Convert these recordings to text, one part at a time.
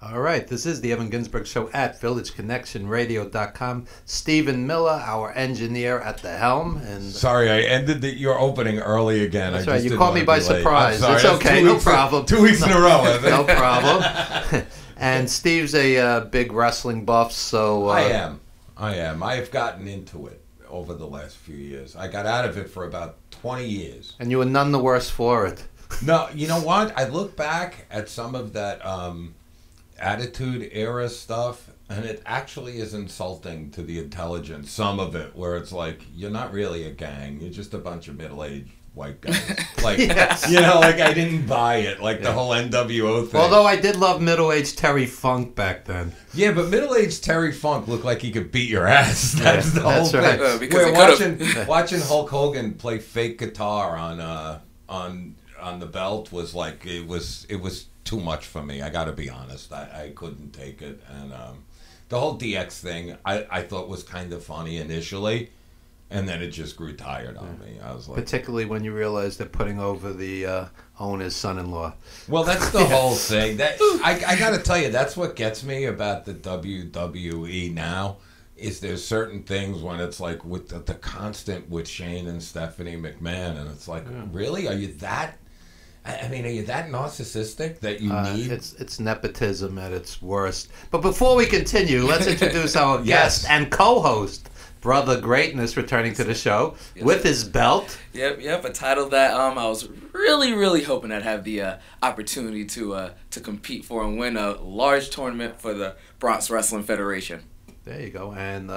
All right, this is the Evan Ginzburg Show at VillageConnectionRadio.com. Stephen Miller, our engineer at the helm. And sorry, I ended your opening early again. That's I right, just you caught me by surprise. It's okay, no problem. 2 weeks in a row, I think. No problem. And Steve's a big wrestling buff, so... I am. I have gotten into it over the last few years. I got out of it for about 20 years. And you were none the worse for it. No, you know what? I look back at some of that Attitude Era stuff, and it actually is insulting to the intelligence, some of it, where it's like, you're not really a gang. You're just a bunch of middle-aged white guys. Like, yes. You know, like I didn't buy it, like the whole NWO thing. Although I did love middle-aged Terry Funk back then. Yeah, but middle-aged Terry Funk looked like he could beat your ass. That's the whole thing. Right. Because watching Hulk Hogan play fake guitar on the belt was like, it was too much for me. I got to be honest. I couldn't take it. And the whole DX thing, I thought was kind of funny initially. And then it just grew tired on me. I was like, particularly when you realize they're putting over the owner's son-in-law. Well, that's the whole thing. That I got to tell you, that's what gets me about the WWE now. Is there's certain things when it's like with the constant with Shane and Stephanie McMahon, and it's like, really, are you that? I mean, are you that narcissistic that you need? It's nepotism at its worst. But before we continue, let's introduce our guest and co-host. Brother Greatness returning to the show with his belt. Yep, a title that I was really hoping I'd have the opportunity to compete for and win a large tournament for the Bronx Wrestling Federation. There you go. And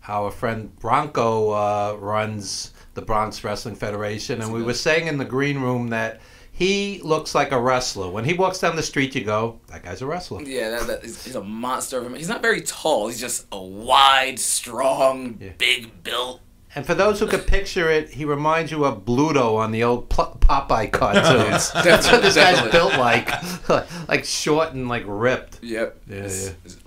our friend Bronco runs the Bronx Wrestling Federation, and we were saying in the green room that he looks like a wrestler. When he walks down the street, you go, that guy's a wrestler. Yeah, he's a monster of him. He's not very tall. He's just a wide, strong, big built. And for those who could picture it, he reminds you of Bluto on the old Popeye cartoons. That's what this guy's built like short and like ripped. Yep. Yeah.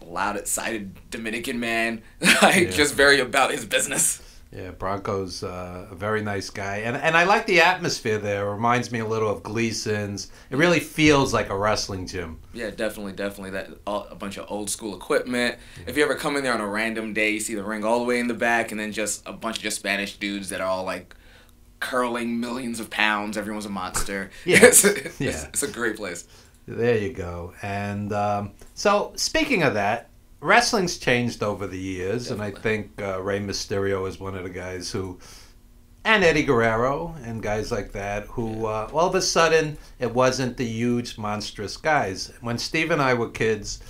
Loud, excited Dominican man. Just very about his business. Yeah, Bronco's a very nice guy. And I like the atmosphere there. It reminds me a little of Gleason's. It really feels like a wrestling gym. Yeah, definitely. That a bunch of old school equipment. If you ever come in there on a random day, you see the ring all the way in the back, and then just a bunch of just Spanish dudes that are all like curling millions of pounds. Everyone's a monster. It's a great place. There you go. And so speaking of that, wrestling's changed over the years, and I think Rey Mysterio is one of the guys who, and Eddie Guerrero and guys like that, who all of a sudden it wasn't the huge monstrous guys. When Steve and I were kids,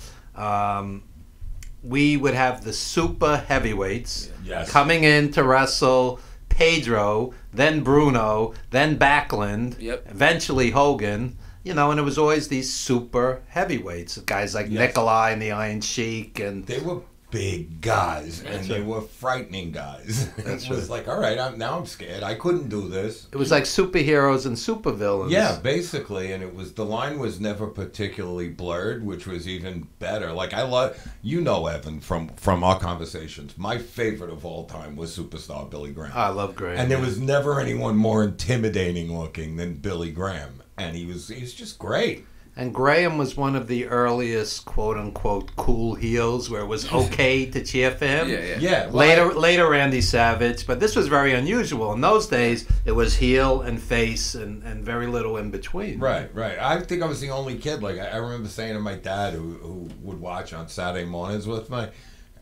we would have the super heavyweights coming in to wrestle Pedro, then Bruno, then Backlund, eventually Hogan. You know, and it was always these super heavyweights, guys like Nikolai and the Iron Sheik, and they were big guys, and they were frightening guys. It was like, all right, now I'm scared. I couldn't do this. It was like superheroes and supervillains. Yeah, basically, and the line was never particularly blurred, which was even better. Like I love, Evan, from our conversations. My favorite of all time was superstar Billy Graham. I love Graham, and there was never anyone more intimidating looking than Billy Graham. And he was just great. And Graham was one of the earliest quote-unquote cool heels where it was okay to cheer for him. Yeah. Later Randy Savage, but this was very unusual. In those days, it was heel and face and very little in between. Right. I think I was the only kid. Like I remember saying to my dad, who would watch on Saturday mornings with me,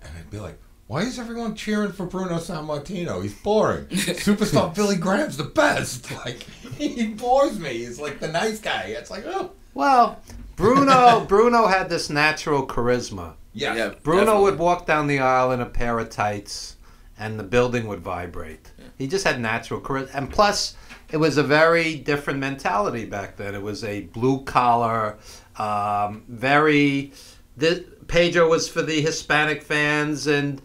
and I'd be like, why is everyone cheering for Bruno Sammartino? He's boring. Superstar Billy Graham's the best. Like, he bores me. He's like the nice guy. It's like, oh. Well, Bruno had this natural charisma. Yeah, Bruno definitely would walk down the aisle in a pair of tights, and the building would vibrate. He just had natural charisma. And plus, it was a very different mentality back then. It was a blue-collar, Pedro was for the Hispanic fans, and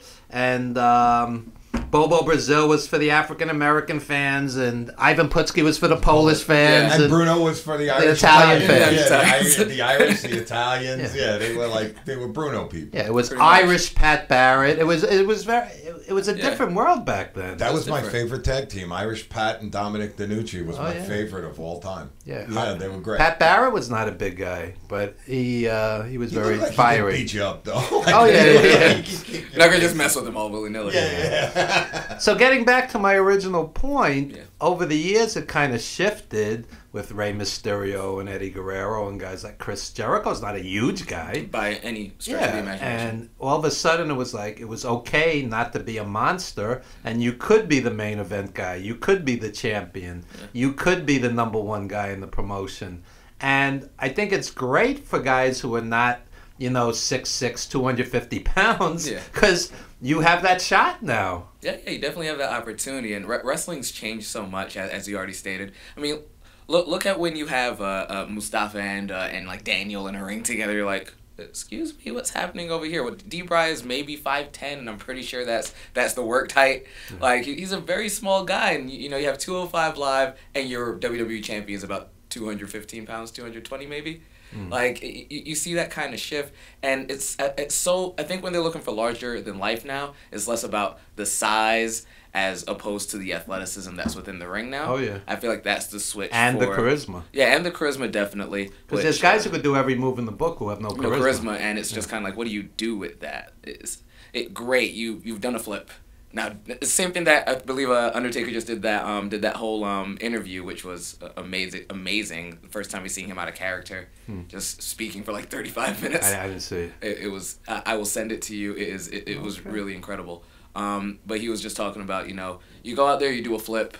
Bobo Brazil was for the African American fans, and Ivan Putski was for the Polish fans, and Bruno was for the Irish Italian fans. Yeah, the Irish, the Italians. Yeah, they were Bruno people. Yeah, it was Pretty much. Irish Pat Barrett. It was a different world back then. That was my different. favorite tag team. Irish Pat and Dominic DeNucci was my favorite of all time. Yeah, they were great. Pat Barrett was not a big guy, but he was very looked like fiery. He could beat you up though. Oh yeah. You're not gonna just mess with them all willy nilly. Yeah. So getting back to my original point, Yeah. over the years it kind of shifted with Rey Mysterio and Eddie Guerrero and guys like Chris Jericho's not a huge guy. By any stretch of the imagination. And all of a sudden it was like it was okay not to be a monster, and you could be the main event guy, you could be the champion, you could be the number one guy in the promotion. And I think it's great for guys who are not 6'6", 250 pounds, because you have that shot now. Yeah, you definitely have that opportunity, and wrestling's changed so much, as you already stated. I mean, look at when you have Mustafa and like Daniel in a ring together. You're like, excuse me, what's happening over here? Well, D-Bry is maybe 5'10", and I'm pretty sure that's the work height. Like, he's a very small guy, and you have 205 Live, and your WWE champion is about 215 pounds, 220 maybe. Like, you see that kind of shift, and it's so, I think when they're looking for larger than life now, it's less about the size as opposed to the athleticism that's within the ring now. Oh, yeah. I feel like that's the switch. And the charisma. Yeah, and the charisma, definitely. Because there's guys who could do every move in the book who have no charisma. No charisma, and it's just kind of like, what do you do with that? Great, you've done a flip. Now, the same thing that I believe Undertaker just did that whole interview, which was amazing. The first time we seen him out of character, just speaking for like 35 minutes. I didn't see it. It was. I will send it to you. It was really incredible. But he was just talking about, you go out there, you do a flip.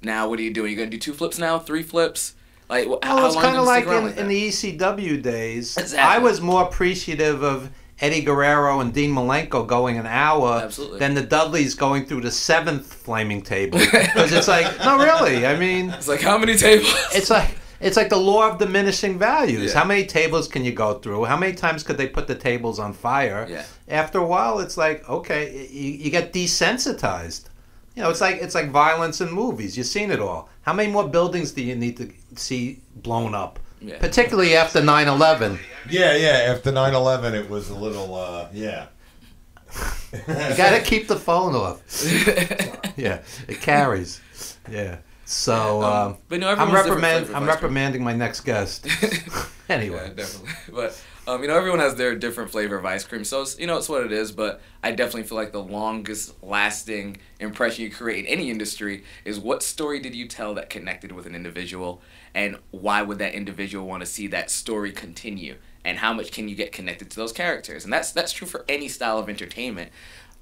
Now, what are you doing? You gonna do 2 flips now? 3 flips? Like, how it's long kind of like like in the ECW days. Exactly. I was more appreciative of Eddie Guerrero and Dean Malenko going an hour than the Dudleys going through the 7th flaming table. Because it's like, no, really. I mean, it's like, how many tables? It's like the law of diminishing values. How many tables can you go through? How many times could they put the tables on fire? Yeah. After a while, it's like, okay, you get desensitized. It's like violence in movies. You've seen it all. How many more buildings do you need to see blown up? Yeah. Particularly after 9/11. Yeah. After 9/11, it was a little, You got to keep the phone off. Yeah, it carries. Yeah. So but no, I'm reprimanding my next guest. Anyway, yeah, definitely. But everyone has their different flavor of ice cream, so it's what it is. But I definitely feel like the longest lasting impression you create in any industry is what story did you tell that connected with an individual, and why would that individual want to see that story continue, and how much can you get connected to those characters? And that's true for any style of entertainment.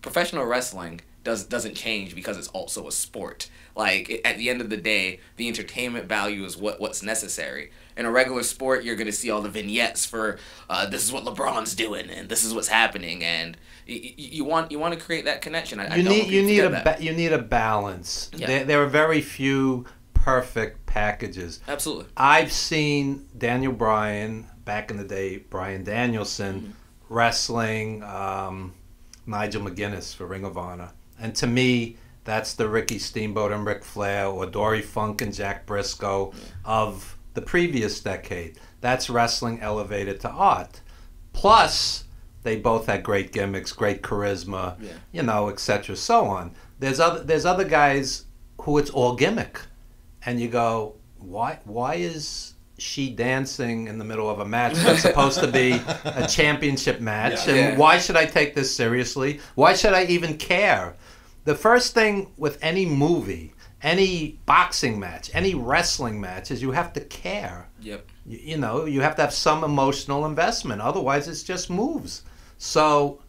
Professional wrestling doesn't change because it's also a sport. Like, at the end of the day, the entertainment value is what's necessary. In a regular sport, you're going to see all the vignettes for this is what LeBron's doing and this is what's happening, and you want to create that connection. You need a balance. Yeah. There are very few perfect packages. Absolutely. I've seen Daniel Bryan back in the day, Bryan Danielson, wrestling Nigel McGuinness for Ring of Honor, and to me, that's the Ricky Steamboat and Ric Flair, or Dory Funk and Jack Briscoe of the previous decade. That's wrestling elevated to art. Plus, they both had great gimmicks, great charisma, etc., so on. There's other guys who it's all gimmick, and you go, why is she dancing in the middle of a match that's supposed to be a championship match? And why should I take this seriously? Why should I even care? The first thing with any movie, any boxing match, any wrestling match is you have to care. Yep. You have to have some emotional investment. Otherwise, it's just moves. So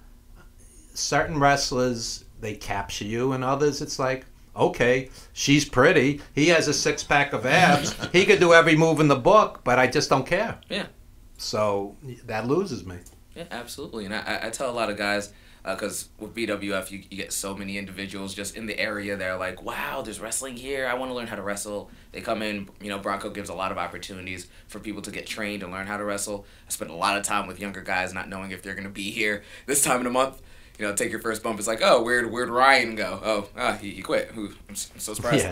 certain wrestlers, they capture you, and others, it's like, okay, she's pretty. He has a 6-pack of abs. He could do every move in the book, but I just don't care. Yeah. So that loses me. Yeah, absolutely. And I tell a lot of guys, because with BWF, you get so many individuals just in the area. They're like, wow, there's wrestling here. I want to learn how to wrestle. They come in, Bronco gives a lot of opportunities for people to get trained and learn how to wrestle. I spend a lot of time with younger guys not knowing if they're going to be here this time in a month. take your first bump. It's like, oh, where'd Ryan go? Oh, he quit. I'm so surprised.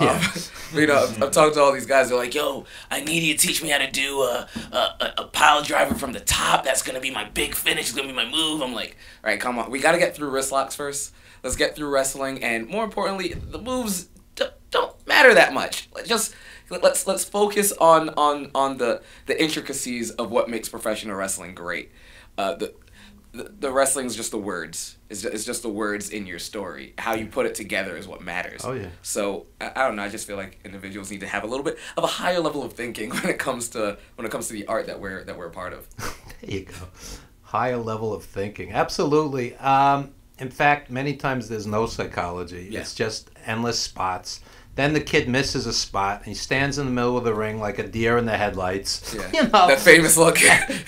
Yeah. I've talked to all these guys. They're like, yo, I need you to teach me how to do a pile driver from the top. That's gonna be my big finish. It's gonna be my move. I'm like, all right, come on. We gotta get through wrist locks first. Let's get through wrestling, and more importantly, the moves don't matter that much. Let's focus on the intricacies of what makes professional wrestling great. The wrestling is just the words. It's just the words in your story. How you put it together is what matters. Oh yeah. So I don't know. I just feel like individuals need to have a little bit of a higher level of thinking when it comes to the art that we're a part of. There you go. Higher level of thinking. Absolutely. In fact, many times there's no psychology. Yeah. It's just endless spots. Then the kid misses a spot, and he stands in the middle of the ring like a deer in the headlights. Yeah. That famous look.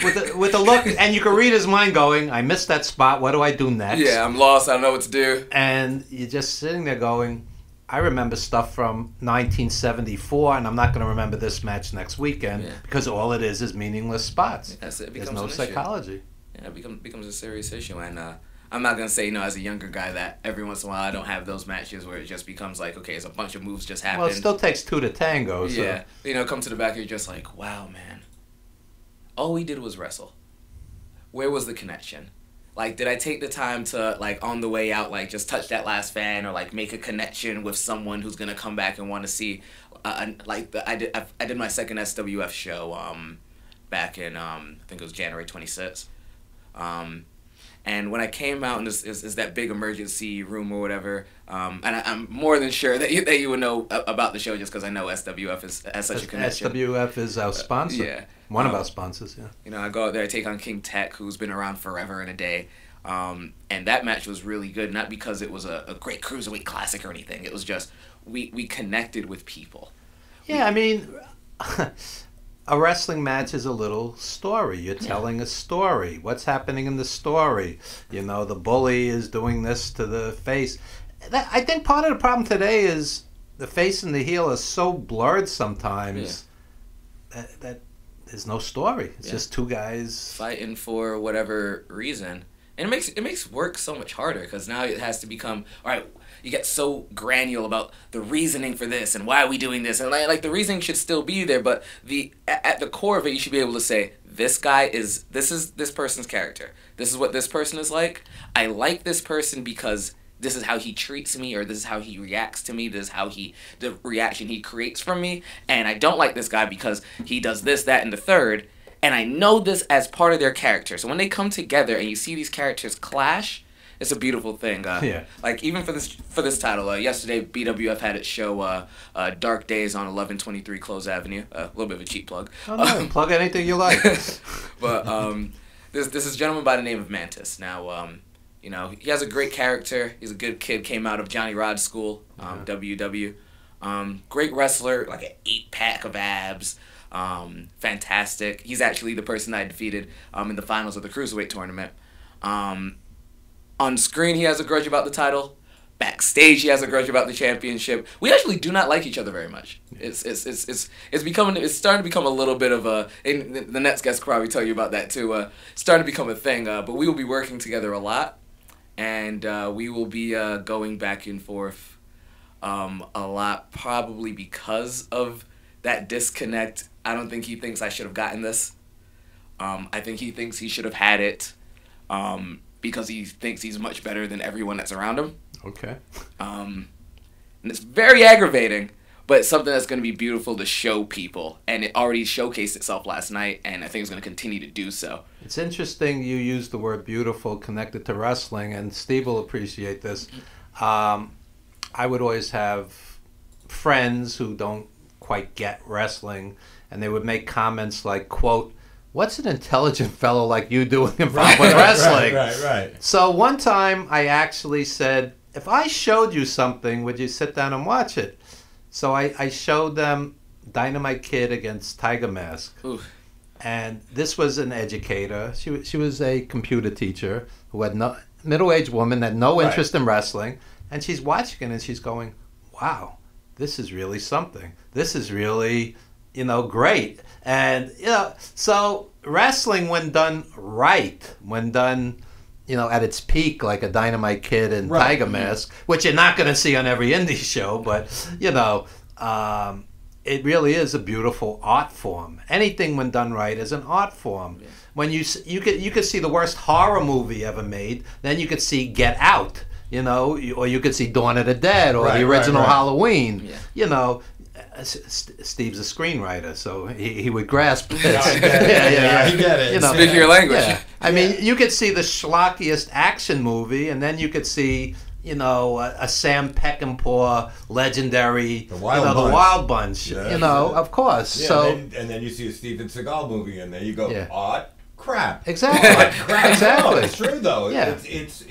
with the look, and you can read his mind going, I missed that spot, what do I do next? Yeah, I'm lost, I don't know what to do. And you're just sitting there going, I remember stuff from 1974, and I'm not going to remember this match next weekend, because all it is meaningless spots. Yes, it There's becomes no an psychology. Issue. Yeah, it becomes a serious issue, and I'm not going to say, as a younger guy that every once in a while I don't have those matches where it just becomes like, okay, it's a bunch of moves just happened. Well, it still takes two to tango. So. Yeah. Come to the back, you're just like, wow, man. All we did was wrestle. Where was the connection? Like, did I take the time to, like, on the way out, like, just touch that last fan or, like, make a connection with someone who's going to come back and want to see, I did my second SWF show back in, I think it was January 26th. And when I came out, and is that big emergency room or whatever, and I'm more than sure that you would know about the show just because I know SWF has such a connection. SWF is our sponsor. Yeah. One of our sponsors, yeah. I go out there, I take on King Tech, who's been around forever and a day. And that match was really good, not because it was a great cruiserweight classic or anything. It was just, we connected with people. Yeah, I mean... A wrestling match is a little story. You're telling a story. What's happening in the story? The bully is doing this to the face. I think part of the problem today is the face and the heel are so blurred sometimes that there's no story. It's just two guys fighting for whatever reason. And it makes work so much harder because now it has to become, all right, you get so granular about the reasoning for this and why are we doing this, and like the reasoning should still be there, but at the core of it, you should be able to say, this is this person's character. This is what this person is like. I like this person because this is how he treats me, or this is how he reacts to me. This is how the reaction he creates from me. And I don't like this guy because he does this, that, and the third. And I know this as part of their character. So when they come together and you see these characters clash, it's a beautiful thing. Like even for this title, yesterday BWF had its show Dark Days on 1123 Close Avenue. A little bit of a cheap plug. Oh, no, plug anything you like. But this is a gentleman by the name of Mantis. Now, he has a great character. He's a good kid. Came out of Johnny Rod's school, WW. Great wrestler, like an 8-pack of abs. Fantastic. He's actually the person I defeated in the finals of the Cruiserweight tournament. On screen, he has a grudge about the title. Backstage, he has a grudge about the championship. We actually do not like each other very much. It's starting to become a little bit of a. And the next guest could probably tell you about that too. It's starting to become a thing. But we will be working together a lot, and we will be going back and forth a lot, probably because of that disconnect. I don't think he thinks I should have gotten this. I think he thinks he should have had it. Because he thinks he's much better than everyone that's around him. Okay. And it's very aggravating, but it's something that's going to be beautiful to show people. And it already showcased itself last night, and I think it's going to continue to do so. It's interesting you use the word beautiful connected to wrestling, and Steve will appreciate this. I would always have friends who don't quite get wrestling, and they would make comments like, quote, what's an intelligent fellow like you doing involved with wrestling? Right. So one time I actually said, if I showed you something, would you sit down and watch it? So I showed them Dynamite Kid against Tiger Mask. Ooh. And this was an educator. She was a computer teacher who had no middle-aged woman, had no interest in wrestling. And she's watching it and she's going, wow, this is really something. This is really, great. And, so wrestling, when done right, when done, at its peak, like a Dynamite Kid and Right. Tiger Mask, which you're not going to see on every indie show, but it really is a beautiful art form. Anything, when done right, is an art form. Yeah. When you could see the worst horror movie ever made, then you could see Get Out, or you could see Dawn of the Dead, or Right, the original right, right. Halloween. Yeah. Steve's a screenwriter, so he would grasp this. Yeah, I get it. I get it. Speak your language. Yeah. I mean, you could see the schlockiest action movie, and then you could see, a Sam Peckinpah legendary, The Wild the Bunch. Wild Bunch, Yeah. Of course. Yeah, So and then you see a Steven Seagal movie, and then you go, Yeah. art, crap. exactly, Crap. exactly. No, it's true though. Yeah. It's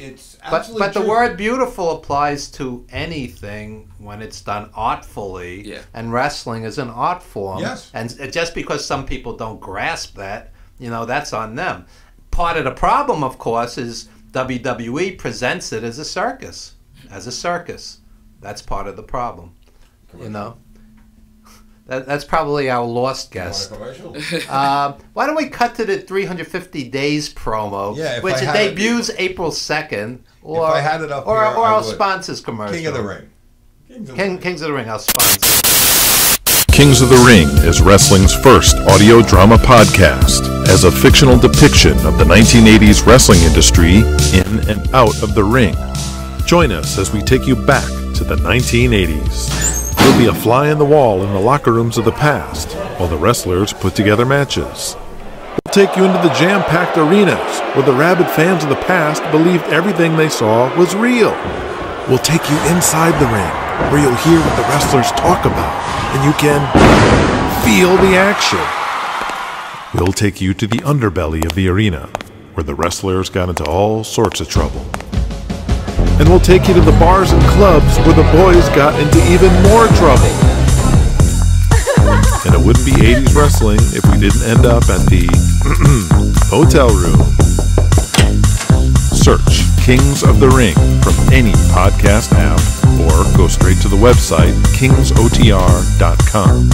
But absolutely the true. word beautiful applies to anything when it's done artfully. Yeah. And wrestling is an art form. Yes. And just because some people don't grasp that, that's on them. Part of the problem, of course, is WWE presents it as a circus. That's part of the problem. That's probably our lost You want a guest. commercial? Why don't we cut to the 350 days promo, Yeah, if which I had it- debuts April 2nd, or I had it up or, here, or I our would. sponsors commercial. King of the Ring. Kings of the Ring, our sponsor. Kings of the Ring is wrestling's first audio drama podcast as a fictional depiction of the 1980s wrestling industry in and out of the ring. Join us as we take you back to the 1980s. You'll be a fly in the wall in the locker rooms of the past while the wrestlers put together matches. We'll take you into the jam-packed arenas where the rabid fans of the past believed everything they saw was real. We'll take you inside the ring where you'll hear what the wrestlers talk about and you can feel the action. We'll take you to the underbelly of the arena where the wrestlers got into all sorts of trouble. And we'll take you to the bars and clubs where the boys got into even more trouble. And it wouldn't be 80s wrestling if we didn't end up at the hotel room. Search Kings of the Ring from any podcast app or go straight to the website kingsotr.com.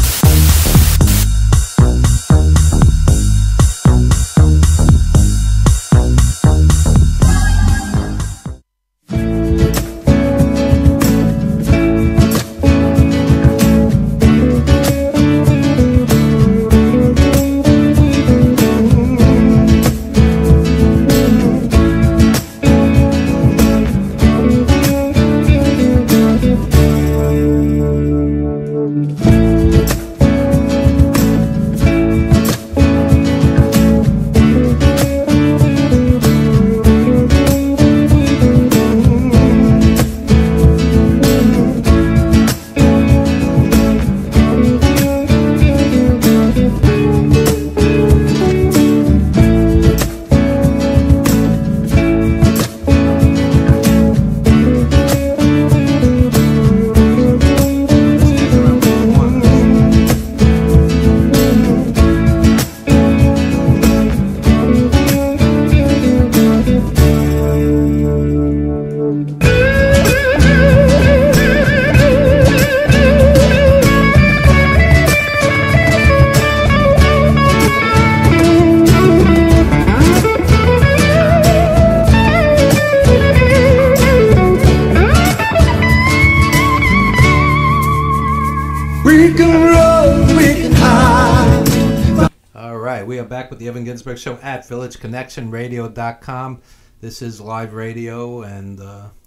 Back with the Evan Ginzburg Show at VillageConnectionRadio.com. This is live radio and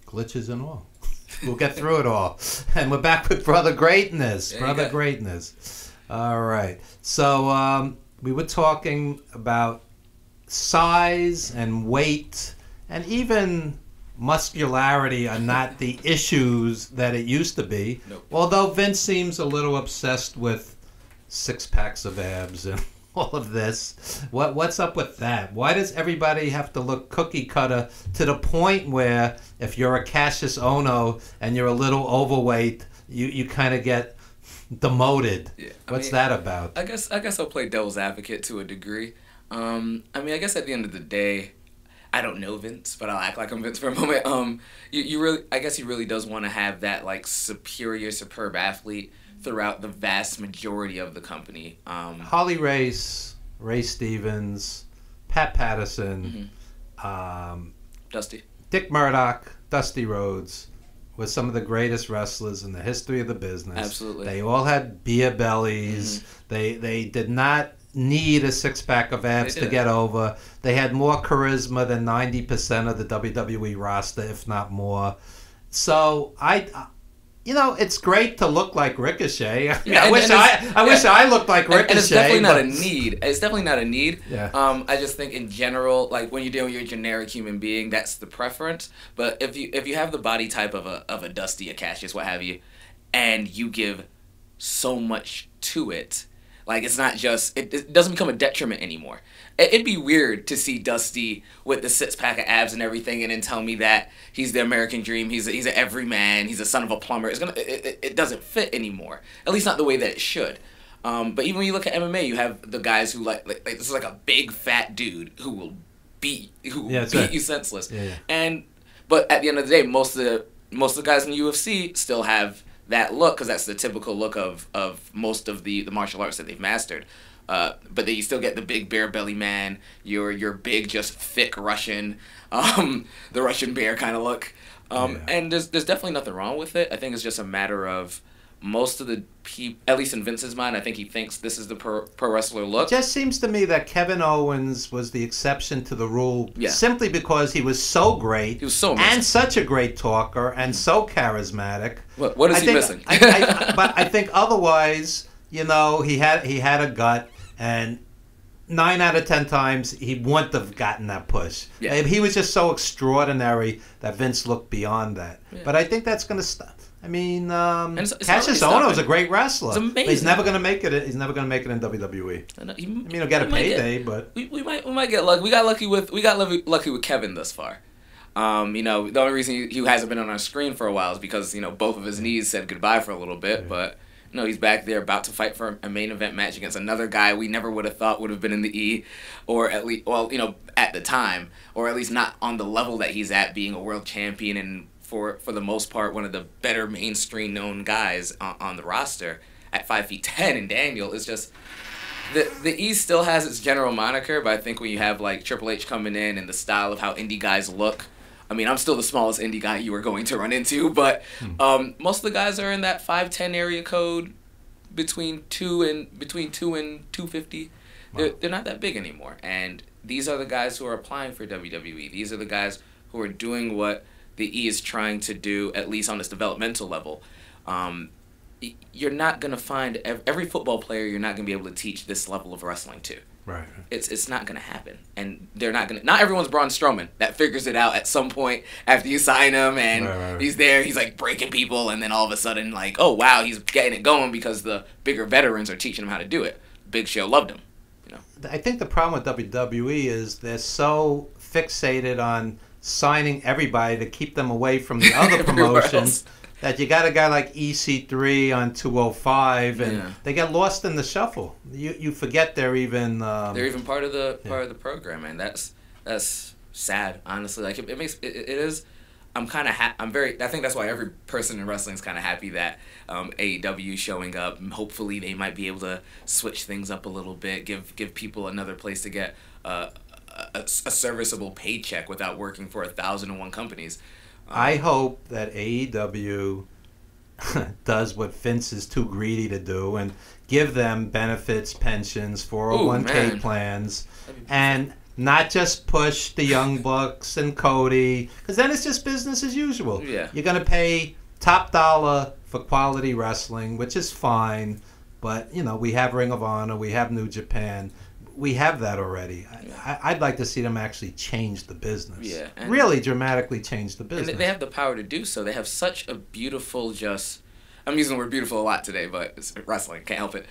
glitches and all. We'll get through it all. And we're back with Brother Greatness. Brother Greatness. All right. So we were talking about size and weight and even muscularity are not the issues that it used to be. Nope. Although Vince seems a little obsessed with six-packs of abs and all of this. What's up with that? Why does everybody have to look cookie cutter to the point where if you're a Cassius Ono and you're a little overweight, you kind of get demoted? Yeah, What's that about? I guess I'll play devil's advocate to a degree. I guess at the end of the day, I don't know Vince, but I'll act like I'm Vince for a moment. I guess he really does want to have that like superior, superb athlete throughout the vast majority of the company. Harley Race, Ray Stevens, Pat Patterson, Dusty. Dick Murdoch, Dusty Rhodes was some of the greatest wrestlers in the history of the business. Absolutely. They all had beer bellies. They did not need a six-pack of abs to get over. They had more charisma than 90% of the WWE roster, if not more. So it's great to look like Ricochet. I wish I looked like Ricochet. And it's definitely not a need. It's definitely not a need. Yeah. I just think in general, like when you're dealing with your generic human being, that's the preference. But if you have the body type of a Dusty, a Cassius, what have you, and you give so much to it, like it's not just it doesn't become a detriment anymore. It'd be weird to see Dusty with the six-pack of abs and everything, and then tell me that he's the American dream. He's an everyman. He's a son of a plumber. It doesn't fit anymore. At least not the way that it should. But even when you look at MMA, you have the guys who like this is like a big fat dude who will beat you senseless. Yeah. But at the end of the day, most of the guys in the UFC still have that look because that's the typical look of most of the martial arts that they've mastered. But then you still get the big bear belly man, your big just thick Russian, the Russian bear kind of look. And there's definitely nothing wrong with it. I think it's just a matter of most of the people, at least in Vince's mind, I think he thinks this is the pro wrestler look. It just seems to me that Kevin Owens was the exception to the rule simply because he was so great. He was so amazing. And such a great talker and so charismatic. What is he missing? But I think otherwise, he had a gut. And 9 out of 10 times, he wouldn't have gotten that push. Yeah. He was just so extraordinary that Vince looked beyond that. Yeah. But I think that's going to stop. I mean, Cassius Ohno is a great wrestler. It's amazing. But he's never going to make it. He's never going to make it in WWE. He'll get a payday, but we might get lucky. We got lucky with Kevin thus far. The only reason he hasn't been on our screen for a while is because both of his knees said goodbye for a little bit, but. He's back there about to fight for a main event match against another guy we never would have thought would have been in the E, or at least, at the time, or at least not on the level that he's at, being a world champion and for the most part one of the better mainstream known guys on the roster at 5'10" and Daniel is just the E still has its general moniker, but I think when you have like Triple H coming in and the style of how indie guys look. I mean, I'm still the smallest indie guy you were going to run into, but most of the guys are in that 5'10" area code, between 2 and 250. Wow. They're not that big anymore, and these are the guys who are applying for WWE. These are the guys who are doing what the E is trying to do, at least on this developmental level. You're not gonna find every football player. You're not gonna be able to teach this level of wrestling to. Right. It's not gonna happen, and they're not gonna. Not everyone's Braun Strowman that figures it out at some point after you sign him, and he's there. He's like breaking people, and then all of a sudden, like, oh wow, he's getting it going because the bigger veterans are teaching him how to do it. Big Show loved him. I think the problem with WWE is they're so fixated on signing everybody to keep them away from the other promotions. That you got a guy like EC3 on 205, and they get lost in the shuffle. You forget they're even part of the program, and that's sad. Honestly, like it makes it is. I'm kind of I think that's why every person in wrestling is kind of happy that AEW showing up. Hopefully, they might be able to switch things up a little bit, give people another place to get a serviceable paycheck without working for 1,001 companies. I hope that AEW does what Vince is too greedy to do and give them benefits, pensions, 401k plans, and not just push the Young Bucks and Cody, because then it's just business as usual. Yeah. You're going to pay top dollar for quality wrestling, which is fine, but, we have Ring of Honor, we have New Japan. We have that already. I'd like to see them actually change the business. Yeah, really dramatically change the business. And they have the power to do so. They have such a beautiful, I'm using the word beautiful a lot today, but it's wrestling, can't help it.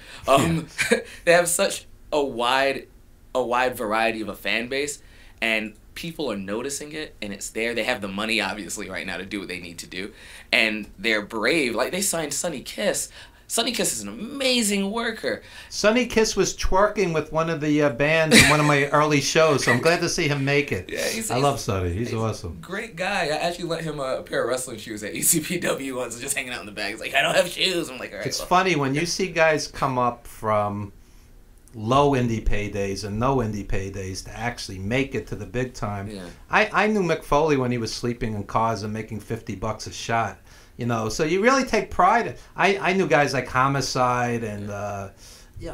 They have such a wide variety of a fan base, and people are noticing it, and it's there. They have the money, obviously, right now to do what they need to do, and they're brave. Like, they signed Sonny Kiss. Sonny Kiss is an amazing worker. Sonny Kiss was twerking with one of the bands in one of my early shows, so I'm glad to see him make it. Yeah, I love Sonny. He's awesome. Great guy. I actually lent him a pair of wrestling shoes at ECPW once, just hanging out in the bag. He's like, I don't have shoes. I'm like, all right. It's funny when you see guys come up from low indie paydays and no indie paydays to actually make it to the big time. Yeah. I knew Mick Foley when he was sleeping in cars and making $50 a shot. You know, so you really take pride. I knew guys like Homicide and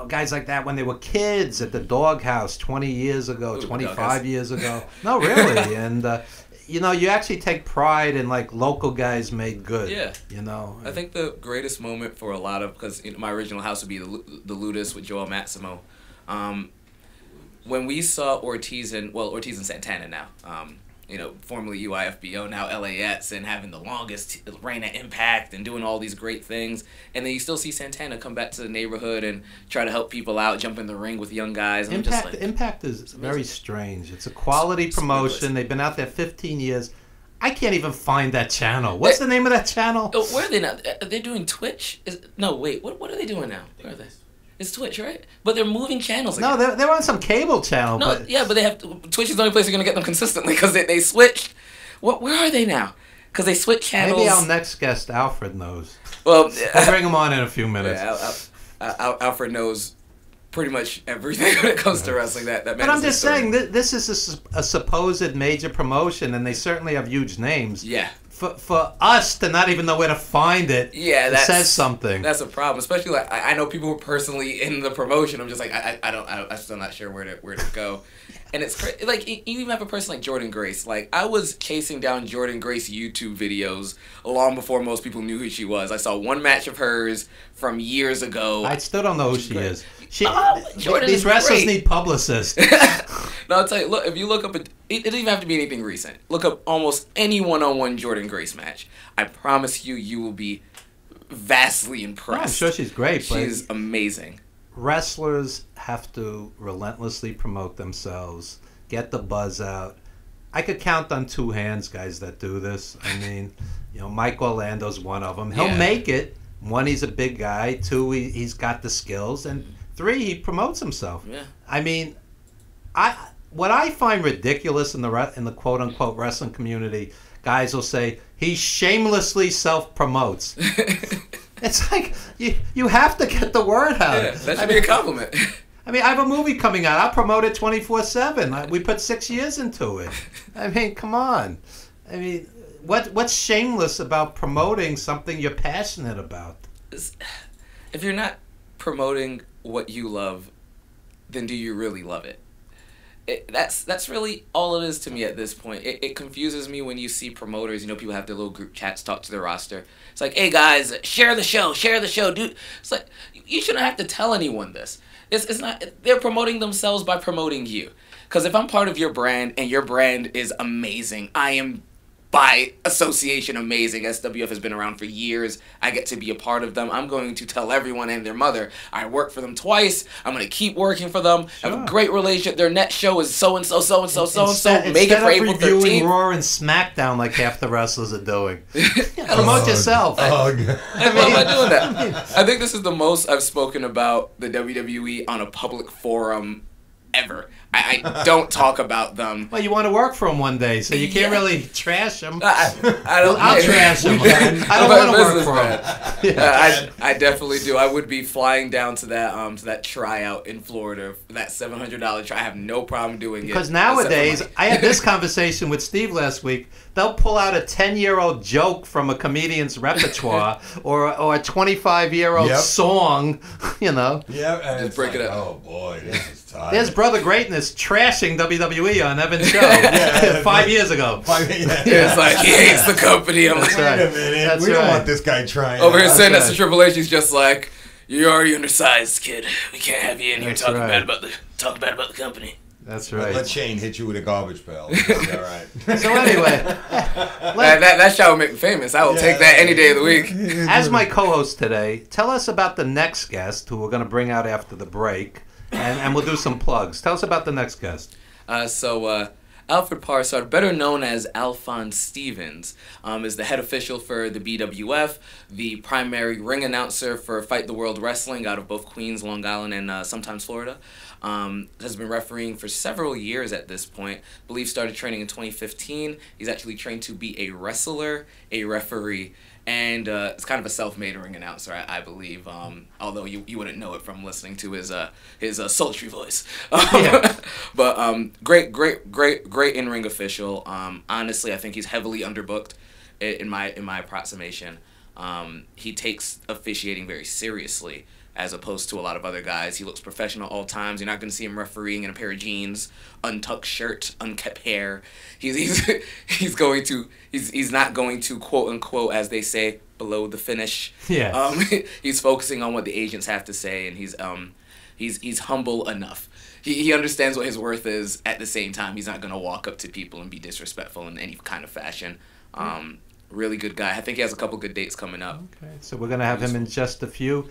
guys like that when they were kids at the Doghouse 20 years ago, 25 years ago. No, really. And you actually take pride in like local guys made good. Yeah. You know. I think the greatest moment for a lot of, because my original house would be the Ludus with Joel Massimo. When we saw Ortiz and Santana now, formerly UIFBO, now LAX, and having the longest reign at Impact and doing all these great things. And then you still see Santana come back to the neighborhood and try to help people out, jump in the ring with young guys. And Impact is very strange. It's a quality promotion. They've been out there 15 years. I can't even find that channel. What's the name of that channel? Where are they now? They're doing Twitch? What are they doing now? Where are they? It's Twitch, right? But they're moving channels again. No, they're on some cable channel. No, but they have Twitch is the only place you're gonna get them consistently because they switched. Where are they now? Because they switched channels. Maybe our next guest, Alfred, knows. Well, we'll bring him on in a few minutes. Yeah, Alfred knows pretty much everything when it comes to wrestling. But I'm just saying, this is a supposed major promotion, and they certainly have huge names. Yeah. For us to not even know where to find it, it says something. That's a problem, especially like I know people who are personally in the promotion. I'm just like I'm still not sure where to go, and it's like you even have a person like Jordan Grace. Like I was chasing down Jordan Grace YouTube videos long before most people knew who she was. I saw one match of hers from years ago. I still don't know who she is. Jordan these wrestlers need publicists. No, I'll tell you. Look, if you look up, it doesn't even have to be anything recent. Look up almost any one-on-one Jordan Grace match. I promise you will be vastly impressed. I'm sure she's great. She's amazing. Wrestlers have to relentlessly promote themselves, get the buzz out. I could count on two hands guys that do this. I mean, Mike Orlando's one of them. He'll make it. One, he's a big guy. Two, he's got the skills. And three, he promotes himself. Yeah. I mean, what I find ridiculous in the quote unquote wrestling community, guys will say he shamelessly self promotes. It's like you have to get the word out. Yeah, that should be a compliment. I mean, I have a movie coming out. I'll promote it 24/7. We put 6 years into it. I mean, come on. I mean, what's shameless about promoting something you're passionate about? If you're not promoting what you love, then do you really love it? That's really all it is to me at this point. It confuses me when you see promoters, people have their little group chats, talk to their roster. It's like, hey guys, share the show, dude. It's like, you shouldn't have to tell anyone this. It's not, they're promoting themselves by promoting you. Because if I'm part of your brand and your brand is amazing, I am by association amazing. SWF has been around for years. I get to be a part of them. I'm going to tell everyone and their mother I worked for them twice. I'm going to keep working for them. Sure. I have a great relationship. Their next show is so-and-so, so-and-so, so-and-so. Make it for April 13th. Instead of reviewing Raw and SmackDown like half the wrestlers are doing. Promote yourself. Why am I doing that? I think this is the most I've spoken about the WWE on a public forum ever. I don't talk about them. Well, you want to work for them one day, so you can't really trash them. I don't. I'll trash them. I don't want to work for them. I definitely do. I would be flying down to that tryout in Florida, that $700 try. I have no problem doing it. Because nowadays, I had this conversation with Steve last week. They'll pull out a 10-year-old joke from a comedian's repertoire or a 25-year-old song, Yeah, and just break it up. Oh boy, this is tough. There's Brother Greatness trashing WWE on Evan's show 5 years ago. It's like he hates the company. I'm like, wait a minute, we don't want this guy trying. Over here saying that's to Triple H. He's just like, you're already undersized, kid. We can't have you in here talking bad about the company. That's right. Let Shane hit you with a garbage pail. That's all right. So anyway, that shot will make me famous. I will take that any day of the week. As my co-host today, tell us about the next guest who we're going to bring out after the break, and we'll do some plugs. Tell us about the next guest. Alfred Parsard, better known as Alphonse Stevens, is the head official for the BWF, the primary ring announcer for Fight the World Wrestling out of both Queens, Long Island, and sometimes Florida. Has been refereeing for several years at this point. I believe started training in 2015. He's actually trained to be a wrestler, a referee, and it's kind of a self-made ring announcer, I believe. Although you wouldn't know it from listening to his sultry voice. But great in-ring official. Honestly, I think he's heavily underbooked in my approximation. He takes officiating very seriously, as opposed to a lot of other guys. He looks professional all times. You're not going to see him refereeing in a pair of jeans, untucked shirt, unkept hair. He's not going to, quote unquote, as they say, below the finish. Yeah. He's focusing on what the agents have to say, and he's humble enough. He understands what his worth is. At the same time, he's not going to walk up to people and be disrespectful in any kind of fashion. Really good guy. I think he has a couple good dates coming up. Okay, so we're going to have him in just a few.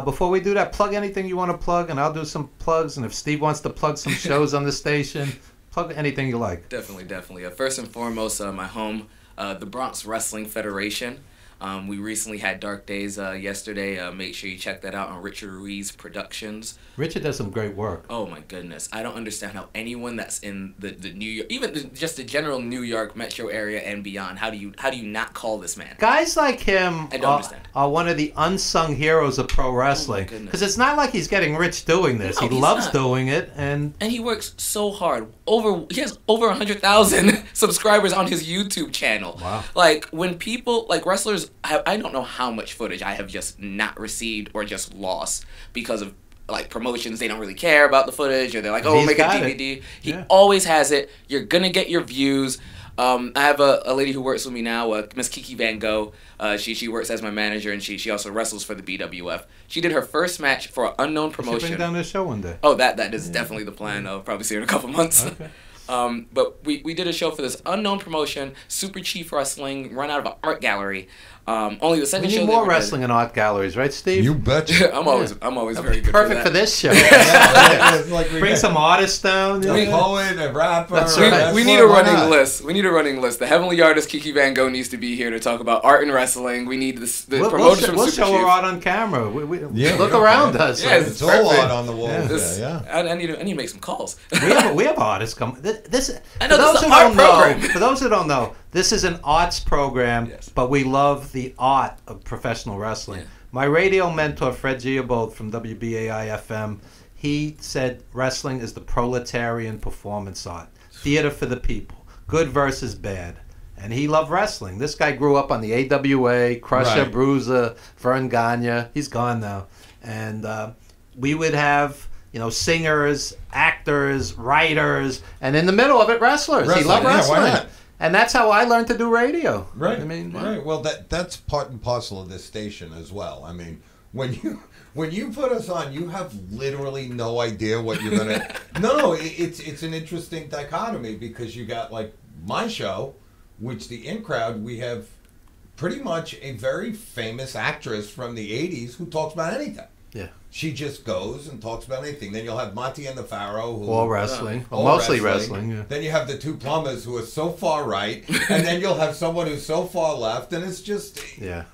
Before we do that, plug anything you want to plug, and I'll do some plugs. And if Steve wants to plug some shows on the station, plug anything you like. Definitely. First and foremost, my home, the Bronx Wrestling Federation. We recently had Dark Days yesterday. Make sure you check that out on Richard Ruiz Productions. Richard does some great work. Oh my goodness. I don't understand how anyone that's in the New York, even just the general New York metro area and beyond, how do you not call this man? Guys like him are one of the unsung heroes of pro wrestling. Because it's not like he's getting rich doing this. No, he loves doing it. And he works so hard. He has over 100,000 subscribers on his YouTube channel. Wow. Like, when people, like wrestlers, I don't know how much footage I have just not received or just lost because of like promotions. They don't really care about the footage, or they're like, oh, make a DVD. He always has it. You're gonna get your views. I have a lady who works with me now, Miss Kiki Van Gogh. She works as my manager, and she also wrestles for the BWF. She did her first match for an unknown promotion. She bring down this show one day. Oh, that is definitely the plan. I'll probably see her in a couple months. Okay. But we did a show for this unknown promotion, Super Chief Wrestling, run out of an art gallery. Only the second show. We need more wrestling in art galleries, right, Steve? You betcha. I'm always very good. Perfect for this show. Bring some artists down. A poet, a rapper. That's right. We need a running list. We need a running list. The heavenly artist Kiki Van Gogh needs to be here to talk about art and wrestling. We need the promotion from we'll Super show Chief. her art on camera. Look around us. Yes, it's all art on the walls. I need to make some calls. we have artists come. I know this is an art program. For those who don't know, this is an arts program, but we love the art of professional wrestling. Yeah. My radio mentor, Fred Giabold from WBAI-FM, he said wrestling is the proletarian performance art. Theater for the people. Good versus bad. And he loved wrestling. This guy grew up on the AWA, Crusher, Right. Bruiser, Vern Gagne. He's gone now. And we would have, singers, actors, writers, and in the middle of it, wrestlers. He loved wrestling. Why not? And that's how I learned to do radio. Right. I mean, right. Well, that's part and parcel of this station as well. I mean, when you put us on, you have literally no idea what you're gonna. No, it's an interesting dichotomy because you got like my show, which the in crowd we have pretty much a very famous actress from the '80s who talks about anything. Yeah. She just goes and talks about anything. Then you'll have Monty and the Pharaoh, who all wrestling, all mostly wrestling. Yeah. Then you have the two plumbers who are so far right, and then you'll have someone who's so far left, and it's just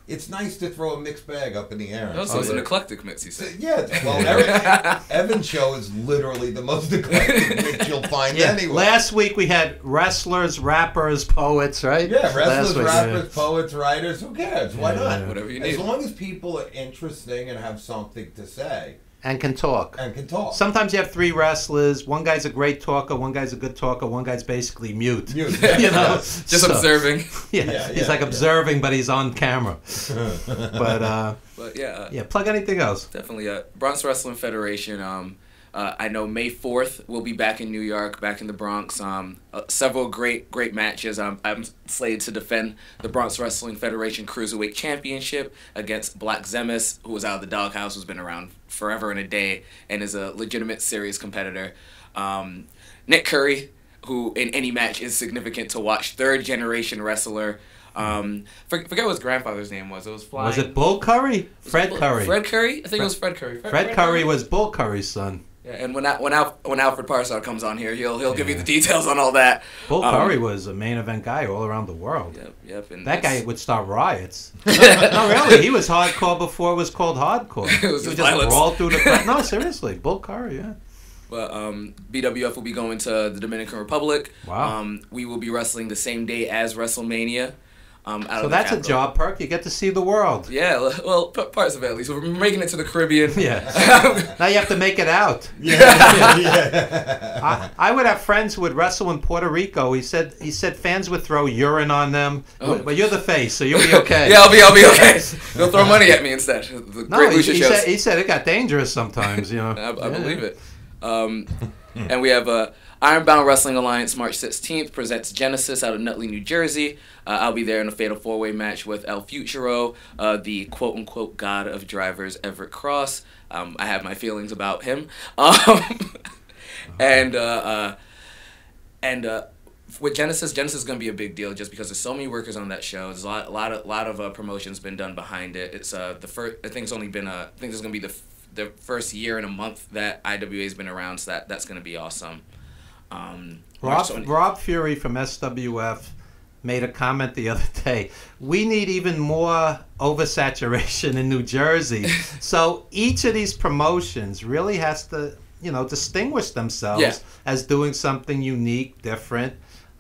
it's nice to throw a mixed bag up in the air. Also, it's an eclectic mix, you said. Yeah, well, Evan's show is literally the most eclectic mix you'll find anywhere. Last week we had wrestlers, rappers, poets, right? Yeah, wrestlers, rappers, poets, writers. Who cares? Why not? Yeah. Whatever you need. As long as people are interesting and have something to say. And can talk. Sometimes you have three wrestlers. One guy's a great talker. One guy's a good talker. One guy's basically mute. Just observing. He's observing, but he's on camera. But plug anything else. Definitely. Bronx Wrestling Federation. I know May 4th we'll be back in New York, back in the Bronx. Several great matches. I'm slated to defend the Bronx Wrestling Federation Cruiserweight Championship against Black Zemis, who was out of the doghouse, who's been around forever and a day, and is a legitimate, serious competitor. Nick Curry, who in any match is significant to watch, third-generation wrestler. Forget what his grandfather's name was. It was Flying. Was it Bull Curry? Fred Curry. Fred Curry? I think it was Fred Curry. Fred Curry was Bull Curry's son. Yeah, and when Alfred Parsar comes on here, he'll give you the details on all that. Bull Curry was a main event guy all around the world. Yep. And that guy would start riots. No, really, he was hardcore before it was called hardcore. It was he would just brawl through the crowd. No, seriously, Bull Curry, yeah. But BWF will be going to the Dominican Republic. Wow. We will be wrestling the same day as WrestleMania. So that's a job perk. You get to see the world. Yeah, well, parts of it at least. We're making it to the Caribbean. Yeah. Now you have to make it out. Yeah. I would have friends who would wrestle in Puerto Rico. He said fans would throw urine on them. Oh. But you're the face, so you'll be okay. Yeah, I'll be okay. They'll throw money at me instead. The No, great he Lucha shows. said it got dangerous sometimes. You know. I believe it. And we have Ironbound Wrestling Alliance March 16th presents Genesis out of Nutley, New Jersey. I'll be there in a fatal four-way match with El Futuro, the quote-unquote god of drivers, Everett Cross. I have my feelings about him. And with Genesis is going to be a big deal just because there's so many workers on that show. There's a lot of promotions been done behind it. It's the first. I think it's only been I think it's going to be the first year and a month that IWA's been around. So that's going to be awesome. Rob Fury from SWF made a comment the other day. We need even more oversaturation in New Jersey. So each of these promotions really has to, distinguish themselves as doing something unique, different.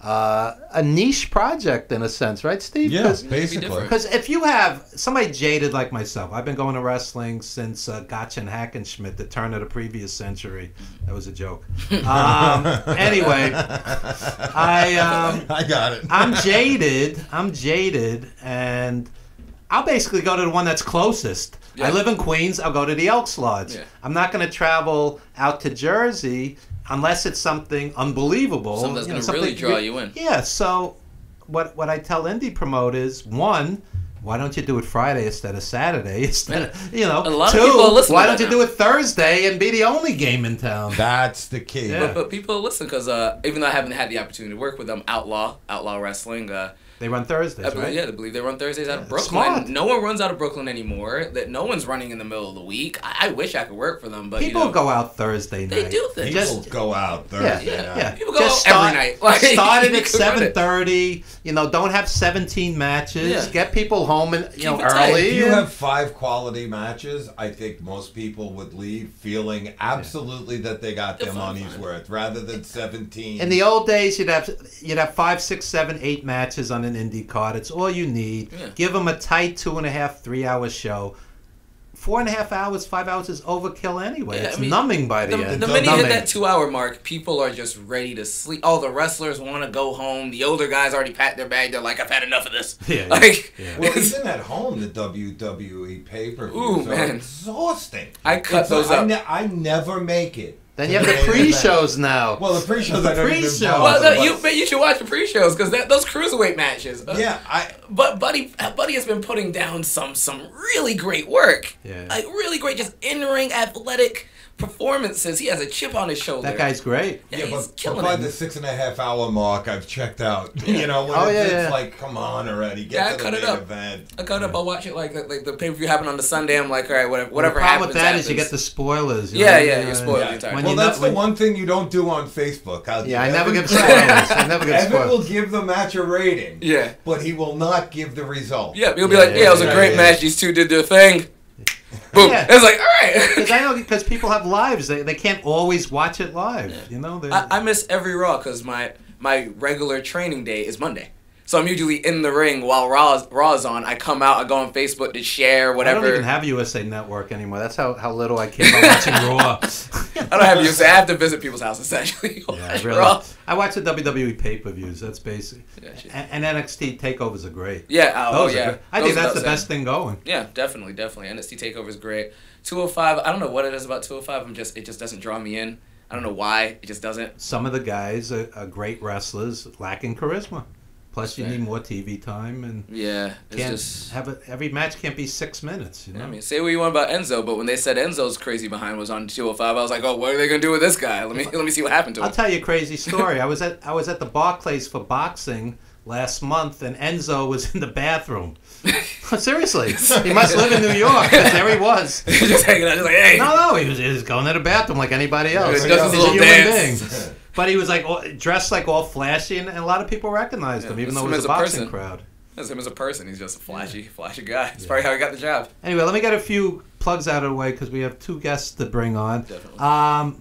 A niche project in a sense, right, Steve? Yeah, basically. Because if you have somebody jaded like myself, I've been going to wrestling since Gotch and Hackenschmidt, the turn of the previous century. That was a joke. Anyway, I got it. I'm jaded, and I'll basically go to the one that's closest. Yeah. I live in Queens. I'll go to the Elks Lodge. Yeah. I'm not going to travel out to Jersey unless it's something unbelievable. Something that's going to really draw you in. Yeah, so what I tell indie promoters, one, why don't you do it Friday instead of Saturday? A lot of two, people are listening why don't you do it Thursday and be the only game in town? That's the key. Yeah. But people listen because even though I haven't had the opportunity to work with them, Outlaw Wrestling. They run Thursdays, right? Yeah, I believe they run Thursdays out of Brooklyn. Smart. No one runs out of Brooklyn anymore. That no one's running in the middle of the week. I wish I could work for them, but people go out Thursday night. They do things. People go out Thursday night. Yeah. People go out every night. Started at 7:30. Don't have 17 matches. Yeah. Get people home and Keep it tight. early. If you have 5 quality matches, I think most people would leave feeling absolutely that they got their money's worth, rather than 17. In the old days, you'd have 5, 6, 7, 8 matches on an indie card. It's all you need. Yeah. Give them a tight 2.5, 3 hour show. 4.5 hours, 5 hours is overkill anyway. Yeah, it's numbing by the end. The minute you hit that 2 hour mark, people are just ready to sleep. All the wrestlers want to go home. The older guys already packed their bag. They're like, I've had enough of this. Yeah, Well, even at home, the WWE pay-per-views are exhausting. I cut those up. I never make it. Then you have the pre-shows now. Well, the pre-shows I don't even pre-show. bother, you should watch the pre-shows because those cruiserweight matches. But Buddy has been putting down some really great work. Yeah. Like really great, just in-ring athletic performances. He has a chip on his shoulder. That guy's great. Yeah, but by the 6.5 hour mark, I've checked out. When it's like, come on already, get to the main event. I cut it up. I'll watch it like the pay-per-view happened on the Sunday. I'm like, all right, whatever the problem happens. with that is you get the spoilers. You spoil the entire. Well, that's the one thing you don't do on Facebook. I never give spoilers. Evan will give the match a rating. Yeah, but he will not give the result. Yeah, he'll be like, it was a great match. These two did their thing. Boom. Yeah. It's like, all right. Because people have lives. They can't always watch it live. Yeah. I miss every Raw because my regular training day is Monday. So I'm usually in the ring while Raw's on. I come out, I go on Facebook to share whatever. I don't even have USA Network anymore. That's how little I care about watching Raw. I don't have USA. I have to visit people's houses actually. Really. Raw. I watch the WWE pay-per-views. That's basic. Yeah, and NXT takeovers are great. Yeah. I think that's the best thing going. Yeah, definitely. NXT takeover is great. 205. I don't know what it is about 205. It just doesn't draw me in. I don't know why. It just doesn't. Some of the guys are great wrestlers, lacking charisma. Plus, you need more TV time, and every match can't be 6 minutes. I mean, say what you want about Enzo, but when they said Enzo's crazy behind was on 205, I was like, oh, what are they gonna do with this guy? Let me see what happened to him. I'll tell you a crazy story. I was at the Barclays for boxing last month, and Enzo was in the bathroom. Seriously, he must live in New York because there he was. Just hanging out, just like, hey. No, he was going to the bathroom like anybody else. He does his little dance. But he was like dressed like all flashy, and a lot of people recognized him, even though it was a boxing crowd. That's him as a person. He's just a flashy guy. That's probably how he got the job. Anyway, let me get a few plugs out of the way because we have 2 guests to bring on. Definitely.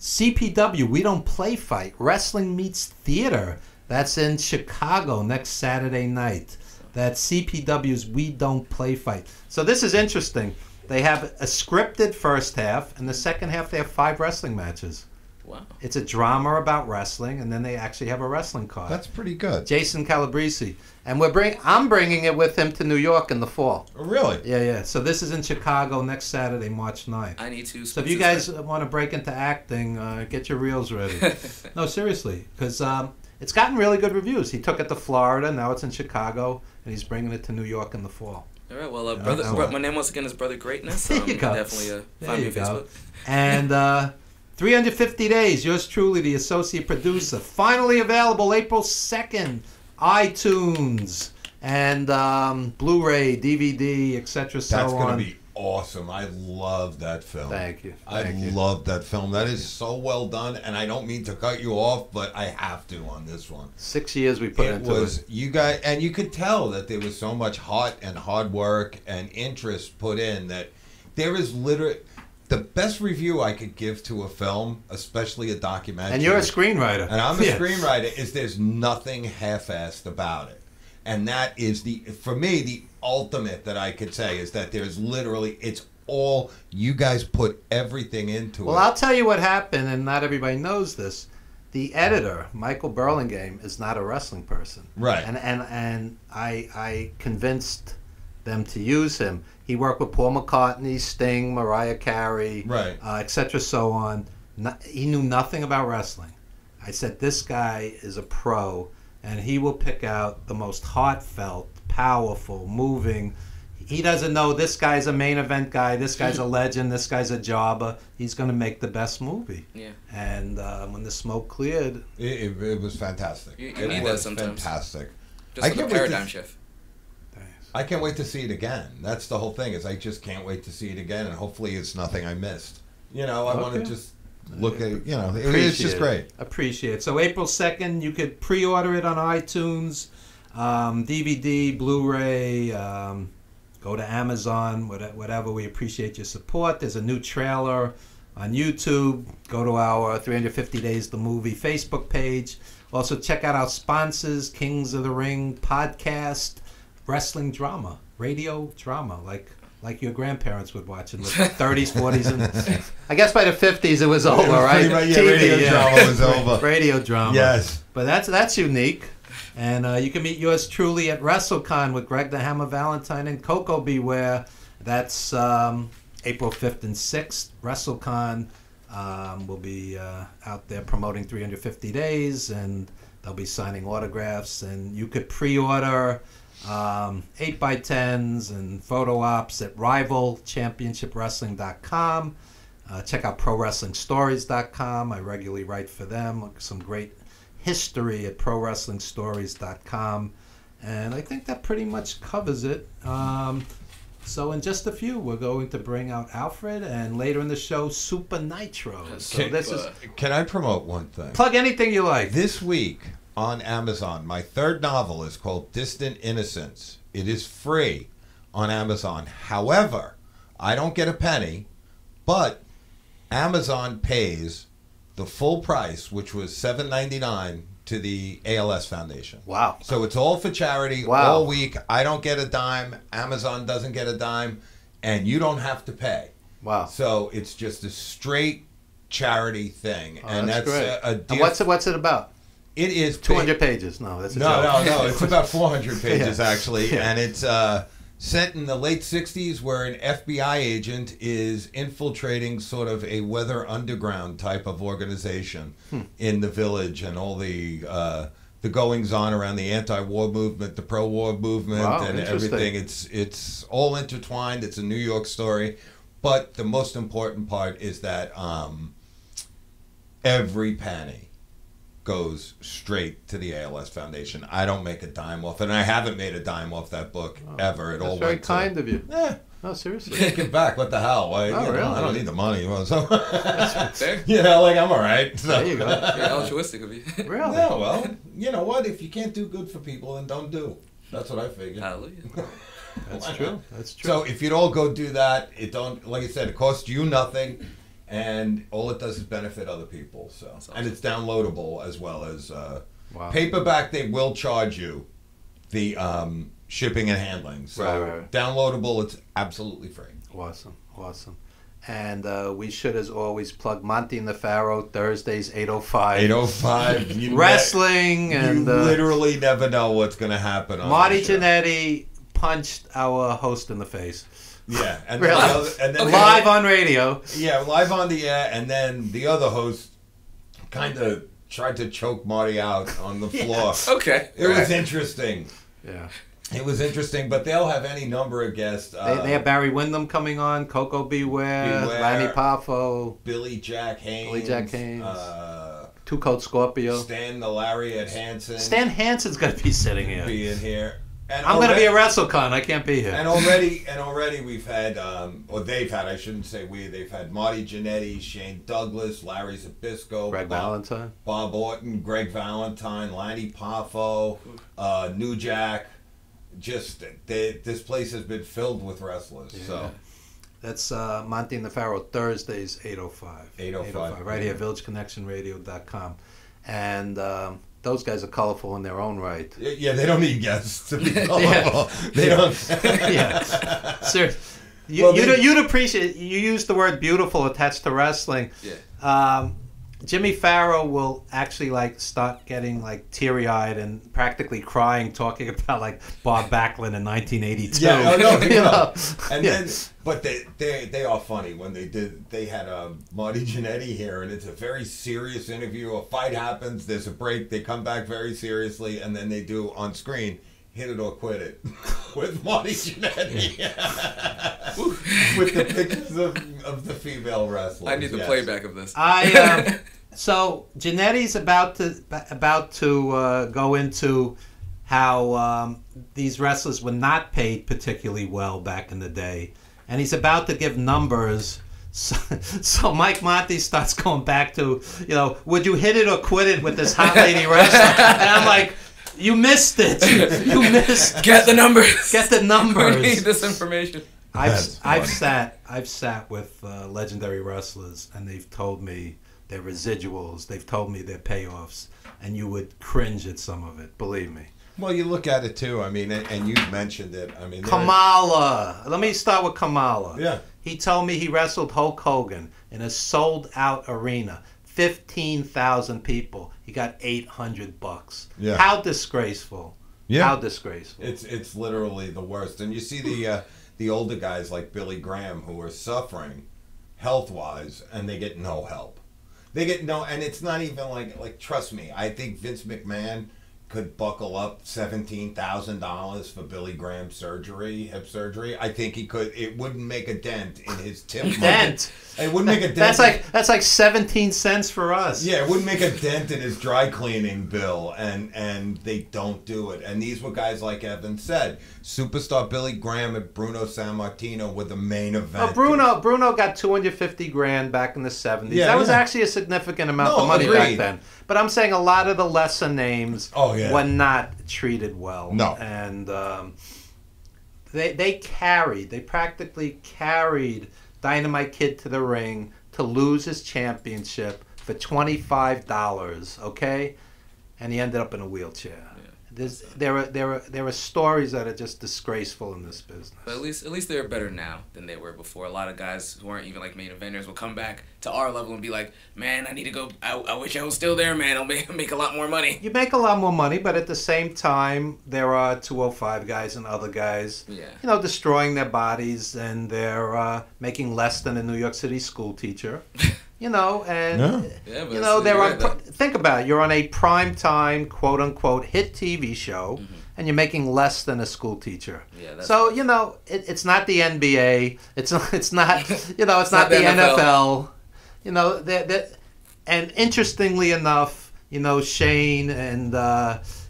CPW, We Don't Play Fight, Wrestling Meets Theater. That's in Chicago next Saturday night. That's CPW's We Don't Play Fight. So this is interesting. They have a scripted first half, and the second half they have 5 wrestling matches. Wow. It's a drama about wrestling, and then they actually have a wrestling card. That's pretty good. Jason Calabrese. And I'm bringing it with him to New York in the fall. Really? Yeah. So this is in Chicago next Saturday, March 9th. I need to. So if you guys want to break into acting, get your reels ready. No, seriously, because it's gotten really good reviews. He took it to Florida, now it's in Chicago, and he's bringing it to New York in the fall. All right, well, my name once again is Brother Greatness. There you go. Definitely find me on Facebook. And 350 Days, yours truly, the associate producer. Finally available April 2nd. iTunes and Blu-ray, DVD, etc. So That's going on. to be awesome. I love that film. Thank you. I love that film. That is so well done, and I don't mean to cut you off, but I have to on this one. 6 years we put into it. You guys, and you could tell that there was so much heart and hard work and interest put in that there is literally the best review I could give to a film, especially a documentary. And you're a screenwriter. And I'm a screenwriter, is there's nothing half-assed about it. And that is, for me, the ultimate that I could say is that there's literally, it's all, you guys put everything into it. Well, I'll tell you what happened, and not everybody knows this. The editor, Michael Burlingame, is not a wrestling person. Right. And I convinced them to use him. He worked with Paul McCartney, Sting, Mariah Carey, right, etc. So on. He knew nothing about wrestling. I said, this guy is a pro, and he will pick out the most heartfelt, powerful, moving. He doesn't know this guy's a main event guy, this guy's a legend, this guy's a jobber. He's going to make the best movie. Yeah. And when the smoke cleared, it was fantastic. You need that sometimes. Fantastic. Just like a paradigm shift. I can't wait to see it again. That's the whole thing. Is I just can't wait to see it again, and hopefully it's nothing I missed. I want to just look at it. It's just great. Appreciate it. So April 2nd, you could pre-order it on iTunes, DVD, Blu-ray. Go to Amazon, whatever. We appreciate your support. There's a new trailer on YouTube. Go to our 350 Days the Movie Facebook page. Also check out our sponsors: Kings of the Ring podcast. Wrestling drama, radio drama, like your grandparents would watch in the 30s, 40s, and I guess by the 50s it was over, right? Radio drama was over. Radio drama. Yes. But that's unique. And you can meet yours truly at WrestleCon with Greg the Hammer Valentine and Coco Beware. That's April 5th and 6th. WrestleCon will be out there promoting 350 Days, and they'll be signing autographs. And you could pre-order 8x10s and photo ops at rivalchampionshipwrestling.com. Check out prowrestlingstories.com. I regularly write for them. Some great history at prowrestlingstories.com. And I think that pretty much covers it. So in just a few, we're going to bring out Alfred, and later in the show, Super Nitro. So Can I promote one thing? Plug anything you like. This week on Amazon, my third novel is called Distant Innocence. It is free on Amazon. However, I don't get a penny, but Amazon pays the full price, which was $7.99, to the ALS Foundation. Wow. So it's all for charity all week. I don't get a dime. Amazon doesn't get a dime, and you don't have to pay. Wow. So it's just a straight charity thing. And that's great. And what's it about? It is 200 pages. No, that's a joke. No. It's about 400 pages actually, Yeah. and it's set in the late 60s, where an FBI agent is infiltrating sort of a weather underground type of organization in the village, and all the goings on around the anti-war movement, the pro-war movement, and everything. It's all intertwined. It's a New York story, but the most important part is that every penny goes straight to the ALS Foundation. I don't make a dime off it, and I haven't made a dime off that book ever. That's very kind of you. Yeah. No, seriously. Take it back. What the hell? Really? I don't need the money. So, Fair. I'm all right. So. There you go. You're altruistic of you. Really? No, well, you know what? If you can't do good for people, then don't do. That's what I figure. Hallelujah. That's true. That's true. So if you'd all go do that, it don't, like I said, it costs you nothing. and all it does is benefit other people. So, awesome. And it's downloadable as well as Wow. paperback. They will charge you the shipping and handling. So Right. downloadable, it's absolutely free. Awesome. And we should, as always, plug Monty and the Pharaoh, Thursdays, 8:05. 8:05. Wrestling You and literally never know what's going to happen. On Marty the show. Jannetty punched our host in the face. Yeah, and Really? and then Live on radio. Yeah, live on the air, and then the other host kind of tried to choke Marty out on the floor. Okay. It was interesting. Yeah. It was interesting, but they'll have any number of guests. They have Barry Windham coming on, Coco Beware, Lanny Poffo, Billy Jack Haynes, Two Coat Scorpio. Stan the Lariat Hansen. Stan Hansen's going to be sitting here. Being here. And I'm going to be at WrestleCon. I can't be here. And already we've had, or they've had, I shouldn't say we, they've had Marty Jannetty, Shane Douglas, Larry Zabisco, Greg Valentine, Bob Orton, Greg Valentine, Lanny Poffo, New Jack. Just this place has been filled with wrestlers. Yeah. So that's Monty and the Pharaoh, Thursdays, 8:05. 8:05. Right here, villageconnectionradio.com. And those guys are colorful in their own right. Yeah, they don't need guests to be colorful. They don't. Yeah. Seriously. You'd appreciate, you use the word beautiful attached to wrestling. Yeah. Jimmy Farrow will actually start getting teary-eyed and practically crying, talking about Bob Backlund in 1982. Yeah, no, you know? And then, but they are funny when they had Marty Jannetty here, and it's a very serious interview. A fight happens, there's a break, they come back very seriously, and then they do on screen Hit It or Quit It with Marty Jannetty. With the pictures of the female wrestlers. I need the playback of this. So Jannetty's about to go into how these wrestlers were not paid particularly well back in the day, and he's about to give numbers. So Mike Monty starts going back to, would you hit it or quit it with this hot lady wrestler? And I'm like, you missed it. You missed. Get the numbers. Get the numbers. We need this information. I've sat with legendary wrestlers, and they've told me their residuals. They've told me their payoffs, and you would cringe at some of it. Believe me. Well, you look at it too. I mean, and you mentioned it. I mean, Kamala. Let me start with Kamala. Yeah. He told me he wrestled Hulk Hogan in a sold-out arena, 15,000 people. He got $800. Yeah. How disgraceful. Yeah. How disgraceful. It's literally the worst. And you see the older guys like Billy Graham who are suffering health-wise, and they get no help. They get no, and it's not even like trust me, I think Vince McMahon could buckle up $17,000 for Billy Graham's hip surgery. I think he could. It wouldn't make a dent in his tip money. Dent. It wouldn't make a dent. That's like 17 cents for us. Yeah, it wouldn't make a dent in his dry cleaning bill, and they don't do it. And these were guys like Evan said, superstar Billy Graham and Bruno Sammartino were the main event. Bruno got $250,000 back in the 70s. Yeah, that was yeah. actually a significant amount of money agreed. back then. But I'm saying a lot of the lesser names were not treated well. No. And they practically carried Dynamite Kid to the ring to lose his championship for $25, okay? And he ended up in a wheelchair. There are stories that are just disgraceful in this business. But at least they're better now than they were before. A lot of guys who weren't even main eventers will come back to our level and be like, "Man, I need to go. I wish I was still there, man. I'll make a lot more money." You make a lot more money, but at the same time, there are 205 guys and other guys, destroying their bodies, and they're making less than a New York City school teacher. Think about it. You're on a primetime, quote unquote, hit TV show, and you're making less than a school teacher. Yeah, that's so it's not the NBA. It's not it's not the NFL. And interestingly enough, Shane and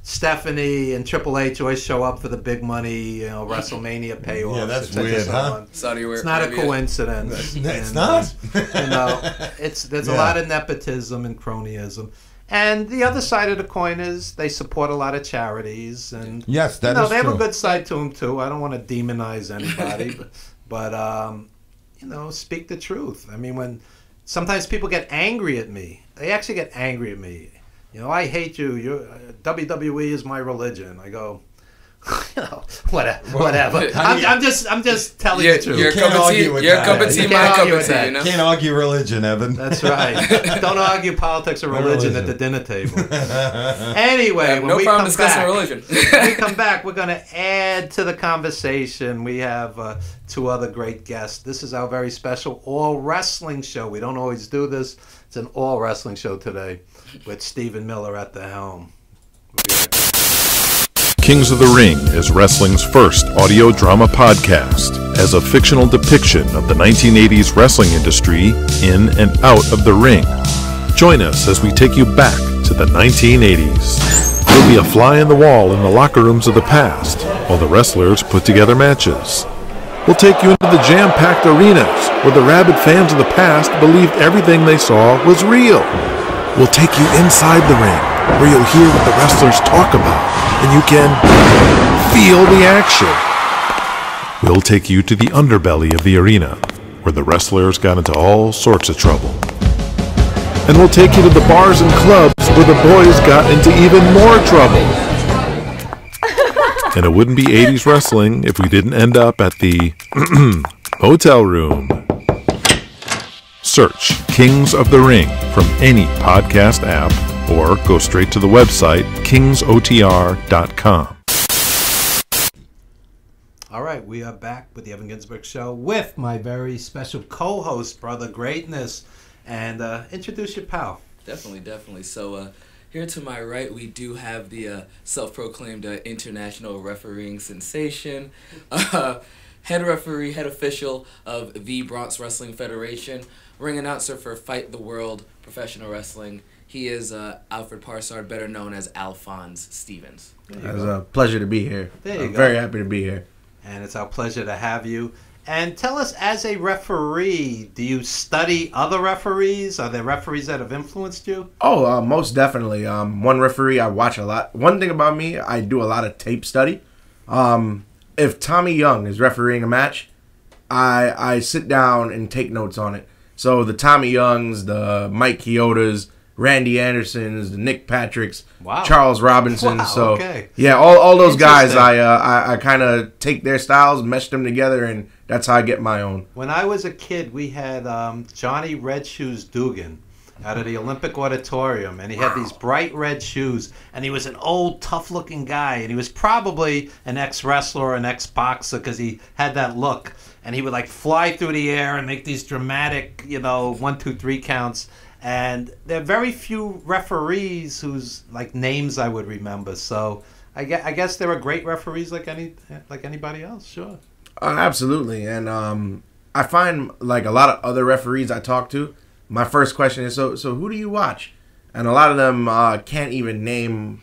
Stephanie and Triple H always show up for the big money, WrestleMania payoffs. Yeah, that's weird, huh? It's not a coincidence. It's not. There's a lot of nepotism and cronyism. And the other side of the coin is they support a lot of charities, and yes, they have a good side to them too. I don't want to demonize anybody, but speak the truth. I mean, when sometimes people get angry at me. They actually get angry at me. You know, I hate you. WWE is my religion. I go, whatever. I'm just telling the truth. You're a cup of tea, my cup of tea. You know? Can't argue religion, Evan. That's right. Don't argue politics or religion at the dinner table. Anyway, when we come back, religion. When we come back, we're going to add to the conversation. We have 2 other great guests. This is our very special all wrestling show. We don't always do this. It's an all wrestling show today with Stephen Miller at the helm. We'll be right back. Kings of the Ring is wrestling's first audio drama podcast as a fictional depiction of the 1980s wrestling industry in and out of the ring. Join us as we take you back to the 1980s. You'll be a fly in the wall in the locker rooms of the past while the wrestlers put together matches. We'll take you into the jam-packed arenas where the rabid fans of the past believed everything they saw was real. We'll take you inside the ring where you'll hear what the wrestlers talk about and you can feel the action. We'll take you to the underbelly of the arena where the wrestlers got into all sorts of trouble. And we'll take you to the bars and clubs where the boys got into even more trouble. And it wouldn't be 80s wrestling if we didn't end up at the hotel room. Search Kings of the Ring from any podcast app or go straight to the website kingsotr.com. All right, we are back with the Evan Ginzburg Show with my very special co-host, Brother Greatness. And introduce your pal. Definitely. So here to my right, we do have the self-proclaimed international refereeing sensation, head referee, head official of the Bronx Wrestling Federation, ring announcer for Fight the World Professional Wrestling. He is Alfred Parsard, better known as Alphonse Stevens. It's a pleasure to be here. I'm very happy to be here. And it's our pleasure to have you. And tell us, as a referee, do you study other referees? Are there referees that have influenced you? Oh, most definitely. One referee I watch a lot. One thing about me, I do a lot of tape study. If Tommy Young is refereeing a match, I sit down and take notes on it. So the Tommy Youngs, the Mike Chiodas, Randy Andersons, the Nick Patricks, Charles Robinson. Wow, so okay. Yeah, all those guys, I kind of take their styles, mesh them together, and that's how I get my own. When I was a kid, we had Johnny Red Shoes Dugan out of the Olympic Auditorium, and he had these bright red shoes, and he was an old, tough-looking guy, and he was probably an ex-wrestler or an ex-boxer because he had that look, and he would like fly through the air and make these dramatic, 1, 2, 3 counts. And there are very few referees whose like names I would remember. So I guess there are great referees like anybody else. Sure. Absolutely. And I find like a lot of other referees I talk to, my first question is, so who do you watch? And a lot of them can't even name,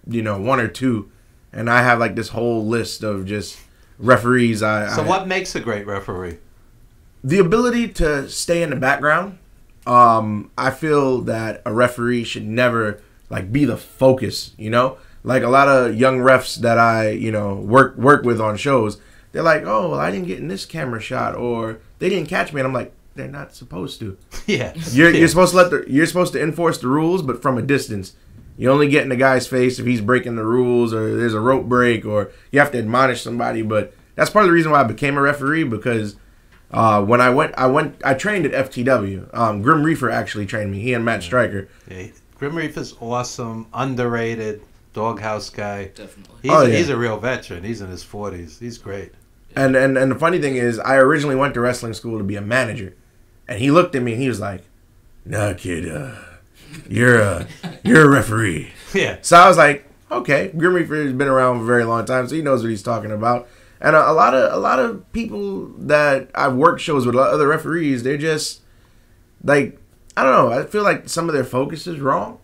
1 or 2. And I have like this whole list of just referees. What makes a great referee? The ability to stay in the background. I feel that a referee should never like be the focus, Like a lot of young refs that I, work with on shows, they're like, "Oh, well, I didn't get in this camera shot," or "They didn't catch me," and I'm like, "They're not supposed to." Yeah, you're supposed to you're supposed to enforce the rules, but from a distance. You only get in the guy's face if he's breaking the rules, or there's a rope break, or you have to admonish somebody. But that's part of the reason why I became a referee, because when I trained at FTW. Grim Reaper actually trained me. He and Matt Stryker. Yeah, Grim Reaper's awesome, underrated doghouse guy. Definitely. He's a real veteran. He's in his 40s. He's great. And the funny thing is, I originally went to wrestling school to be a manager, and he looked at me and he was like, "Nah, kid, you're a referee." Yeah. So I was like, okay, Grim Reaper has been around for a very long time, so he knows what he's talking about. And a lot of people that I've worked shows with, other referees, they're just like, I don't know. I feel like some of their focus is wrong.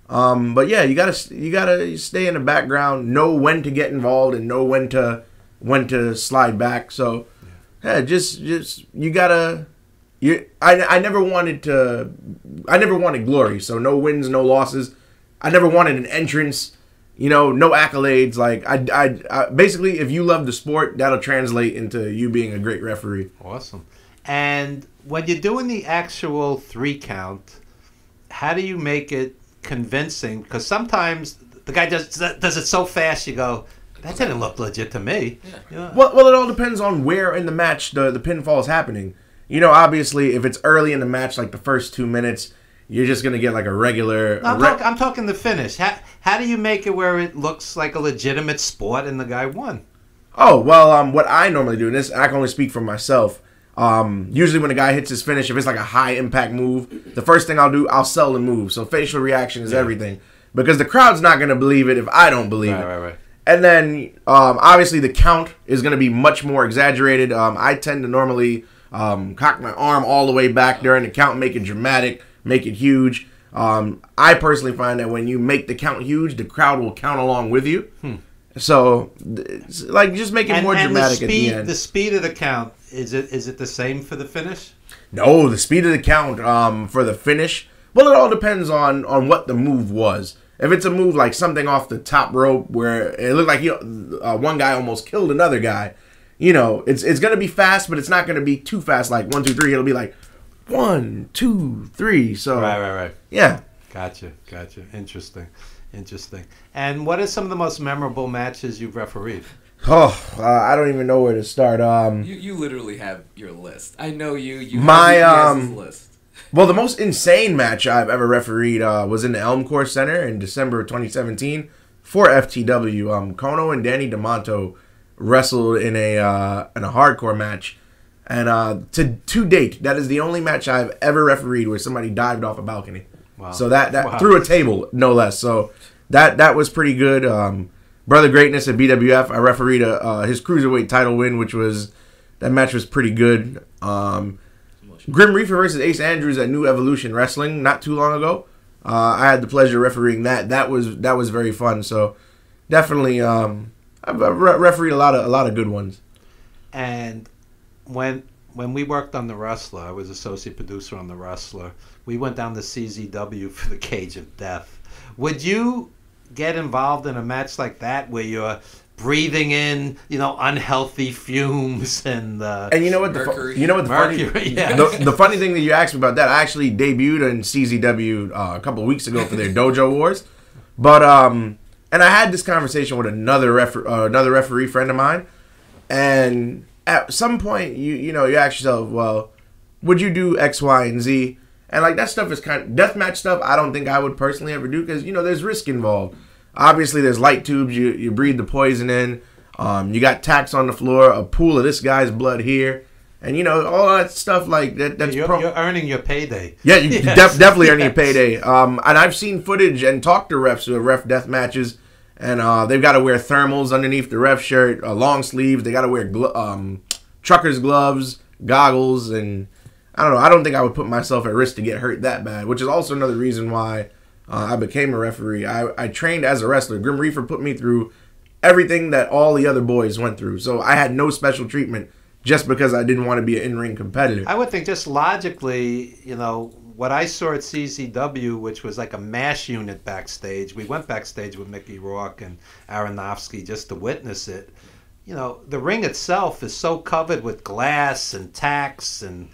But yeah, you gotta stay in the background, know when to get involved, and know when to slide back. So yeah, just you gotta. I never wanted glory. So no wins, no losses. I never wanted an entrance. No accolades. Like I basically, if you love the sport, that'll translate into you being a great referee. Awesome. And when you're doing the actual 3 count, how do you make it convincing? Because sometimes the guy does it so fast, you go, that didn't look legit to me. Yeah. You know? Well, it all depends on where in the match the pinfall is happening. You know, obviously, if it's early in the match, like the first 2 minutes, you're just going to get like a regular... No, I'm talking the finish. How do you make it where it looks like a legitimate sport and the guy won? Oh, well, what I normally do, and this, I can only speak for myself, usually when a guy hits his finish, if it's like a high-impact move, the first thing I'll do, I'll sell the move. So facial reaction is everything. Because the crowd's not going to believe it if I don't believe it. Right. And then, obviously, the count is going to be much more exaggerated. I tend to normally cock my arm all the way back during the count, make it dramatic, make it huge. I personally find that when you make the count huge, the crowd will count along with you. So, like, just make it more dramatic at the end. The speed of the count, is it the same for the finish? No, the speed of the count for the finish, well, it all depends on what the move was. If it's a move like something off the top rope where it looked like one guy almost killed another guy, you know, it's going to be fast, but it's not going to be too fast, like 1, 2, 3. It'll be like 1, 2, 3. So Right. Yeah. Gotcha. Interesting. And what are some of the most memorable matches you've refereed? I don't even know where to start. You literally have your list. I know you. My have his list. Well, the most insane match I've ever refereed was in the Elm Course Center in December of 2017 for FTW. Kono and Danny DeMonto wrestled in a hardcore match, and to date, that is the only match I've ever refereed where somebody dived off a balcony. Wow. So that Wow. through a table, no less. So that was pretty good. Brother Greatness at BWF, I refereed his cruiserweight title win, that match was pretty good. Grim Reaper versus Ace Andrews at New Evolution Wrestling not too long ago. I had the pleasure of refereeing that. That was very fun. So definitely, I've refereed a lot of good ones. And when we worked on The Wrestler, I was associate producer on The Wrestler. We went down to CZW for the Cage of Death. Would you get involved in a match like that where you're breathing in, unhealthy fumes and you know what Mercury. The funny thing that you asked me about that, I actually debuted in CZW a couple of weeks ago for their Dojo Wars, but and I had this conversation with another referee friend of mine, and at some point you ask yourself, well, would you do X, Y, and Z? And like that stuff is kind of deathmatch stuff. I don't think I would personally ever do because there's risk involved. Obviously, there's light tubes. You breathe the poison in. You got tacks on the floor, a pool of this guy's blood here, and all that stuff like that. That's you're earning your payday. Yeah, you definitely earning your payday. And I've seen footage and talked to refs who have ref death matches, and they've got to wear thermals underneath the ref shirt, long sleeves. They got to wear trucker's gloves, goggles, and I don't know. I don't think I would put myself at risk to get hurt that bad, which is also another reason why I became a referee. I trained as a wrestler. Grim Reaper put me through everything that all the other boys went through. So I had no special treatment just because I didn't want to be an in-ring competitor. I would think just logically, what I saw at CZW, which was like a MASH unit backstage. We went backstage with Mickey Rourke and Aronofsky just to witness it. The ring itself is so covered with glass and tacks and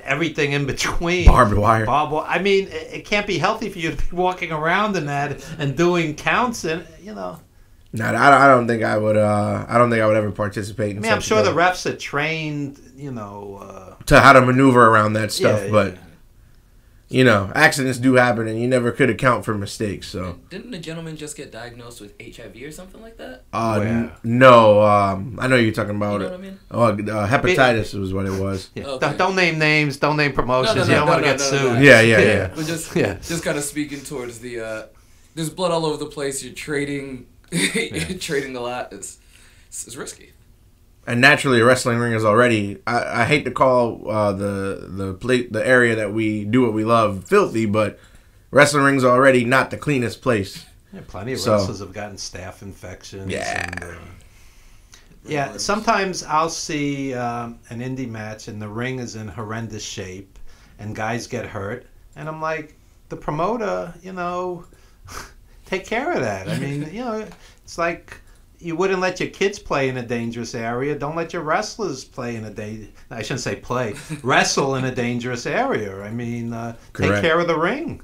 everything in between. Barbed wire. I mean, it can't be healthy for you to be walking around in that and doing counts and No, I don't think I would. I don't think I would ever participate in. I'm sure the refs are trained, to how to maneuver around that stuff. But accidents do happen, and you never could account for mistakes. So didn't the gentleman just get diagnosed with HIV or something like that? No. I know you're talking about what I mean? Hepatitis was what it was. Yeah. Okay. Don't name names. Don't name promotions. You don't want to get sued. Yeah. But just kind of speaking towards the there's blood all over the place. You're trading. You're trading a lot. It's risky. And naturally, a wrestling ring is already. I hate to call the area that we do what we love filthy, but wrestling rings are already not the cleanest place. Yeah, plenty of wrestlers have gotten staph infections. Yeah. Sometimes I'll see an indie match and the ring is in horrendous shape, and guys get hurt, and I'm like, the promoter, take care of that. I mean, it's like, you wouldn't let your kids play in a dangerous area. Don't let your wrestlers play in I shouldn't say play, wrestle in a dangerous area. I mean, take care of the ring.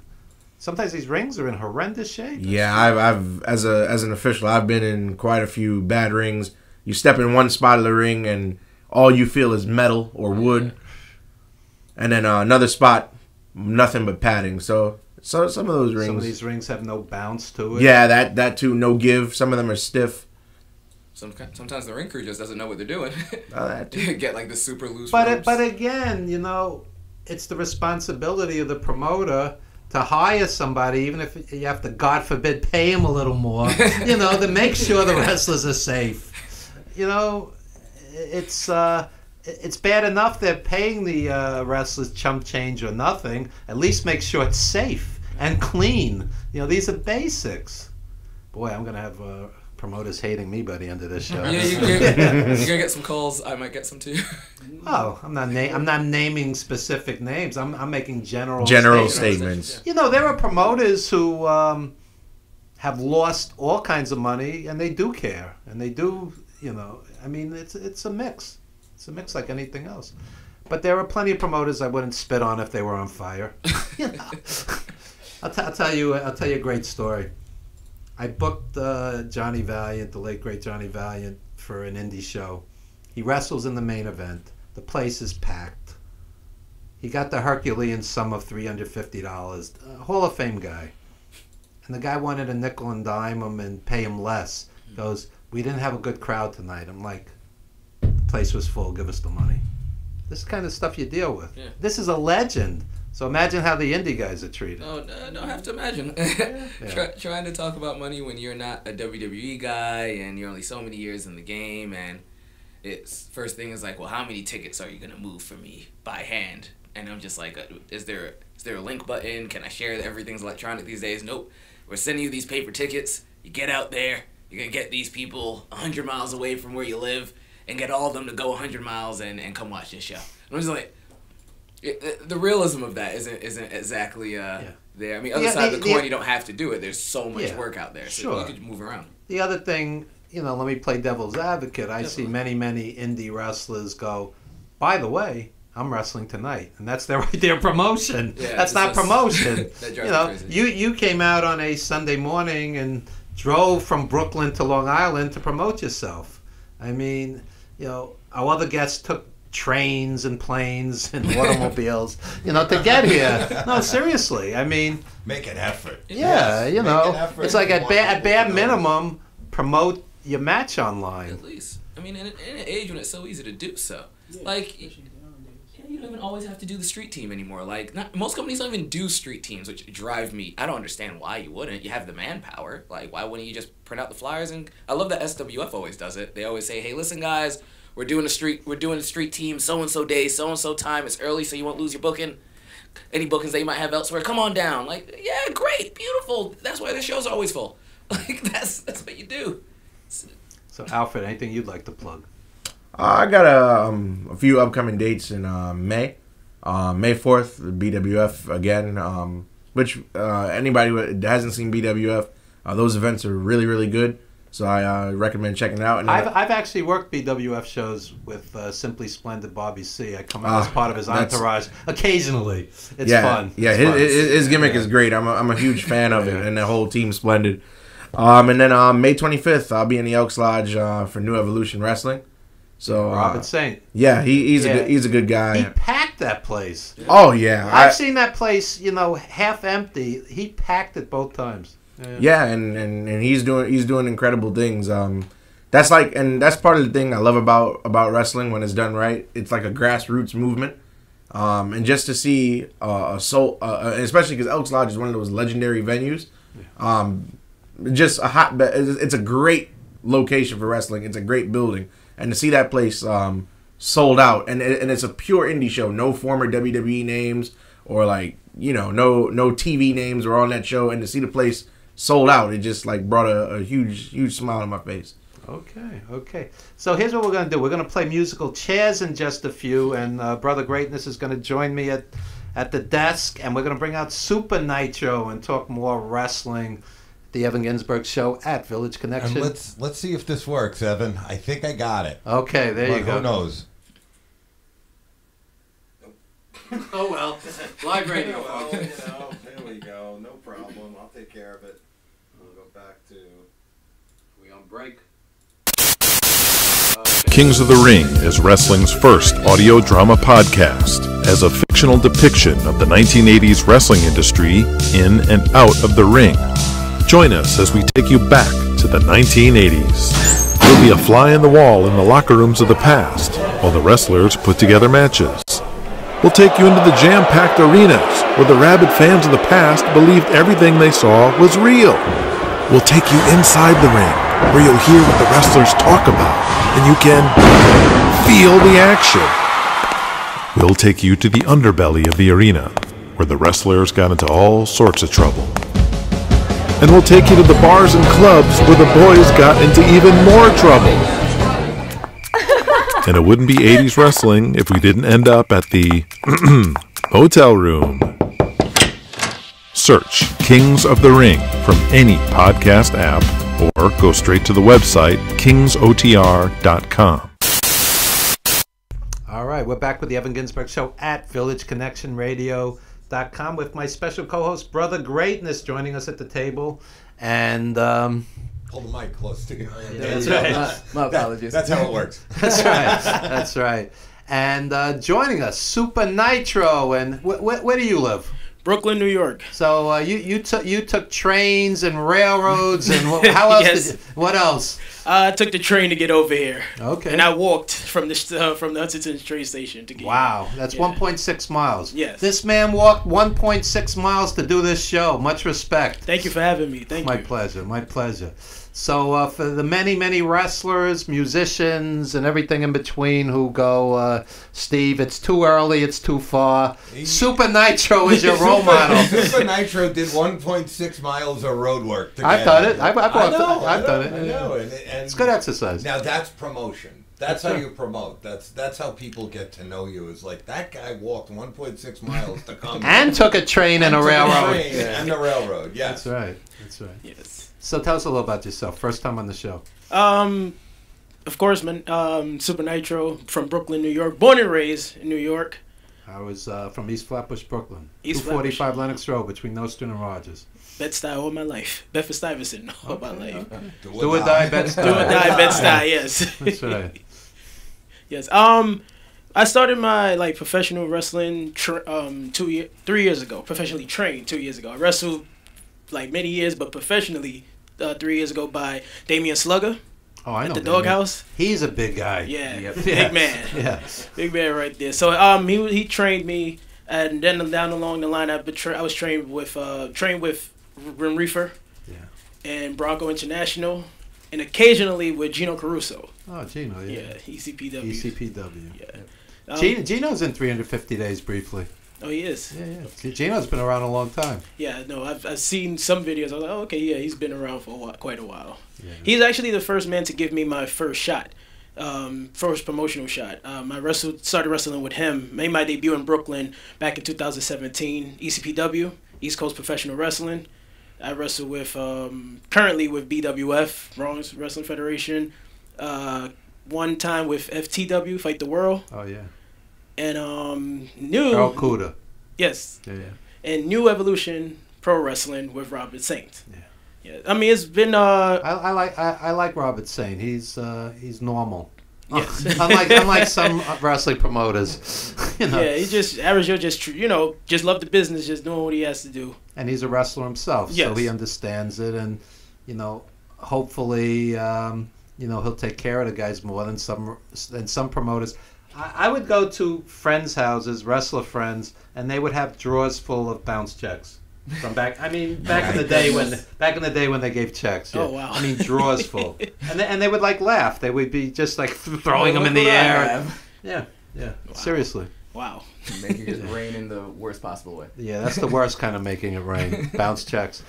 Sometimes these rings are in horrendous shape. Yeah, I've as an official, I've been in quite a few bad rings. You step in one spot of the ring and all you feel is metal or wood, and then another spot, nothing but padding. So some of those rings, some of these rings have no bounce to it. Yeah, that too, no give. Some of them are stiff. Sometimes the ring crew just doesn't know what they're doing. That too. Get like the super loose ropes. But again, you know, it's the responsibility of the promoter to hire somebody, even if you have to, God forbid, pay him a little more, you know, to make sure the wrestlers are safe. You know, it's bad enough they're paying the wrestlers chump change or nothing. At least make sure it's safe and clean. You know, these are basics. Boy, I'm going to have promoters hating me by the end of this show. Yeah, you're gonna get some calls. I might get some too. Oh, I'm not naming specific names. I'm making general statements. You know, there are promoters who have lost all kinds of money, and they do care, and they do. You know, I mean, it's a mix. It's a mix like anything else. But there are plenty of promoters I wouldn't spit on if they were on fire. You know? I'll tell you a great story. I booked Johnny Valiant, the late great Johnny Valiant, for an indie show. He wrestles in the main event. The place is packed. He got the Herculean sum of $350. Hall of Fame guy. And the guy wanted a nickel and dime him and pay him less. He goes, we didn't have a good crowd tonight. I'm like, the place was full. Give us the money. This is the kind of stuff you deal with. Yeah. This is a legend. So imagine how the indie guys are treated. Oh, don't have to imagine. Trying to talk about money when you're not a WWE guy and you're only so many years in the game, and it's first thing is like, well, how many tickets are you gonna move for me by hand? And I'm just like, is there a link button? Can I share? Everything's electronic these days. Nope. We're sending you these paper tickets. You get out there. You're gonna get these people 100 miles away from where you live and get all of them to go 100 miles and come watch this show. And I'm just like. The realism of that isn't exactly there. I mean, other side of the coin, you don't have to do it. There's so much work out there, so you could move around. The other thing, you know, let me play devil's advocate. I see many indie wrestlers go, by the way, I'm wrestling tonight, and that's their promotion. Yeah, that's not promotion. That you know, you came out on a Sunday morning and drove from Brooklyn to Long Island to promote yourself. I mean, you know, our other guests took trains and planes and automobiles, you know, to get here. No, seriously. I mean, make an effort. Yeah, you know, it's like at bare minimum, promote your match online. At least, I mean, in an age when it's so easy to do so, like. You don't even always have to do the street team anymore. Like, most companies don't even do street teams, which drive me. I don't understand why you wouldn't. You have the manpower. Like, why wouldn't you just print out the flyers? And I love that SWF always does it. They always say, "Hey, listen, guys, we're doing a street team, so and so day, so and so time. It's early, so you won't lose your booking. Any bookings that you might have elsewhere, come on down." Like, yeah, great, beautiful. That's why the shows are always full. Like, that's what you do. So, Alfred, anything you'd like to plug? I got a few upcoming dates in May. May 4th, BWF again, which anybody who hasn't seen BWF, those events are really, really good. So I recommend checking it out. And I've actually worked BWF shows with Simply Splendid Bobby C. I come out as part of his entourage occasionally. It's fun. Yeah, his gimmick is great. I'm a huge fan of it, and the whole team Splendid. And then May 25th, I'll be in the Elks Lodge for New Evolution Wrestling. So Robert Saint. Yeah, he's a good guy. He packed that place. Yeah. Oh yeah, I've seen that place, you know, half empty. He packed it both times. Yeah, and he's doing incredible things. That's part of the thing I love about wrestling when it's done right. It's like a grassroots movement. And just to see especially because Elks Lodge is one of those legendary venues. Just a hotbed. It's a great location for wrestling. It's a great building. And to see that place sold out, and it's a pure indie show, no former WWE names or like, you know, no TV names were on that show, and to see the place sold out, it just like brought a huge smile on my face. Okay. So here's what we're gonna do. We're gonna play musical chairs in just a few, and Brother Greatness is gonna join me at the desk, and we're gonna bring out Super Nitro and talk more wrestling. the Evan Ginzburg Show at Village Connection. And let's see if this works, Evan. I think I got it. Okay, there you go. Who knows? Oh well, live radio. Well, there we go. No problem. I'll take care of it. We'll go back to. We on break. Kings of the Ring is wrestling's first audio drama podcast as a fictional depiction of the 1980s wrestling industry in and out of the ring. Join us as we take you back to the 1980s. You'll be a fly on the wall in the locker rooms of the past while the wrestlers put together matches. We'll take you into the jam-packed arenas where the rabid fans of the past believed everything they saw was real. We'll take you inside the ring where you'll hear what the wrestlers talk about and you can feel the action. We'll take you to the underbelly of the arena where the wrestlers got into all sorts of trouble. And we'll take you to the bars and clubs where the boys got into even more trouble. And it wouldn't be 80s wrestling if we didn't end up at the hotel room. Search Kings of the Ring from any podcast app or go straight to the website kingsotr.com. All right, we're back with the Evan Ginzburg Show at villageconnectionradio.com with my special co-host, Brother Greatness, joining us at the table. And Hold the mic close to you. that's right. My apologies. That's how it works. That's right. That's right. And joining us, Super Nitro. And where do you live? Brooklyn, New York. So you took trains and railroads and how else? Yes. What else? I took the train to get over here. Okay. And I walked from the Huntington train station to get Wow, here. that's Yeah. 1.6 miles. Yes. This man walked 1.6 miles to do this show. Much respect. Thank you for having me. Thank My you. pleasure. My pleasure. So for the many wrestlers, musicians, and everything in between who go, Steve, it's too early, it's too far. Super Nitro is your role model. Super Nitro did 1.6 miles of road work. To I've get done here. it. I've done it. I know. And It's good exercise. Now that's promotion. That's how you promote. That's how people get to know you. Is like that guy walked 1.6 miles to come And took a train and a took railroad. train and a railroad. Yes. That's right. That's right. Yes. So tell us a little about yourself. First time on the show. Of course, man. Super Nitro from Brooklyn, New York. Born and raised in New York. I was from East Flatbush, Brooklyn. East 245 Lennox Road between Nostrand and Rogers. Bed-Stuy all my life. Bedford-Stuyvesant all my life. Do or die, Bed-Stuy. Do or die, Bed-Stuy, yes. That's right. Yes. I started my professional wrestling 3 years ago. Professionally trained 2 years ago. I wrestled many years, but professionally 3 years ago by Damian Slugger Oh, I know. at the Damien. Doghouse. He's a big guy. Yeah, Yep. big man. Yeah. Big man right there. So he trained me, and then down along the line I was trained with Grim Reaper, Yeah. and Bronco International, and occasionally with Gino Caruso. Oh, Gino. Yeah. Yeah, ECPW. ECPW. Yeah. Gino's in 350 Days briefly. Oh, he is. Yeah. Gino's been around a long time. Yeah, no, I've seen some videos. I was like, oh, okay, yeah, he's been around for quite a while. Yeah. He's actually the first man to give me my first shot, first promotional shot. I started wrestling with him. Made my debut in Brooklyn back in 2017. ECPW, East Coast Professional Wrestling. I wrestle with currently with BWF, Bronx Wrestling Federation. One time with FTW, Fight the World, Oh, yeah. and new Carl Kuda. yes, Yeah. and New Evolution Pro Wrestling with Robert Saint. Yeah. Yeah, I mean it's been I like Robert Saint. He's normal. yes. unlike some wrestling promoters, Yeah, he just average Joe, just love the business, just doing what he has to do. And he's a wrestler himself, so Yes. he understands it, and hopefully, he'll take care of the guys more than some promoters. I would go to friends' houses, wrestler friends, and they would have drawers full of bounce checks from back. I mean, back in the day when they gave checks. Yeah. Oh, wow. I mean, drawers full, and they would laugh. They would be just throwing them in the air. Yeah. Wow. Seriously. Wow. Making it rain in the worst possible way. Yeah, that's the worst kind of making it rain. Bounce checks.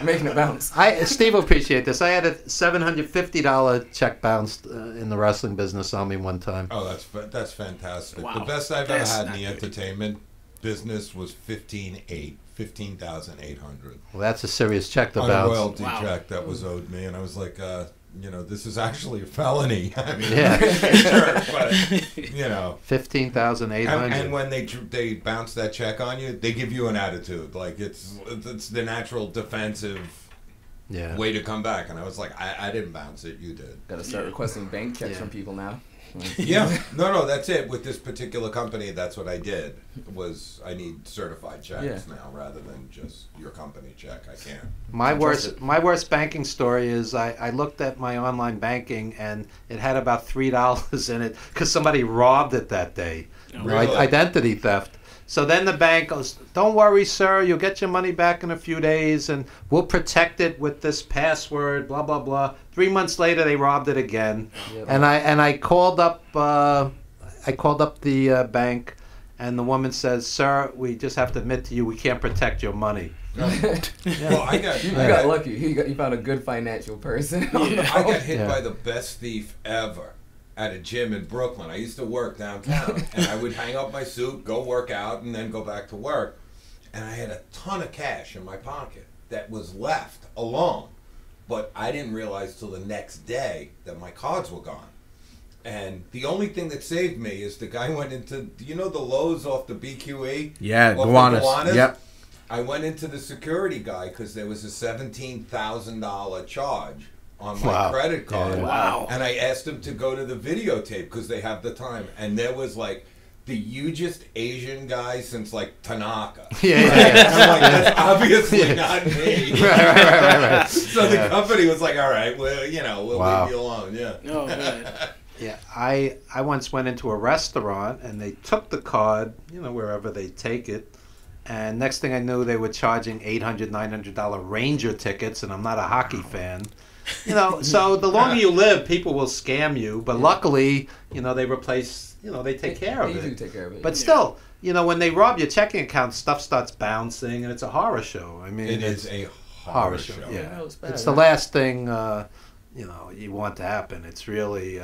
Making it bounce. Steve will appreciate this. I had a $750 check bounced in the wrestling business on me one time. Oh, that's fantastic. Wow. The best I've That's ever had in not the good. entertainment business was 15,800. Well, that's a serious check to On a bounce. royalty check that was owed me, and I was like, this is actually a felony. I mean, Yeah. sure, but 15,800. And when they bounce that check on you, they give you an attitude, like it's the natural defensive way to come back. And I was like, I didn't bounce it, you did. Got to start requesting bank checks from people now. Yeah, no, that's it. With this particular company, that's what I did. I need certified checks now rather than just your company check. I can't. My worst banking story is I looked at my online banking and it had about $3 in it because somebody robbed it that day. Really? Identity theft. So then the bank goes, "Don't worry, sir. You'll get your money back in a few days, and we'll protect it with this password." Blah blah blah. 3 months later, they robbed it again, and I called up the bank, and the woman says, "Sir, we just have to admit to you, we can't protect your money." Well, you got lucky. You found a good financial person. I got hit by the best thief ever. At a gym in Brooklyn. I used to work downtown, and I would hang up my suit, go work out, and then go back to work. And I had a ton of cash in my pocket that was left alone. But I didn't realize till the next day that my cards were gone. And the only thing that saved me is the guy went into, the Lowe's off the BQE? Yeah, Gowanus. Yep. I went into the security guy because there was a $17,000 charge on my credit card. Wow. And I asked him to go to the videotape because they have the time. And there was like the hugest Asian guy since like Tanaka. Yeah. I'm like, that's obviously not me. Right. So the company was like, all right, well, we'll leave you alone. Yeah. Oh, man. Yeah, I once went into a restaurant and they took the card, wherever they take it. And next thing I knew, they were charging $800, $900 Ranger tickets, and I'm not a hockey fan. So the longer you live, people will scam you. But luckily, they replace, they take care of it. They do take care of it. But still, when they rob your checking account, stuff starts bouncing, and it's a horror show. I mean, it's a horror show. Yeah, it's bad, it's the last thing, you want to happen. It's really,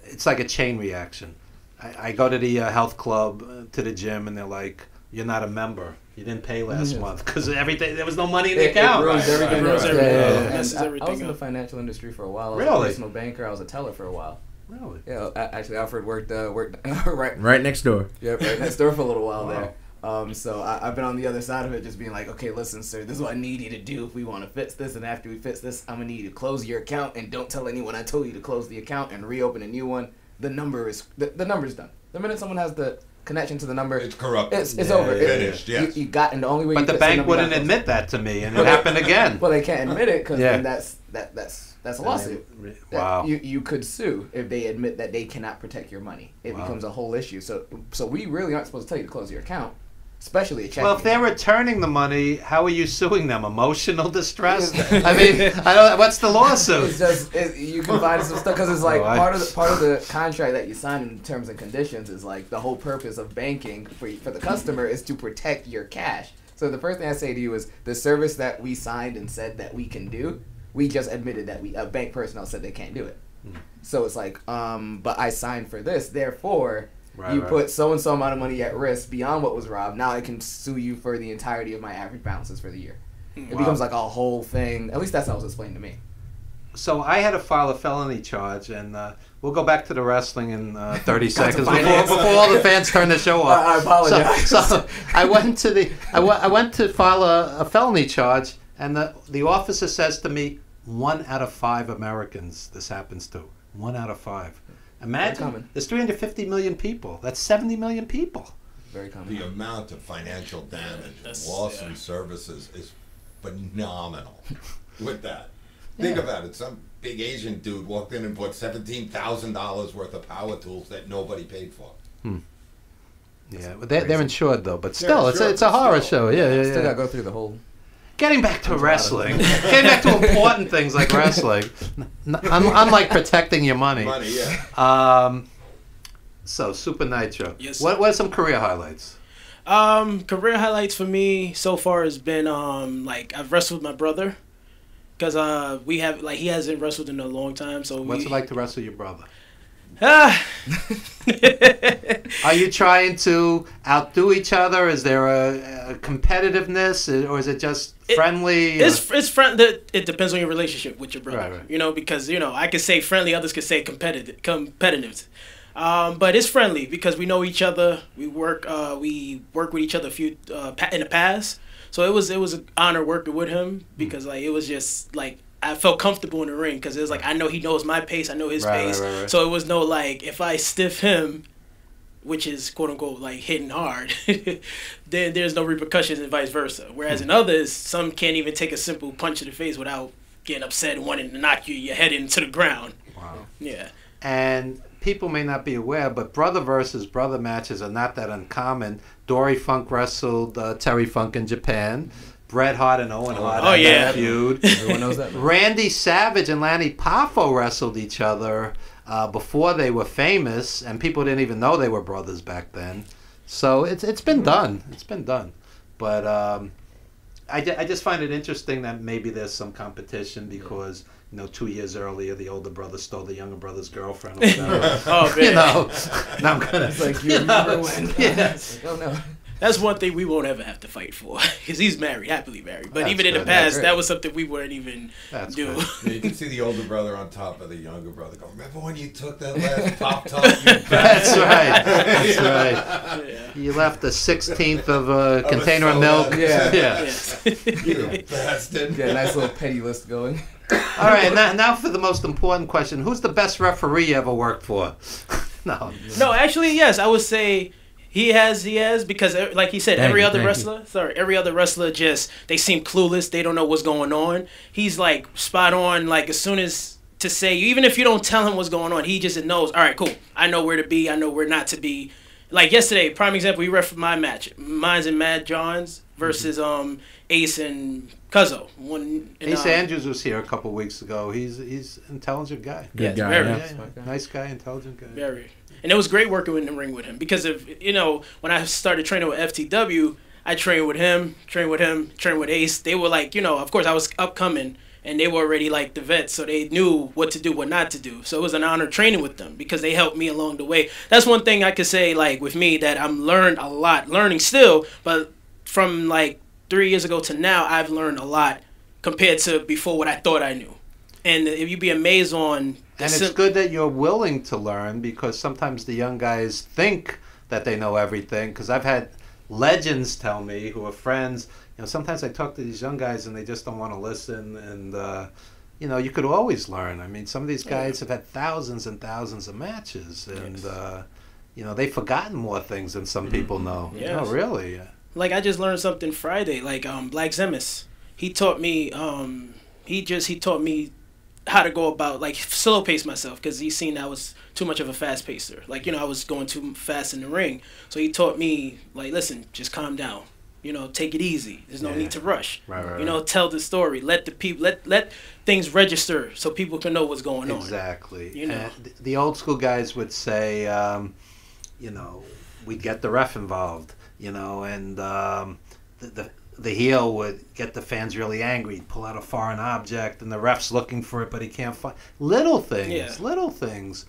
it's like a chain reaction. I go to the health club, to the gym, and they're like, "You're not a member. You didn't pay last month because everything. There was no money in the account." It ruins everything. I was in the up. financial industry for a while. I was Really? a personal banker. I was a teller for a while. Really? Yeah, actually, Alfred worked right next door. Yep, right next door for a little while there. So I've been on the other side of it, just being like, okay, listen, sir, this is what I need you to do if we want to fix this, and after we fix this, I'm gonna need you to close your account, and don't tell anyone I told you to close the account and reopen a new one. The number's done. The minute someone has the connection to the number, it's corrupt. It's over. Finished. Yes. You got, and the only way. But the bank wouldn't admit that to me, and it happened again. Well, they can't admit it because then that's a lawsuit. Wow. You could sue if they admit that they cannot protect your money. It becomes a whole issue. So we really aren't supposed to tell you to close your account, especially a checking. Well, if they're returning the money, how are you suing them? Emotional distress? I mean, I don't. What's the lawsuit? It's just you can find some stuff because it's like part of the contract that you sign in terms and conditions is like the whole purpose of banking for the customer is to protect your cash. So the first thing I say to you is the service that we signed and said that we can do, we just admitted that a bank personnel said they can't do it. So it's like, but I signed for this, therefore. You put so-and-so amount of money at risk beyond what was robbed. Now I can sue you for the entirety of my average balances for the year. It becomes like a whole thing. At least that's how it was explained to me. So I had to file a felony charge, and we'll go back to the wrestling in 30 seconds before all the fans turn the show off. I apologize. So I went to file a felony charge, and the officer says to me, 1 out of 5 Americans this happens to. 1 out of 5. Imagine, there's 350 million people. That's 70 million people. Very common. The amount of financial damage, loss in services is phenomenal with that. Think about it. Some big Asian dude walked in and bought $17,000 worth of power tools that nobody paid for. Yeah, they're insured though, but still, it's a horror show. Yeah. Still gotta go through the whole. Getting back to wrestling, getting back to important things like wrestling, unlike protecting your money. So Super Nitro. Yes, what are some career highlights? Career highlights for me so far has been like I've wrestled with my brother, because he hasn't wrestled in a long time. So what's it like to wrestle your brother? Are you trying to outdo each other? Is there a competitiveness, or is it just friendly? It's friendly. It depends on your relationship with your brother. Right. You know, because I could say friendly, others could say competitive. But it's friendly because we know each other. We work with each other a few in the past. So it was an honor working with him because like it was just like I felt comfortable in the ring because it was like I know he knows my pace, I know his pace. Right. So it was no like if I stiff him, which is quote unquote like hitting hard, then there's no repercussions and vice versa. Whereas in others, some can't even take a simple punch to the face without getting upset and wanting to knock your head into the ground. Wow. Yeah. And people may not be aware, but brother versus brother matches are not that uncommon. Dory Funk wrestled Terry Funk in Japan. Bret Hart and Owen Hart had that feud. Everyone knows that. Randy Savage and Lanny Poffo wrestled each other before they were famous, and people didn't even know they were brothers back then. So it's been done. It's been done. But I just find it interesting that maybe there's some competition because 2 years earlier the older brother stole the younger brother's girlfriend. Oh man! Now I'm gonna. It's like you remember when? Yeah. Oh no. That's one thing we won't ever have to fight for because he's married, happily married. But That's even in the good. past, that was something we wouldn't even do. Good. Yeah, you can see the older brother on top of the younger brother go, remember when you took that last Pop-Tart, you That's right. That's right. Yeah. You left a 16th of a container of milk. Yeah. Yes. you bastard. Get a nice little petty list going. All right, now for the most important question. Who's the best referee you ever worked for? No, actually, yes. I would say he has because like he said, every other wrestler just they seem clueless. They don't know what's going on. He's like spot on. Like as soon as to say, even if you don't tell him what's going on, he just knows. All right, cool. I know where to be. I know where not to be. Like yesterday, prime example. He ref my match. Mine's and Matt Johns versus Ace and Cuzzo. Ace Andrews was here a couple weeks ago. He's an intelligent guy. Good guy. Very. Yeah. Nice guy, intelligent guy. Very. And it was great working in the ring with him because of when I started training with FTW, I trained with him, trained with Ace. They were like, of course I was upcoming and they were already like the vets, so they knew what to do, what not to do. So it was an honor training with them because they helped me along the way. That's one thing I could say like with me that I'm learning still, but from like 3 years ago to now, I've learned a lot compared to before what I thought I knew. And if you'd be amazed on... And it's good that you're willing to learn because sometimes the young guys think that they know everything. Because I've had legends tell me who are friends, sometimes I talk to these young guys and they just don't want to listen. And, you could always learn. I mean, some of these guys have had thousands and thousands of matches. And, they've forgotten more things than some people know. Yes. Really. Like, I just learned something Friday. Like, Black Zemis, he taught me, he taught me how to go about, like, slow pace myself because he seen I was too much of a fast pacer. Like, I was going too fast in the ring. So he taught me, like, listen, just calm down. Take it easy. There's no need to rush. Right. Tell the story. Let the people let things register so people can know what's going on. Exactly. The old school guys would say, we'd get the ref involved, and the heel would get the fans really angry. He'd pull out a foreign object, and the ref's looking for it, but he can't find little things.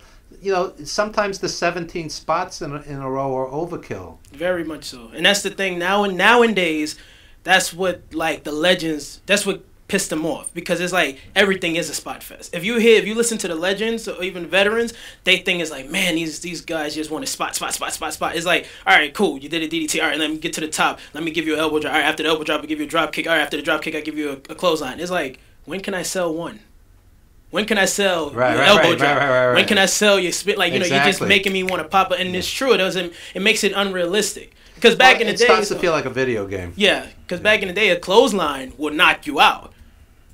Sometimes the 17 spots in a row are overkill. Very much so, and that's the thing. Nowadays, that's what like the legends. That's what pissed them off because it's like everything is a spot fest. If you listen to the legends or even veterans, they think it's like, man, these guys just want to spot. It's like, all right, cool, you did a DDT. All right, let me get to the top. Let me give you an elbow drop. All right, after the elbow drop, I give you a drop kick. All right, after the drop kick, I give you a clothesline. It's like, when can I sell one? When can I sell your elbow drop? Right. When can I sell your spit? Like, you're just making me want to pop it. And it's true. It makes it unrealistic. Because back in the day... It starts to feel like a video game. Yeah, because back in the day, a clothesline would knock you out.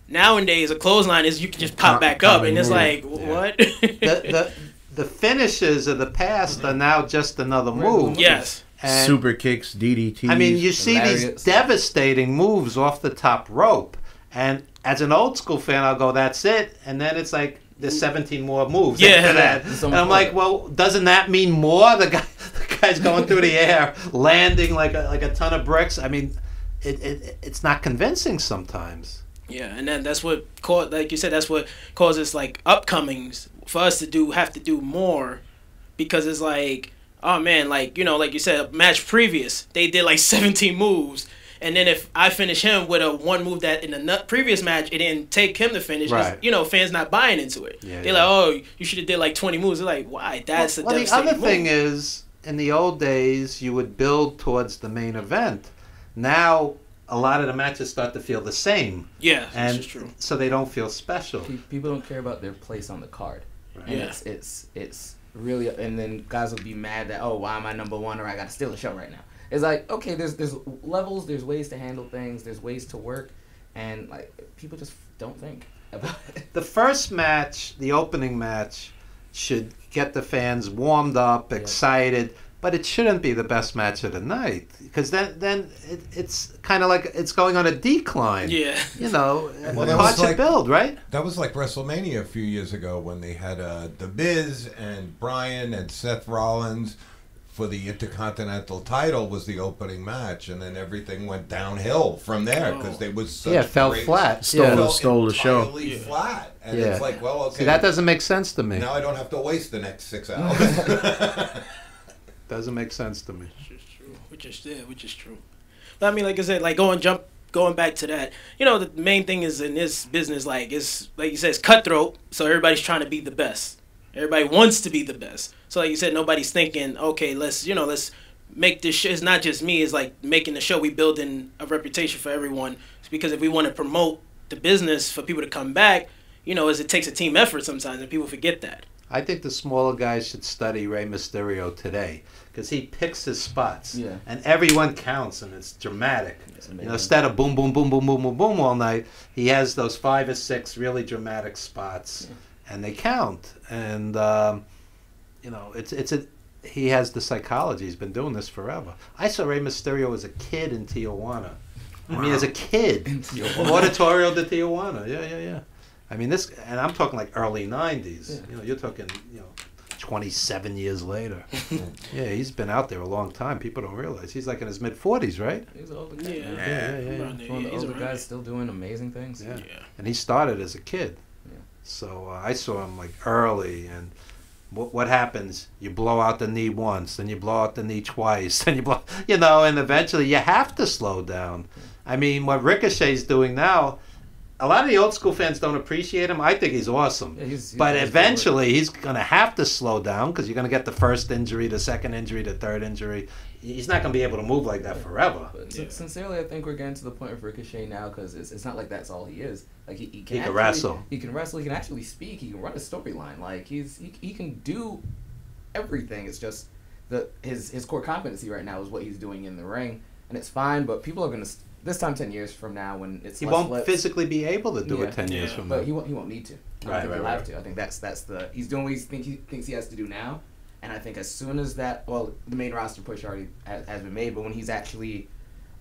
Nowadays, a clothesline is you can just pop back up. And it's like, what? The finishes of the past are now just another move. Yes. And, super kicks, DDTs. I mean, you see these devastating moves off the top rope. And as an old school fan, I'll go, that's it. And then it's like, there's 17 more moves after that. And I'm like, well, doesn't that mean more? The guy's going through the air, landing like a ton of bricks. I mean, it's not convincing sometimes. Yeah, and then that's what like you said, that's what causes like upcomings for us to have to do more because it's like, oh man, like, you know, like you said, a match previous, they did like 17 moves. And then if I finish him with a one move that in the previous match, it didn't take him to finish. Right. You know, fans not buying into it. Yeah, They're like, oh, you should have did like 20 moves. They're like, why? That's a well, the devastating other thing move. is, in the old days, you would build towards the main event. Now, a lot of the matches start to feel the same. Yeah, and this is true. so they don't feel special. People don't care about their place on the card. Right. And Yeah. it's really, and then guys will be mad that, oh, why am I number one, or I got to steal the show right now. It's like, okay, there's levels, there's ways to handle things, there's ways to work, and like people just don't think about it. The first match, the opening match, should get the fans warmed up, excited, but it shouldn't be the best match of the night, because then it's kind of like it's going on a decline. Yeah. You know, Well, that hard was to like- build, right? That was like WrestleMania a few years ago when they had The Miz and Bryan and Seth Rollins for the Intercontinental title was the opening match, and then everything went downhill from there because they was such Yeah, it fell great- flat. Stole the show. entirely flat, and Yeah. it's like, well, okay, See, that doesn't make sense to me. now I don't have to waste the next 6 hours. Doesn't make sense to me. Which is true. But I mean, like I said, like going back to that, you know, the main thing is in this business, like it's like you said, it's cutthroat. So everybody's trying to be the best. Everybody wants to be the best. So like you said, nobody's thinking, okay, let's make this show. It's not just me. It's like making the show. We building a reputation for everyone. It's because if we want to promote the business for people to come back, you know, it takes a team effort sometimes, and people forget that. I think the smaller guys should study Rey Mysterio today, because he picks his spots, and everyone counts, and it's dramatic. You know, instead of boom, boom, boom, boom, boom, boom, boom all night, he has those 5 or 6 really dramatic spots, and they count. And you know, he has the psychology. He's been doing this forever. I saw Rey Mysterio as a kid in Tijuana. I mean, as a kid, Auditorio de Tijuana. Yeah. I mean, and I'm talking like early 90s. Yeah. You know, you're talking, 27 years later. Yeah, he's been out there a long time. People don't realize. He's like in his mid-40s, right? He's an older guy. Yeah. He's one of the older guys still doing amazing things. Yeah. And he started as a kid. Yeah. So I saw him like early, and what happens? You blow out the knee once, then you blow out the knee twice, then you blow, and eventually you have to slow down. I mean, what Ricochet's doing now, a lot of the old school fans don't appreciate him. I think he's awesome. Yeah, but eventually he's going to have to slow down, because you're going to get the first injury, the second injury, the third injury. He's not going to be able to move like that forever. But sincerely, I think we're getting to the point of Ricochet now, because it's not like that's all he is. Like he can wrestle. He can wrestle. He can actually speak. He can run a storyline. Like he can do everything. It's just his core competency right now is what he's doing in the ring, and it's fine. But people are going to. This time, 10 years from now, when it's he won't physically be able to do it 10 years from now. But he won't need to. I think he'll have to. I think that's the he's doing what he thinks he has to do now, and I think as soon as the main roster push already has been made, but when he's actually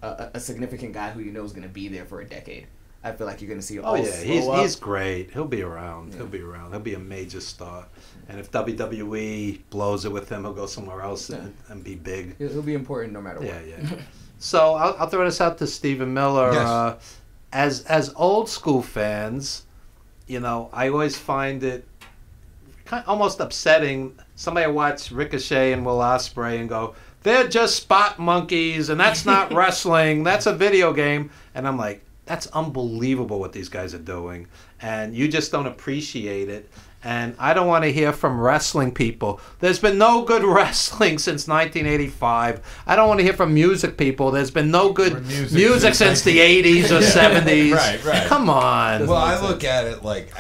a significant guy who you know is going to be there for a decade, I feel like you're going to see. He's great. He'll be around. Yeah. He'll be around. He'll be a major star. And if WWE blows it with him, he'll go somewhere else and be big. He'll be important no matter what. Yeah. So I'll throw this out to Stephen Miller. Yes. As old school fans, I always find it almost upsetting. Somebody watch Ricochet and Will Ospreay and go, they're just spot monkeys, and that's not wrestling. That's a video game. And I'm like, that's unbelievable what these guys are doing, and you just don't appreciate it. And I don't want to hear from wrestling people. There's been no good wrestling since 1985. I don't want to hear from music people. There's been no good music since the 80s or 70s. Right. Come on. Well, I look at it like,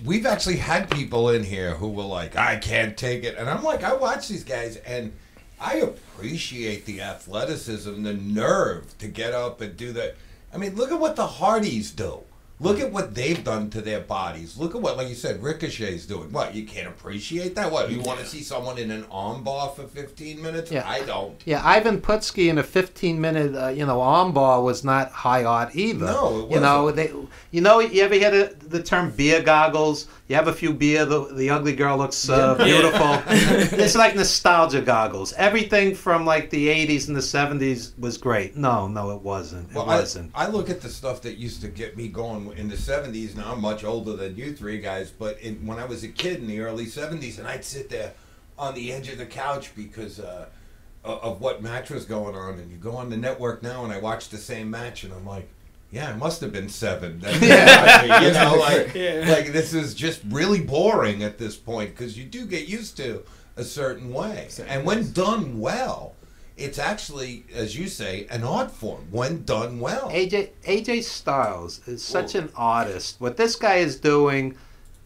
we've actually had people in here who were like, I can't take it. And I'm like, I watch these guys, and I appreciate the athleticism, the nerve to get up and do that. I mean, look at what the Hardys do. Look at what they've done to their bodies. Look at what, like you said, Ricochet's doing. What, you can't appreciate that? What, you want to see someone in an armbar for 15 minutes? Yeah. I don't. Yeah, Ivan Putski in a 15-minute, armbar was not high art either. No, it wasn't. You ever hear the term beer goggles? You have a few beer, the ugly girl looks beautiful. It's like nostalgia goggles. Everything from like the 80s and the 70s was great. No, it wasn't. It wasn't. I look at the stuff that used to get me going in the 70s. Now I'm much older than you three guys, but when I was a kid in the early 70s, and I'd sit there on the edge of the couch because of what match was going on, and you go on the network now and I watch the same match and I'm like, yeah, it must have been 7. Like this is just really boring at this point, because you do get used to a certain way. And when done well, it's actually, as you say, an art form when done well. AJ Styles is such an artist. What this guy is doing,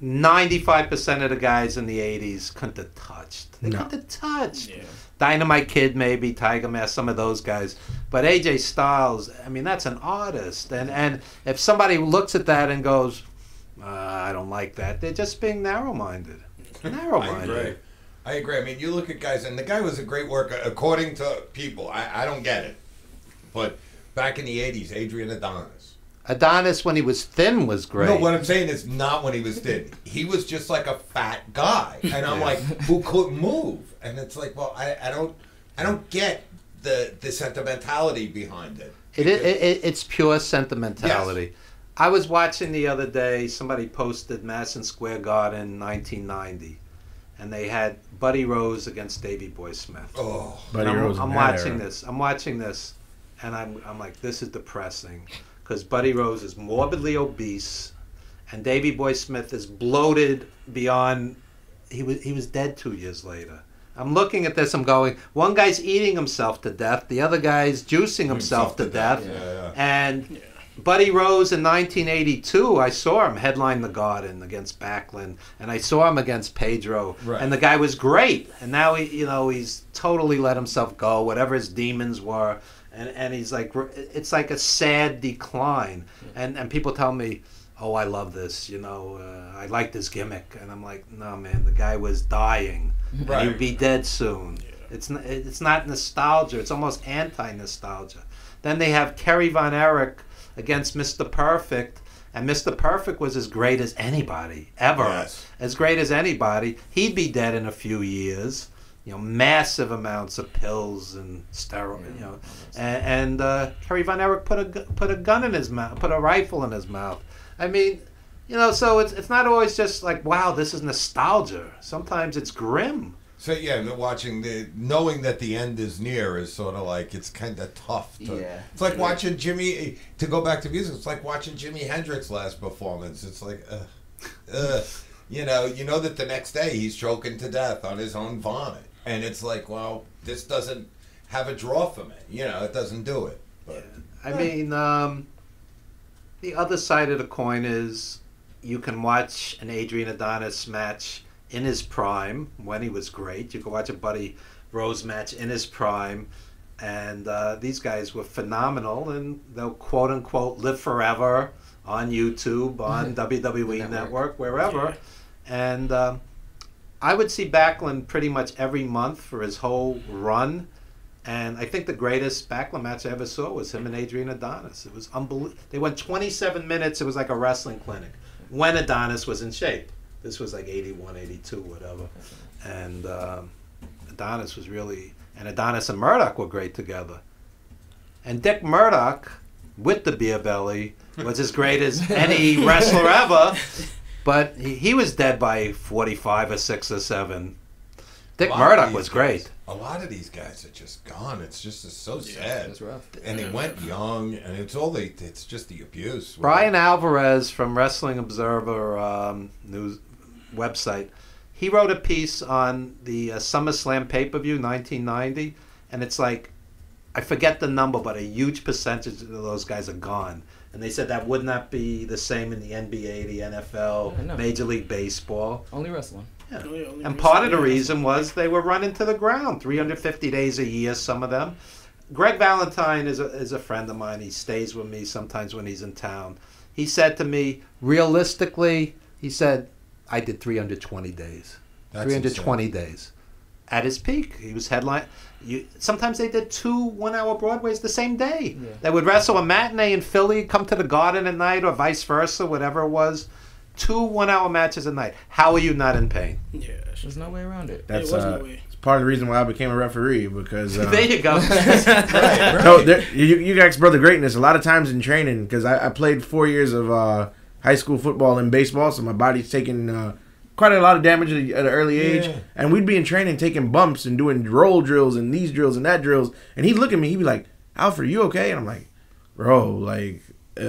95% of the guys in the 80s couldn't have touched. They couldn't have touched. Yeah. Dynamite Kid, maybe, Tiger Mask, some of those guys. But AJ Styles, I mean, that's an artist. And if somebody looks at that and goes, I don't like that, they're just being narrow-minded. Narrow-minded. I agree. I mean, you look at guys, and the guy was a great worker, according to people. I don't get it. But back in the 80s, Adrian Adonis, when he was thin, was great. No, what I'm saying is not when he was thin. He was just like a fat guy. And I'm like, who couldn't move? And it's like, well, I don't get the sentimentality behind it. It's pure sentimentality. Yes. I was watching the other day, somebody posted Madison Square Garden 1990. And they had Buddy Rose against Davey Boy Smith. Oh, Buddy Rose. I'm watching this. I'm watching this, and I'm like, this is depressing, because Buddy Rose is morbidly obese, and Davey Boy Smith is bloated beyond. He was dead 2 years later. I'm looking at this. I'm going. One guy's eating himself to death. The other guy's juicing himself to death. Yeah. And Buddy Rose in 1982, I saw him headline the Garden against Backlund, and I saw him against Pedro, and the guy was great. And now he's totally let himself go, whatever his demons were, and he's like, it's like a sad decline. And people tell me, oh, I love this, I like this gimmick, and I'm like, no, man, the guy was dying, and he'd be dead soon. It's not nostalgia; it's almost anti-nostalgia. Then they have Kerry Von Erich against Mr. Perfect, and Mr. Perfect was as great as anybody ever. Yes. As great as anybody. He'd be dead in a few years. Massive amounts of pills and steroids. And Kerry Von Erich put a gun in his mouth, put a rifle in his mouth. I mean, so it's not always just like, wow, this is nostalgia. Sometimes it's grim. So knowing that the end is near is sort of like, it's kind of tough. It's like watching to go back to music, it's like watching Jimi Hendrix's last performance. It's like, you know that the next day he's choking to death on his own vomit. And it's like, well, this doesn't have a draw for me. It doesn't do it. But, I mean, the other side of the coin is you can watch an Adrian Adonis match in his prime, when he was great. You could watch a Buddy Rose match in his prime, and these guys were phenomenal, and they'll quote-unquote live forever on YouTube, on WWE Network, wherever. And I would see Backlund pretty much every month for his whole run, and I think the greatest Backlund match I ever saw was him and Adrian Adonis. It was unbelievable. They went 27 minutes. It was like a wrestling clinic when Adonis was in shape. This was like 81, 82, whatever. And Adonis was and Adonis and Murdoch were great together. And Dick Murdoch, with the beer belly, was as great as any wrestler ever. But he was dead by 45 or 6 or 7. Dick Murdoch was great. A lot of these guys are just gone. It's so sad. It's rough. And they went young, and it's just the abuse. Brian Alvarez from Wrestling Observer news website, he wrote a piece on the SummerSlam pay-per-view 1990, and it's like, I forget the number, but a huge percentage of those guys are gone. And they said that would not be the same in the NBA, the NFL, Major League Baseball. Only wrestling. Yeah. And part of the reason was they were running to the ground 350 days a year, some of them. Greg Valentine is a friend of mine. He stays with me sometimes when he's in town. He said to me, realistically, he said, I did 320 days. That's 320 insane. days. At his peak. He was headline. Sometimes they did 2 one-hour Broadways the same day. Yeah. They would wrestle a matinee in Philly, come to the Garden at night, or vice versa, whatever it was. 2 one-hour matches a night. How are you not in pain? Yeah, there's no way around it. That's no way. part of the reason why I became a referee because there you go. Right. no, you guys brother greatness. A lot of times in training, because I played 4 years of high school football and baseball, so my body's taking quite a lot of damage at an early age. Yeah. And we'd be in training taking bumps and doing roll drills and these drills and that drills. And he'd look at me, he'd be like, "Alfred, you okay?" And I'm like, "Bro, like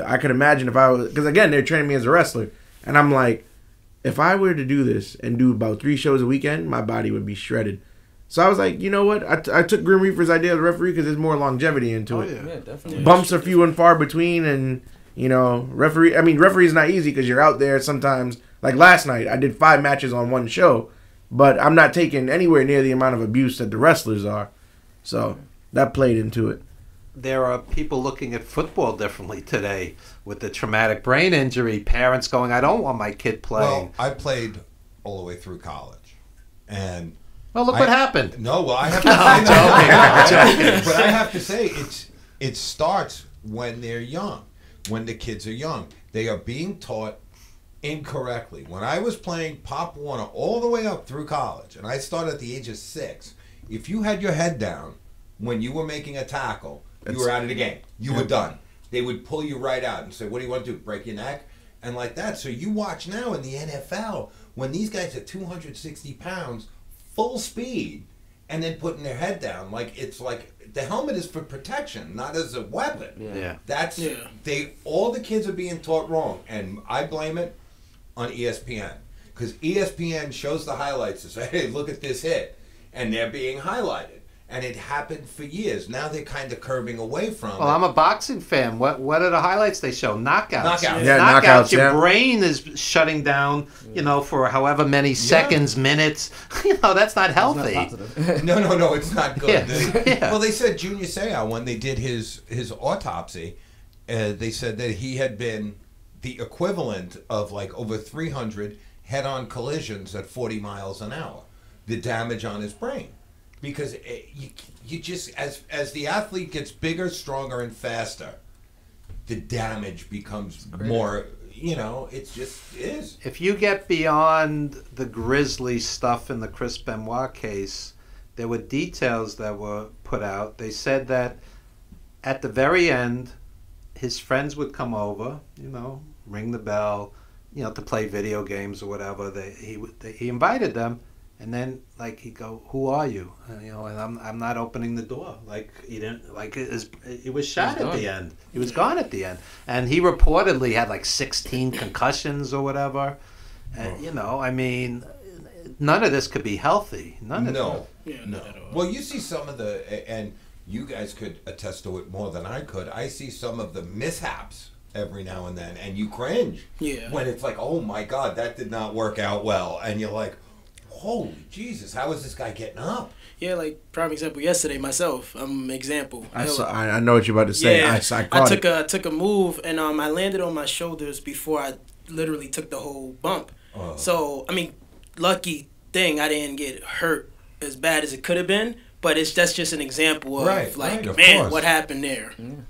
I could imagine if I was," because again they're training me as a wrestler, and I'm like, if I were to do this and do about 3 shows a weekend, my body would be shredded. So I was like, you know what? I took Grim Reaper's idea of the referee because there's more longevity into it. Yeah, definitely. Bumps are few and far between, and referee's not easy because you're out there sometimes. Like last night, I did 5 matches on one show, but I'm not taking anywhere near the amount of abuse that the wrestlers are. So that played into it. There are people looking at football differently today with the traumatic brain injury. Parents going, "I don't want my kid playing." Well, I played all the way through college, and Well, look what happened. No, well, I have to say I'm joking. but I have to say it starts when they're young, when the kids are young. They are being taught incorrectly. When I was playing Pop Warner all the way up through college, and I started at the age of 6, if you had your head down when you were making a tackle, you were out of the game. You were done. They would pull you right out and say, "What do you want to do? Break your neck?" And like that. So you watch now in the NFL, when these guys are 260 pounds, full speed, and then putting their head down, it's like the helmet is for protection, not as a weapon. Yeah. All the kids are being taught wrong, and I blame it on ESPN, because ESPN shows the highlights and say, "Hey, look at this hit," and they're being highlighted. And it happened for years. Now they're kind of curbing away from it. Well, I'm a boxing fan. What are the highlights they show? Knockouts. Knockouts. Yeah, knockouts. knockouts, Your yeah. brain is shutting down, for however many seconds, minutes. That's not healthy. No, it's not good. Yeah. Well, they said Junior Seau, when they did his autopsy, they said that he had been the equivalent of over 300 head-on collisions at 40 miles an hour. The damage on his brain. Because you just, as the athlete gets bigger, stronger, and faster, the damage becomes more, it just is. If you get beyond the grisly stuff in the Chris Benoit case, there were details that were put out. They said that at the very end, his friends would come over, ring the bell, to play video games or whatever. He invited them. And then, he'd go, "Who are you?" And I'm not opening the door. He didn't, he was shot at the end. He was gone at the end. And he reportedly had 16 concussions or whatever. And, none of this could be healthy. None of No. Yeah, No. not at all. Well, you see some of and you guys could attest to it more than I could. I see some of the mishaps every now and then, and you cringe. Yeah. When it's like, "Oh my God, that did not work out well," and you're like, "Holy Jesus, how is this guy getting up?" Yeah, prime example. Yesterday, myself, I'm an example. I know what you're about to say. Yeah, I took a move, and I landed on my shoulders before I literally took the whole bump. So lucky thing I didn't get hurt as bad as it could have been. But that's just an example of of course. what happened there. And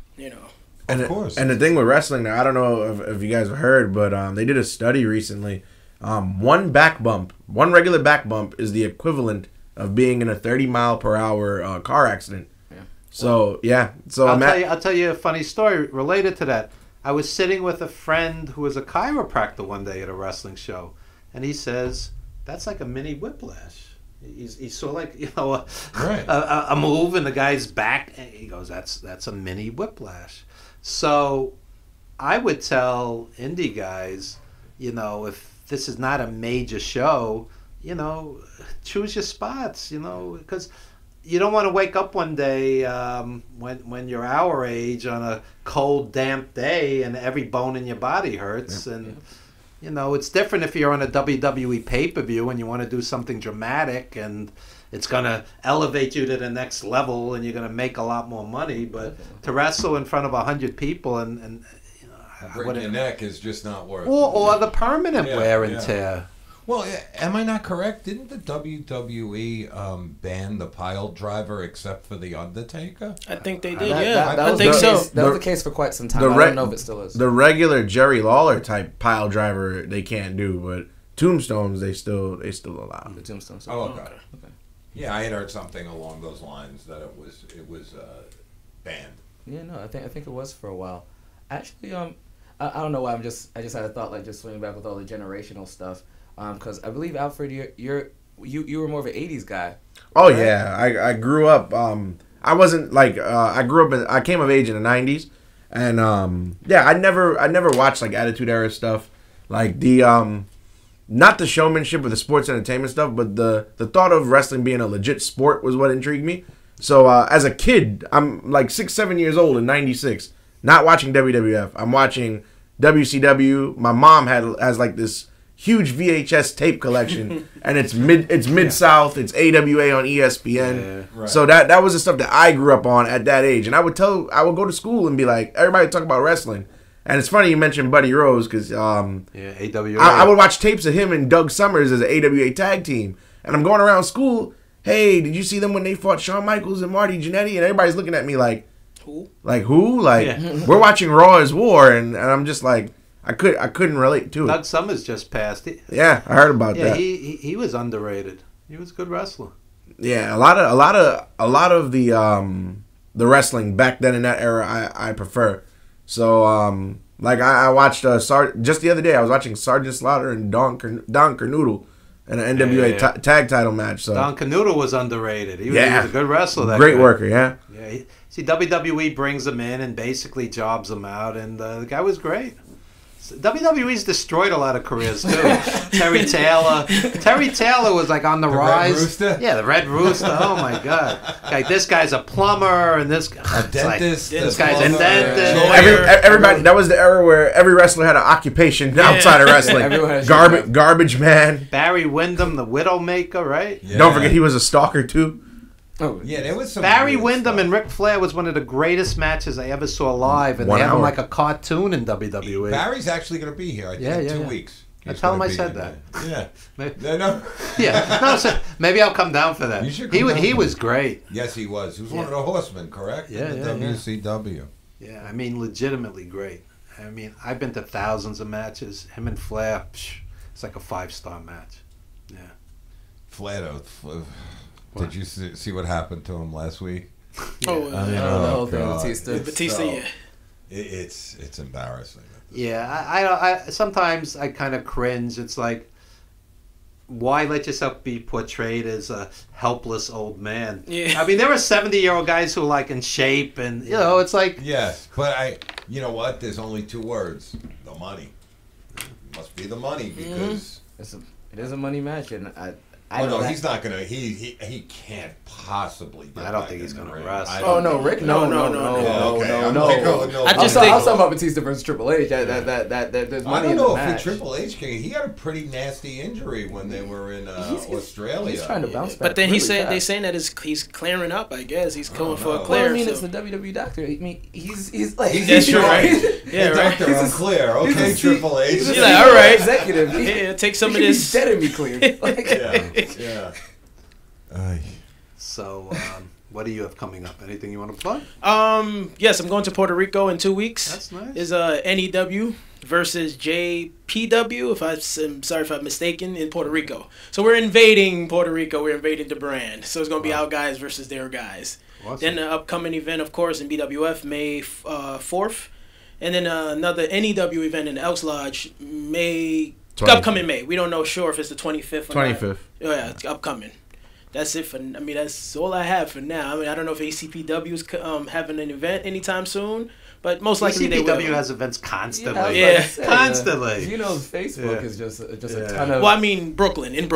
Of course. And the thing with wrestling now, I don't know if you guys have heard, but they did a study recently. One regular back bump is the equivalent of being in a 30-mile-per-hour car accident. Yeah. So I'll tell you a funny story related to that. I was sitting with a friend who was a chiropractor one day at a wrestling show, and he says, "That's like a mini whiplash." He saw a move in the guy's back, and he goes, "That's a mini whiplash." So I would tell indie guys, if this is not a major show, choose your spots, because you don't want to wake up one day when you're our age on a cold, damp day and every bone in your body hurts. It's different if you're on a WWE pay-per-view and you want to do something dramatic and it's going to elevate you to the next level and you're going to make a lot more money. But to wrestle in front of 100 people and Breaking your neck is just not worth it. Or the permanent wear and tear. Well, am I not correct? Didn't the WWE ban the pile driver except for The Undertaker? I think they did, That I was think the so. case- That was the case for quite some time. I don't know if it still is. The regular Jerry Lawler type pile driver they can't do, but tombstones they still allow. The tombstones. Oh, okay. Yeah, I had heard something along those lines that it was banned. Yeah, no, I think it was for a while. Actually, I don't know why I just had a thought, like, just swinging back with all the generational stuff. Because I believe, Alfred, you were more of an '80s guy. Oh right? yeah, I grew up. I wasn't like I came of age in the '90s, and yeah, I never watched like Attitude Era stuff, like the not the showmanship or the sports entertainment stuff, but the thought of wrestling being a legit sport was what intrigued me. So as a kid, I'm like 6-7 years old in '96, not watching WWF. I'm watching WCW. My mom has like this huge VHS tape collection, and it's Mid South, it's AWA on ESPN. Yeah, right. So that was the stuff that I grew up on at that age, and I would go to school and be like, everybody talk about wrestling. And it's funny you mentioned Buddy Rose because AWA. I would watch tapes of him and Doug Summers as an AWA tag team, and I'm going around school. Hey, did you see them when they fought Shawn Michaels and Marty Jannetty? And everybody's looking at me like, Who? like who? Like Yeah. we're watching Raw is War, and I'm just like, I couldn't relate to it. Doug Summers just passed. Yeah, I heard about Yeah, that. he was underrated. He was a good wrestler. Yeah, a lot of the wrestling back then in that era I prefer. So like I watched just the other day I was watching Sergeant Slaughter and Don Kernoodle in an NWA Yeah. tag title match. So Don Canoodle was underrated. He was Yeah. a good wrestler. That great guy. worker, yeah. Yeah. See, WWE brings him in and basically jobs him out, and the guy was great. WWE's destroyed a lot of careers too. Terry Taylor was like on the rise. Red Rooster? Yeah, the Red Rooster. Oh my God! Like this guy's a plumber, and this A dentist. this guy's a plumber, dentist. Everybody, that was the era where every wrestler had an occupation outside of wrestling. Everyone had a job. Garbage man. Barry Windham, the Widowmaker, right? Yeah. Don't forget he was a stalker too. Oh, Yeah, there was some Barry weird Windham stuff. and Ric Flair was one of the greatest matches I ever saw live, and 1 they have him hour. like a cartoon in WWE. Barry's actually going to be here. I think Yeah, in yeah, 2 yeah. weeks. I He's tell him gonna I be said here. that. Yeah. Maybe- No. Yeah, no, so maybe I'll come down for that. You should He come down. was great. Yes, he was. He was one of the horsemen, correct? Yeah, In the yeah, yeah. WCW. Yeah, I mean, legitimately great. I mean, I've been to thousands of matches. Him and Flair, it's like a 5-star match. Yeah. Flair, did you see what happened to him last week? Oh, I mean, the whole thing with God. Batista. Batista, So, yeah. It's embarrassing. Yeah, I sometimes I kind of cringe. It's like, why let yourself be portrayed as a helpless old man? Yeah. I mean, there are 70-year-old guys who are like in shape, and you know, it's like, Yes, but you know what? There's only 2 words: the money. It must be the money because. It is a money match, and I Oh know no, that- he's not gonna. He can't possibly. Get I don't back think he's in the gonna ring. wrestle. I Oh don't no, think- Rick! No, No, Okay, I'm no. like, oh, no. I just I think- was talking about Batista versus Triple H. That there's I money don't in the know if match. Triple H can. He had a pretty nasty injury when they were in Australia. He's trying to bounce back. But then really they fast. saying that he's clearing up. I guess he's going for a no. clear. Well, I mean, so- it's the WWE doctor. I mean, he's like He's That's true, right? Yeah, right. Doctor unclear. Okay, Triple H. He's He's a like, CEO all right. executive. Yeah, take some of He's this. dead and be cleared. Like, Yeah. so. What do you have coming up? Anything you want to plug? Yes, I'm going to Puerto Rico in 2 weeks. That's nice. Is NEW versus JPW. I'm sorry if I'm mistaken, in Puerto Rico. So we're invading Puerto Rico. We're invading the brand. So it's gonna be our guys versus their guys. Awesome. Then the upcoming event, of course, in BWF May 4th, and then another NEW event in Elks Lodge upcoming May. We don't know sure if it's the 25th or not. 25th. Oh yeah, it's upcoming. That's it for. I mean, that's all I have for now. I mean, I don't know if ACPW is having an event anytime soon, but most likely they will. CPW has events constantly. Yeah. Constantly. Gino's Facebook Yeah. is just a Yeah. ton of. Well, I mean, in Brooklyn. Right,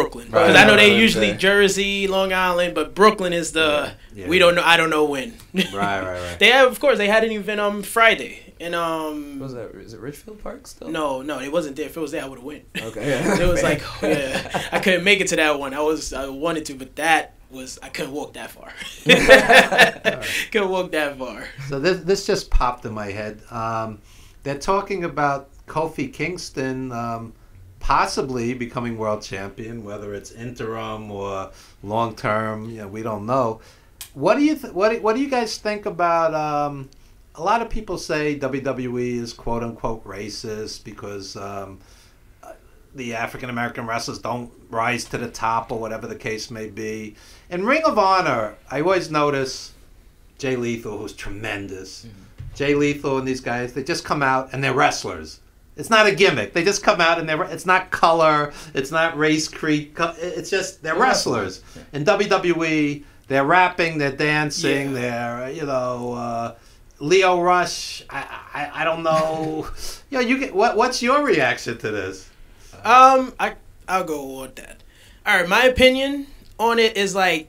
Because I know they right, usually right. Jersey, Long Island, but Brooklyn is the Yeah. we don't know. I don't know when. Right. They have, of course, they had an event on Friday, and What was that? Is it Richfield Park still? no, it wasn't there. If it was there, I would have went. Okay. Yeah. It was like, yeah, I couldn't make it to that one. I wanted to, but I couldn't walk that far. Couldn't walk that far. So this just popped in my head. They're talking about Kofi Kingston possibly becoming world champion, whether it's interim or long term. You know, we don't know. What do you what do you guys think about? A lot of people say WWE is quote unquote racist because the African American wrestlers don't rise to the top or whatever the case may be. In Ring of Honor, I always notice Jay Lethal, who's tremendous. Jay Lethal and these guys, they just come out and they're wrestlers. It's not a gimmick. They just come out and it's not color, it's not race creed. It's just they're wrestlers. In WWE, they're rapping, they're dancing, they're Leo Rush. I don't know. You get what's your reaction to this? I'll go with that. All right, my opinion on it is like,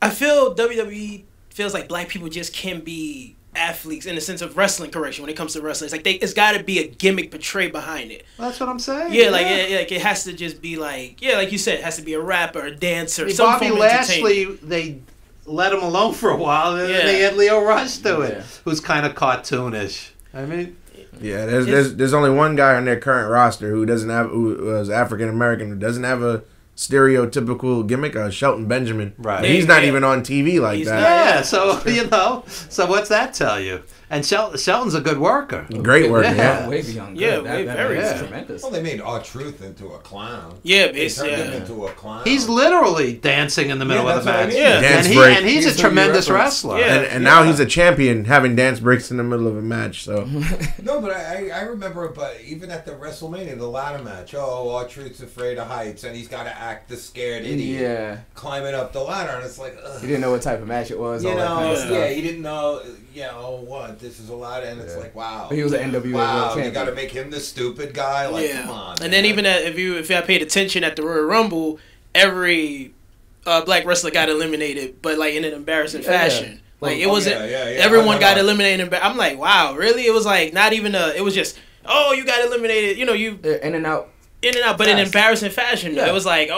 I feel WWE feels like black people just can't be athletes in the sense of wrestling correction when it comes to wrestling. It's like it's got to be a gimmick portrayed behind it. Well, that's what I'm saying. Yeah, like it has to just be like like you said, it has to be a rapper, a dancer, some Bobby form of Lashley, they let him alone for a while, and then they had Leo Rush do it, who's kind of cartoonish. I mean, there's only one guy on their current roster who is African American, who doesn't have a stereotypical gimmick, Shelton Benjamin. Right. He's not even on TV like that. Yeah, so what's that tell you? And Shelton's a good worker. Great worker, yeah. Way beyond good. Yeah, that very is tremendous. Well, they made R-Truth into a clown. Yeah, They turned him into a clown. He's literally dancing in the middle of the match. Dance And break. he's a tremendous wrestler. Yeah. And now he's a champion having dance breaks in the middle of a match. So No, but I remember, but even at the WrestleMania, the ladder match, R-Truth's afraid of heights, and he's got to act the scared idiot climbing up the ladder, and it's like, ugh. You didn't know what type of match it was. You all that know, kind of stuff. he didn't know, what, this is a ladder, and it's like, wow. But he was an NWA world Wow, champion. you got to make him the stupid guy? Like, come on. And then even if I paid attention at the Royal Rumble, every black wrestler got eliminated, but like in an embarrassing fashion. Like it wasn't. Everyone got eliminated. I'm like, wow, really? It was like not even it was just, you got eliminated. In and out. But in an embarrassing fashion. It was like,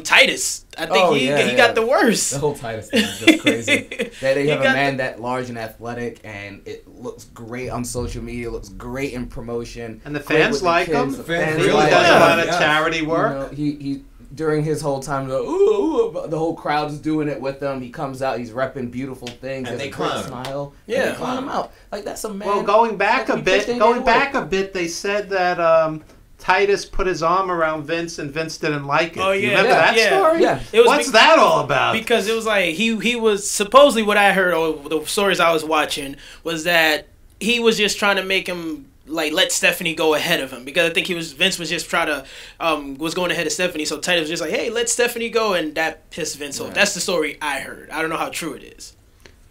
Titus. I think he got the worst. The whole Titus thing is just crazy. They have a man that large and athletic, and it looks great on social media. It looks great in promotion. And the fans like him. The fans really does a lot of charity work. He during his whole time, the whole crowd's doing it with him. He comes out, he's repping beautiful things, and they clown him. Smile. Yeah, and they clown him out. Like that's a man. Well, going back a bit, they said that Titus put his arm around Vince, and Vince didn't like it. Oh yeah, you remember that story? Yeah. What's that all about? Because it was like he was supposedly, what I heard, or the stories I was watching, was that he was just trying to make him like let Stephanie go ahead of him, because I think Vince was just trying to was going ahead of Stephanie, so Titus was just like, hey, let Stephanie go, and that pissed Vince off. That's the story I heard. I don't know how true it is.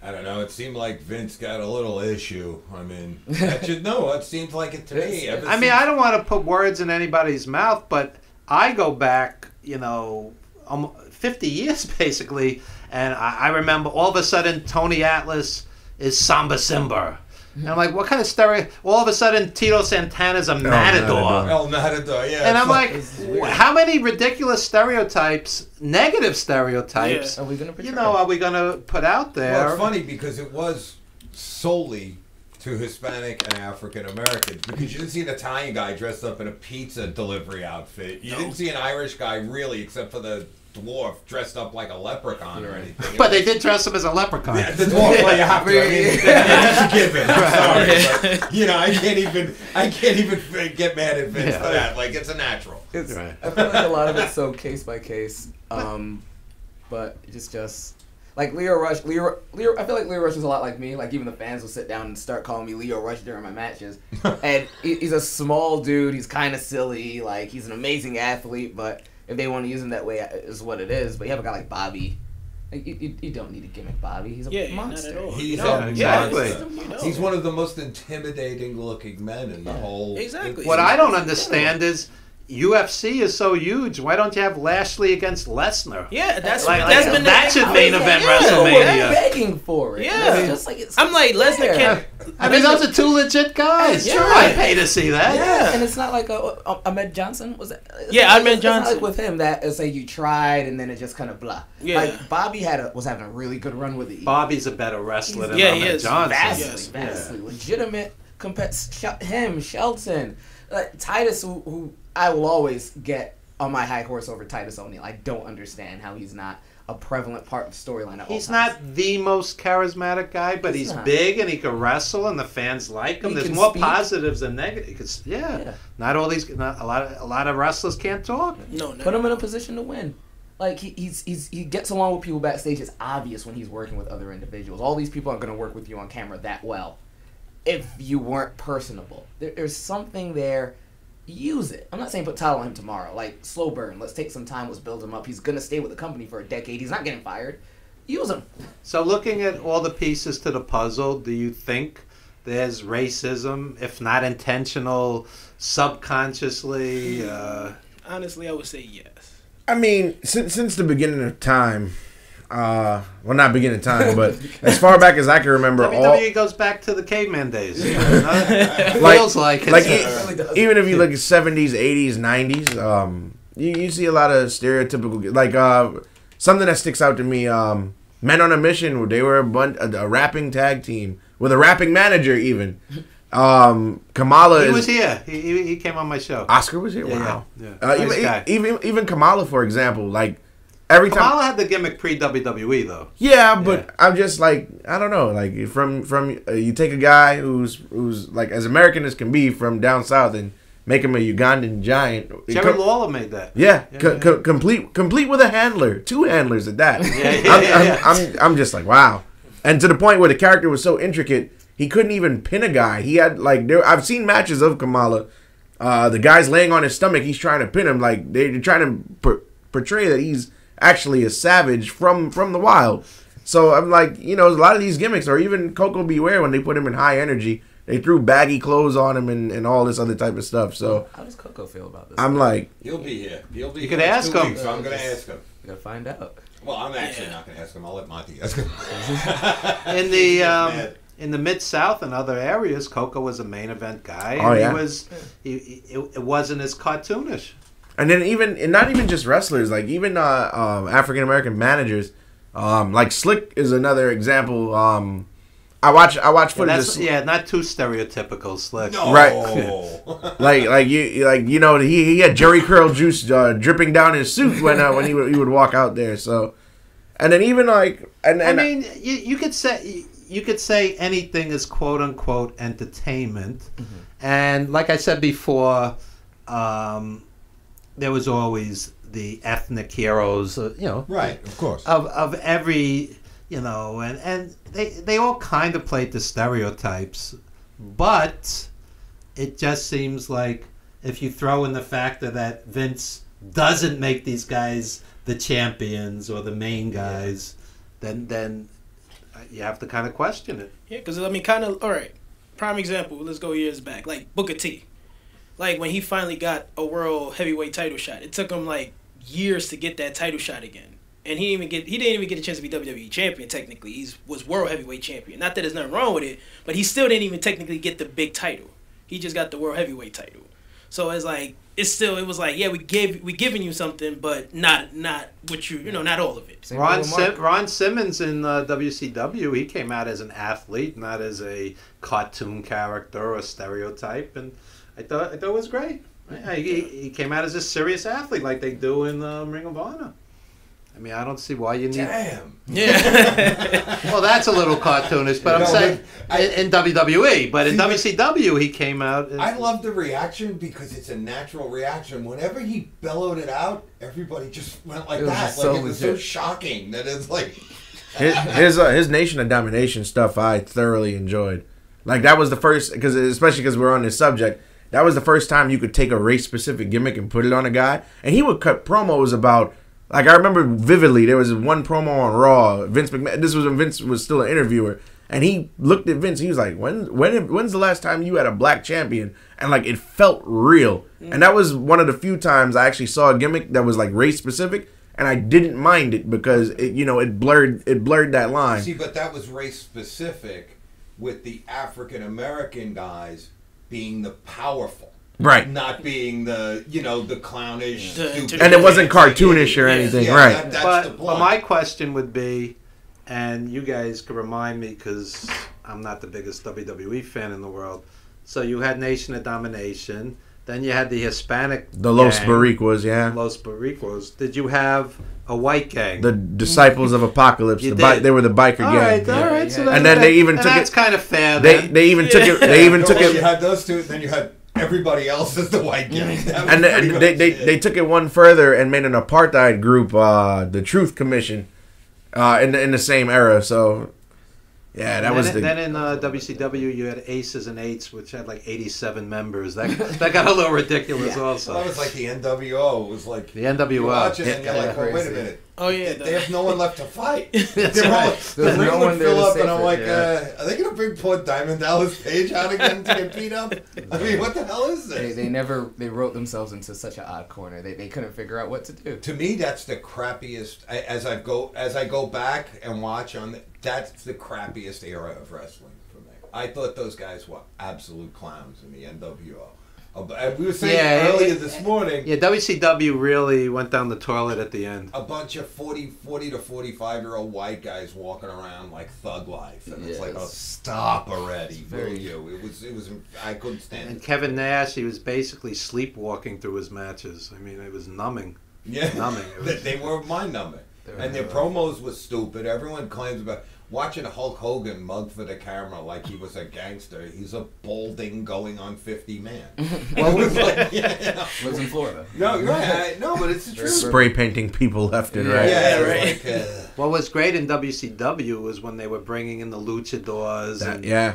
I don't know. It seemed like Vince got a little issue. I mean, it seems like it to me. I mean, I don't want to put words in anybody's mouth, but I go back, 50 years basically, and I remember all of a sudden Tony Atlas is Samba Simba. And I'm like, what kind of stereo? All of a sudden, Tito Santana's a matador. El Matador, yeah. And I'm like, how many ridiculous stereotypes, negative stereotypes, are we gonna portray? are we going to put out there? Well, it's funny because it was solely to Hispanic and African Americans, because you didn't see an Italian guy dressed up in a pizza delivery outfit. You didn't see an Irish guy really, except for the dwarf dressed up like a leprechaun or anything. But they did dress him as a leprechaun. Yeah, the dwarf, well, you have to. I mean, that's a given. I'm sorry, but I can't even get mad at Vince for that. Like, it's a natural. I feel like a lot of it's so case by case, but it's just like Leo Rush. I feel like Leo Rush is a lot like me. Like even the fans will sit down and start calling me Leo Rush during my matches. And he's a small dude. He's kind of silly. Like he's an amazing athlete, but if they want to use him that way, is what it is. But you have a guy like Bobby. Like, you don't need a gimmick Bobby. He's a monster. Not at all. He's one of the most intimidating looking men in the whole. Exactly. What I don't understand is UFC is so huge. Why don't you have Lashley against Lesnar? Yeah, that's been that should main event We're WrestleMania. begging for it. Yeah, it's just like I'm like Lesnar can't. I mean, those are two legit guys. Yeah. I pay to see that. Yeah, and it's not like Ahmed Johnson was. Ahmed Johnson. It's not like with him that it's like you tried and then it just kind of blah. Yeah. Like Bobby was having a really good run with it. Bobby's a better wrestler than he Ahmed is. Johnson. Vastly legitimate. Him, Shelton, Titus, who I will always get on my high horse over Titus O'Neil. I don't understand how he's not a prevalent part of the storyline at all He's times. not the most charismatic guy, but he's not. big and he can wrestle, and the fans like him. He There's can more speak. positives than negatives. Not all these. Not, a lot of wrestlers can't talk. No, Put him in a position to win. Like he gets along with people backstage. It's obvious when he's working with other individuals. All these people aren't going to work with you on camera that well if you weren't personable. There's something there. Use it. I'm not saying put title on him tomorrow. Like, slow burn. Let's take some time. Let's build him up. He's going to stay with the company for a decade. He's not getting fired. Use him. So looking at all the pieces to the puzzle, do you think there's racism, if not intentional, subconsciously? Honestly, I would say yes. I mean, since the beginning of time, well, not beginning of time, but as far back as I can remember, WWE goes back to the caveman days. Like- Feels like it's, like really does. even if you look at 70s, 80s, 90s, you see a lot of stereotypical, like something that sticks out to me. Men on a Mission, they were a rapping tag team with a rapping manager even. Kamala he was here. He came on my show. Oscar was here. Yeah, Wow. yeah. Nice guy. Even Kamala, for example, like every time. Kamala had the gimmick pre-WWE though. Yeah, but I'm just like, I don't know, like from you take a guy who's like as American as can be from down south and make him a Ugandan giant. Jerry Lawler made that. Yeah, complete with a handler, 2 handlers at that. I'm just like, wow, and to the point where the character was so intricate, he couldn't even pin a guy. He had like I've seen matches of Kamala. The guy's laying on his stomach. He's trying to pin him. Like they're trying to portray that he's actually a savage from the wild. So I'm like, a lot of these gimmicks, or even Coco Beware when they put him in high energy, they threw baggy clothes on him and all this other type of stuff. So How does Coco feel about this? I'm like, He'll be here. He'll be You here could in ask 2 him. weeks, so I'm going to ask him. We gotta find out. Well, I'm actually not going to ask him. I'll let Monty ask him. In the in the Mid-South and other areas, Coco was a main event guy. Oh, and yeah. It wasn't as cartoonish. and then and not even just wrestlers, like even African American managers, like Slick is another example. I watch footage. Not too stereotypical, Slick. No. Right. He had Jerry curl juice dripping down his suit when he would walk out there. So, and then even like and I mean, you could say anything is quote unquote entertainment, and like I said before, there was always the ethnic heroes, Right, of course. of every, and they all kind of played the stereotypes, but it just seems like if you throw in the factor that Vince doesn't make these guys the champions or the main guys, then you have to kind of question it. Yeah, because all right, prime example, let's go years back, like Booker T. Like when he finally got a world heavyweight title shot, it took him like years to get that title shot again. And he didn't even get a chance to be WWE champion technically. He was world heavyweight champion. Not that there's nothing wrong with it, but he still didn't even technically get the big title. He just got the world heavyweight title. So it was like, yeah, we giving you something, but not what not all of it. Ron Simmons in WCW, he came out as an athlete, not as a cartoon character or stereotype, and I thought it was great. He came out as a serious athlete like they do in Ring of Honor. I mean, I don't see why you need... Damn. Yeah. Well, that's a little cartoonish, but I'm saying in WWE. But in WCW, he came out... I love the reaction because it's a natural reaction. Whenever he bellowed it out, everybody just went like that. Like, it was so shocking that it's like... his Nation of Domination stuff I thoroughly enjoyed. Like, that was the first... especially because we're on this subject... That was the first time you could take a race-specific gimmick and put it on a guy. And he would cut promos about... Like, I remember vividly, there was one promo on Raw. Vince McMahon... This was when Vince was still an interviewer. And he looked at Vince. He was like, when's the last time you had a black champion? And, like, it felt real. And that was one of the few times I actually saw a gimmick that was, like, race-specific. And I didn't mind it because, it blurred that line. See, but that was race-specific with the African-American guys being the powerful. Right. Not being the clownish, stupid. And it wasn't cartoonish or anything, right. That's the point. But my question would be, and you guys could remind me because I'm not the biggest WWE fan in the world, so you had Nation of Domination, Then you had the Hispanic The Los gang, Boricuas, yeah. Los Boricuas. Did you have a white gang? The Disciples of Apocalypse. You They did. were the biker all gang. right, all right. So And then they even and took that's it. kind of fair. They even took it. They even took You it. had those two, then you had everybody else as the white gang. That was And pretty much it. they took it one further and made an apartheid group, the Truth Commission, in the same era. So, yeah, that was the. Then in WCW you had Aces and Eights, which had like 87 members. That got a little ridiculous also. Well, that was like the NWO. It was like The NWO. You watch it and you're like, Yeah. oh, wait a minute. Oh yeah, They have no one left to fight. That's They're all, right. the There's ring no would one there fill to up, save and I'm it, like, yeah. are they gonna bring poor Diamond Dallas Page out again to get beat up? I mean, what the hell is this? They wrote themselves into such an odd corner. They couldn't figure out what to do. To me, that's the crappiest. As I go back and watch that's the crappiest era of wrestling for me. I thought those guys were absolute clowns in the NWO. We were saying earlier this morning. Yeah, WCW really went down the toilet at the end. A bunch of 40 to 45-year-old white guys walking around like thug life, and it's like, oh, stop already, will you? It was. I couldn't stand And it. Kevin Nash, he was basically sleepwalking through his matches. I mean, it was numbing. Yeah, Numbing. It was- they were mind numbing, and their promos was stupid. Everyone claims about watching Hulk Hogan mug for the camera like he was a gangster. He's a balding going on 50 man. Well, it was like, Lives in Florida. No, you're right. No, but it's the truth. Spray painting people left and right. Yeah, right. Like, What was great in WCW was when they were bringing in the luchadors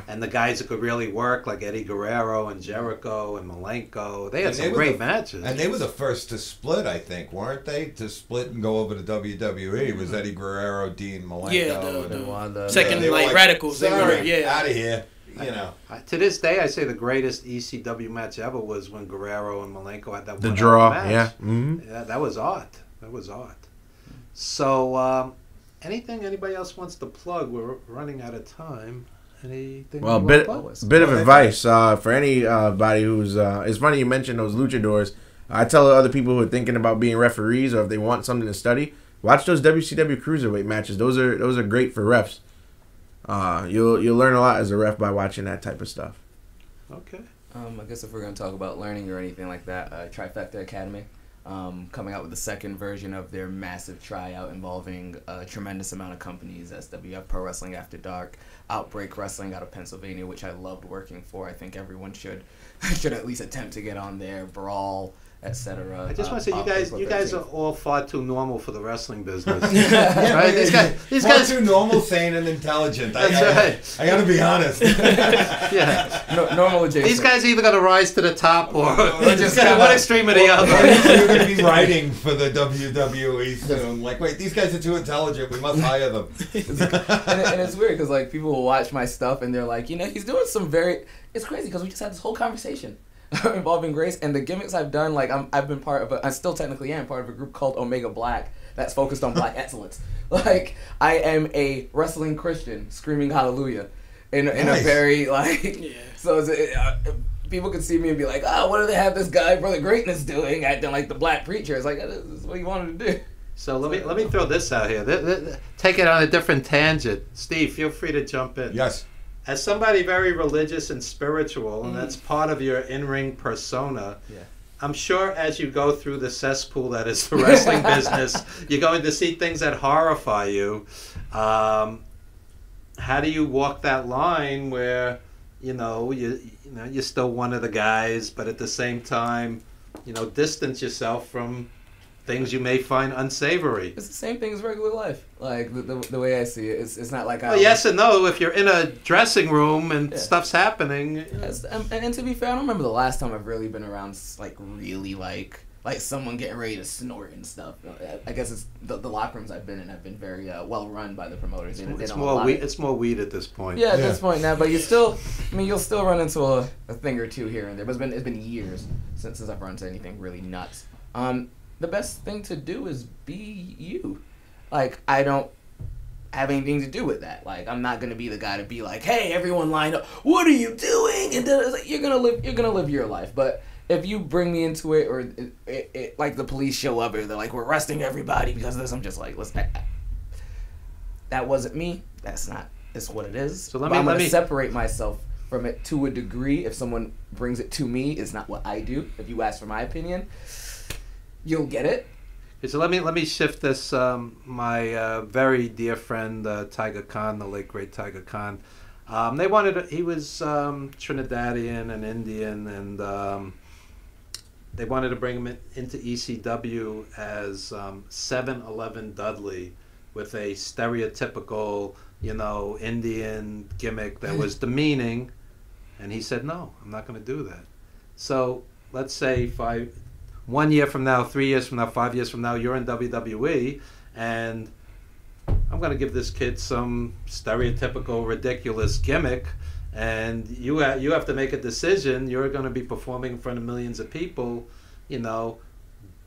and the guys that could really work, like Eddie Guerrero and Jericho and Malenko. They had And they some were great the- matches. And they were the first to split, I think, weren't they? To split and go over to WWE. It was Eddie Guerrero, Dean Malenko. Yeah, and- second they were like radicals. They were Sorry, out of here. You know. To this day, I say the greatest ECW match ever was when Guerrero and Malenko had that The one draw, match. yeah. Mm-hmm. Yeah, that was art. That was art. So, anything anybody else wants to plug? We're running out of time. Anything? Well, you bit wanna plug? bit of advice for anybody who's. It's funny you mentioned those luchadors. I tell other people who are thinking about being referees or if they want something to study, watch those WCW cruiserweight matches. Those are great for refs. You'll learn a lot as a ref by watching that type of stuff. Okay. I guess if we're going to talk about learning or anything like that, Trifecta Academy, coming out with the second version of their massive tryout involving a tremendous amount of companies, SWF Pro Wrestling After Dark, Outbreak Wrestling out of Pennsylvania, which I loved working for. I think everyone should at least attempt to get on there, Brawl, etc. I just want to say you guys are all far too normal for the wrestling business. Yeah, right? These guys. too normal, sane, and intelligent. That's right. I gotta be honest. Yeah. Normal adjacent. These guys are either going to rise to the top or just one kinda- extreme or the You're other. going to be writing for the WWE soon. Like, wait, these guys are too intelligent. We must hire them. and it's weird because like people will watch my stuff and they're like, he's doing some very. It's crazy because we just had this whole conversation involving Grace and the gimmicks I've done. Like I've been I still technically am part of a group called Omega Black that's focused on black excellence. Like I am a wrestling Christian screaming hallelujah in a Nice. very like. So people could see me and be like, what do they have this guy Brother Greatness doing acting like the black preacher? It's like this is what he wanted to do. So let me throw this out here. Take it on a different tangent. Steve, feel free to jump in. Yes. As somebody very religious and spiritual, and that's part of your in-ring persona, I'm sure as you go through the cesspool that is the wrestling business, you're going to see things that horrify you. How do you walk that line where, you're still one of the guys, but at the same time, distance yourself from things you may find unsavory? It's the same thing as regular life. Like the way I see it, it's not like Well, yes and no. If you're in a dressing room and stuff's happening, and to be fair, I don't remember the last time I've really been around like really like someone getting ready to snort and stuff. I guess it's the locker rooms I've been in have been very well run by the promoters. it's more weed. It's more weed at this point. Yeah, at this point now, but you'll still run into a thing or two here and there. But it's been years since I've run into anything really nuts. The best thing to do is be you. Like, I don't have anything to do with that. Like, I'm not gonna be the guy to be like, hey, everyone line up, what are you doing? And then it's like, you're gonna live your life. But if you bring me into it, or it like the police show up and they're like, we're arresting everybody because of this, I'm just like, listen, that wasn't me. That's what it is. So I'm gonna separate myself from it to a degree. If someone brings it to me, it's not what I do. If you ask for my opinion, you'll get it. So let me shift this. My very dear friend Tiger Khan, the late great Tiger Khan, they wanted. He was Trinidadian and Indian, and they wanted to bring him into ECW as 7-Eleven Dudley, with a stereotypical, Indian gimmick that was demeaning, and he said, "No, I'm not going to do that." So let's say 1 year from now, 3 years from now, 5 years from now, you're in WWE, and I'm going to give this kid some stereotypical, ridiculous gimmick, and you have to make a decision. You're going to be performing in front of millions of people.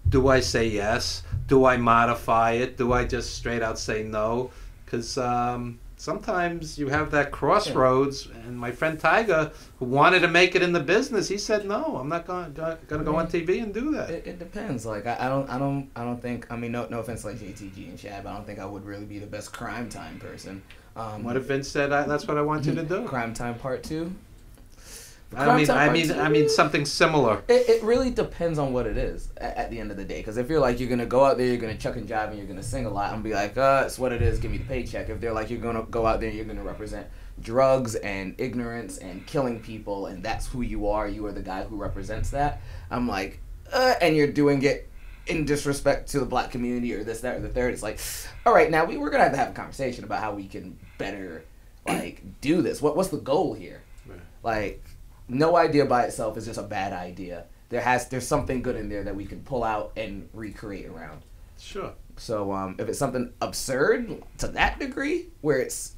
Do I say yes? Do I modify it? Do I just straight out say no? Because sometimes you have that crossroads, and my friend Tiger, who wanted to make it in the business, he said, "No, I'm not going to go on TV and do that." It depends. Like I don't think. I mean, no offense, like JTG and Chad, but I don't think I would really be the best Crime Time person. What if Vince said, "That's what I want you to do"? Crime Time Part 2. I mean something similar. It really depends on what it is at the end of the day. Because if you're like, you're going to go out there, you're going to chuck and jive, and you're going to sing a lot, and be like, it's what it is, give me the paycheck. If they're like, you're going to go out there, you're going to represent drugs and ignorance and killing people, and that's who you are the guy who represents that, I'm like, and you're doing it in disrespect to the black community or this, that, or the third. It's like, all right, now we're going to have a conversation about how we can better, do this. What's the goal here? Right. No idea by itself is just a bad idea. There's something good in there that we can pull out and recreate around. Sure. So if it's something absurd to that degree, where it's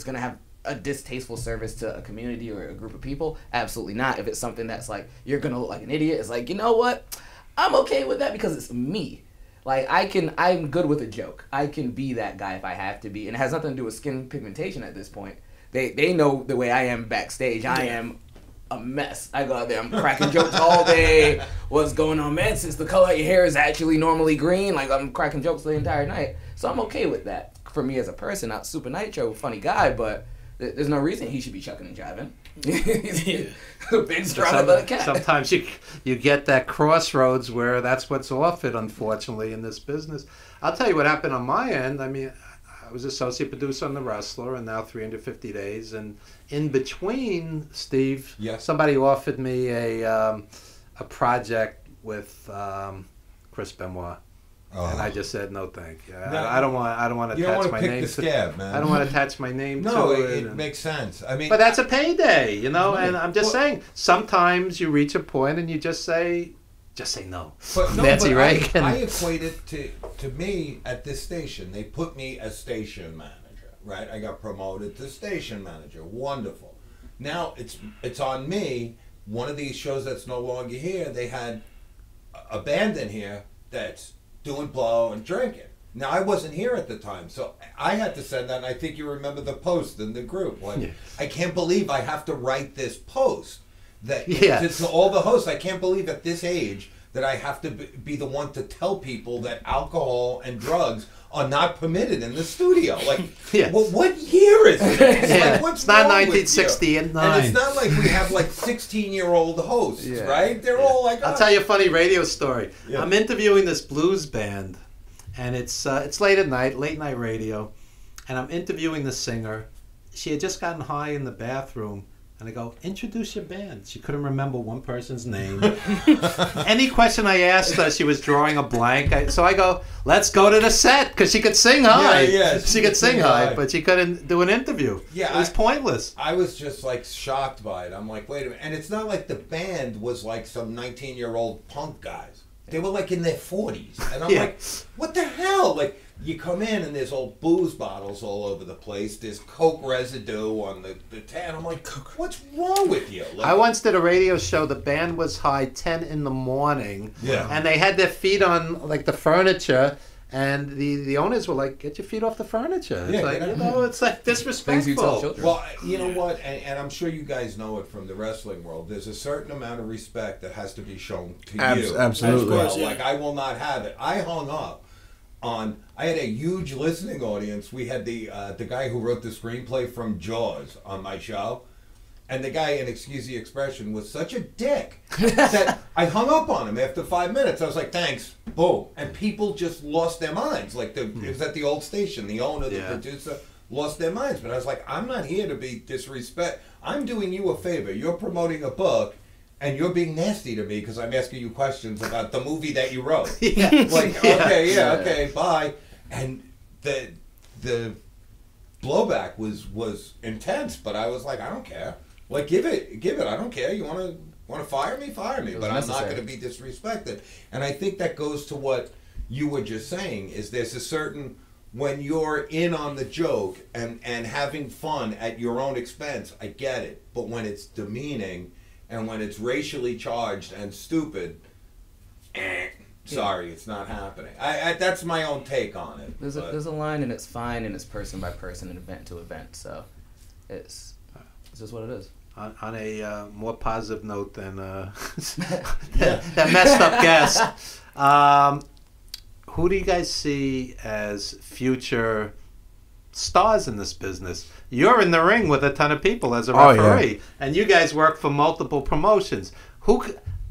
gonna have a distasteful service to a community or a group of people, absolutely not. If it's something that's like, you're gonna look like an idiot, it's like, you know what? I'm okay with that because it's me. I'm good with a joke. I can be that guy if I have to be, and it has nothing to do with skin pigmentation at this point. They know the way I am backstage. I am a mess. I go out there, I'm cracking jokes all day. What's going on, man? Since the color of your hair is actually normally green, I'm cracking jokes the entire night. So I'm okay with that. For me as a person, not Super Nitro, funny guy, but there's no reason he should be chucking and jiving. He's a big, strong little cat. Sometimes you get that crossroads where that's what's off it, unfortunately, in this business. I'll tell you what happened on my end. I mean, I was associate producer on The Wrestler, and now 350 Days. And in between, Steve, somebody offered me a project with Chris Benoit, and I just said no, thank you. I don't want to attach my name. Man. I don't want to attach my name to it. No, it makes sense. I mean, but that's a payday, And I'm just saying, sometimes you reach a point and you just say no. But no, Nancy Reagan. I equate it to me at this station. They put me as station manager, right? I got promoted to station manager. Wonderful. Now it's on me. One of these shows that's no longer here, they had a band in here that's doing blow and drinking. Now I wasn't here at the time, so I had to send that. And I think you remember the post in the group. I can't believe I have to write this post. To all the hosts, I can't believe at this age that I have to be the one to tell people that alcohol and drugs are not permitted in the studio. What year is it? What's it's not wrong 1969. And it's not like we have 16-year-old hosts, right? They're all like. I'll tell you a funny radio story. Yeah. I'm interviewing this blues band, and it's late at night, late night radio, and I'm interviewing the singer. She had just gotten high in the bathroom. And I go, introduce your band. She couldn't remember one person's name. Any question I asked her, she was drawing a blank. So I go, let's go to the set, because she could sing high. Yeah, she could sing high, but she couldn't do an interview. Yeah, it was pointless. I was just shocked by it. I'm like, wait a minute. And it's not like the band was some 19-year-old punk guys. They were in their 40s. And I'm like, what the hell? You come in and there's old booze bottles all over the place. There's Coke residue on the tan. I'm like, what's wrong with you? I once did a radio show. The band was high 10 in the morning. Yeah. And they had their feet on the furniture. And the owners were like, get your feet off the furniture. It's it's disrespectful. Things you tell children. Well, you know what? And I'm sure you guys know it from the wrestling world. There's a certain amount of respect that has to be shown to you. Absolutely. As well. I will not have it. I hung up I had a huge listening audience. We had the guy who wrote the screenplay from Jaws on my show. And the guy, and excuse the expression, was such a dick that I hung up on him after 5 minutes. I was like, thanks, boom. And people just lost their minds. Like, it was at the old station. The owner, the producer, lost their minds. But I was like, I'm not here to be disrespect. I'm doing you a favor. You're promoting a book, and you're being nasty to me because I'm asking you questions about the movie that you wrote. Like, okay, bye. And the blowback was intense, but I was like, I don't care. Like, give it. I don't care. You want to fire me? Fire me. But I'm not going to be disrespected. And I think that goes to what you were just saying, is there's a certain, when you're in on the joke and having fun at your own expense, I get it. But when it's demeaning and when it's racially charged and stupid, sorry, it's not happening. I that's my own take on it. There's a line, and it's fine, and it's person by person and event to event. So it's just what it is. On a more positive note than that messed up guest, who do you guys see as future stars in this business? You're in the ring with a ton of people as a referee, and you guys work for multiple promotions.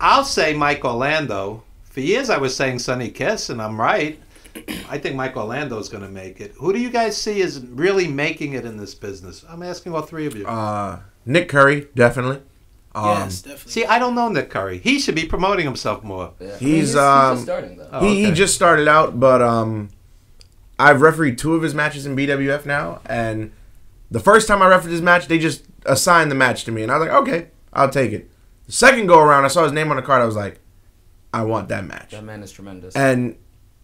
I'll say Mike Orlando. For years I was saying Sonny Kiss, and I'm right. I think Mike Orlando's going to make it. Who do you guys see as really making it in this business? I'm asking all three of you. Nick Curry, definitely. Yes, definitely. See, I don't know Nick Curry. He should be promoting himself more. Yeah. He's just starting though. He just started out, but I've refereed 2 of his matches in BWF now, and the first time I refereed his match, they just assigned the match to me, and I was like, okay, I'll take it. The second go around, I saw his name on the card, I was like, I want that match. That man is tremendous. And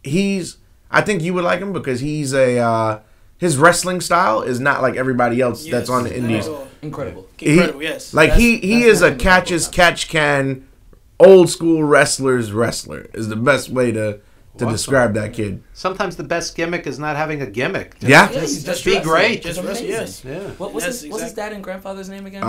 I think you would like him because he's his wrestling style is not like everybody else that's on the indies. Incredible. Yes. Like he is a catch can old school wrestler's wrestler is the best way to describe that kid. Sometimes the best gimmick is not having a gimmick. Just be great. Just wrestle. Yes. Yeah. What's his dad and grandfather's name again?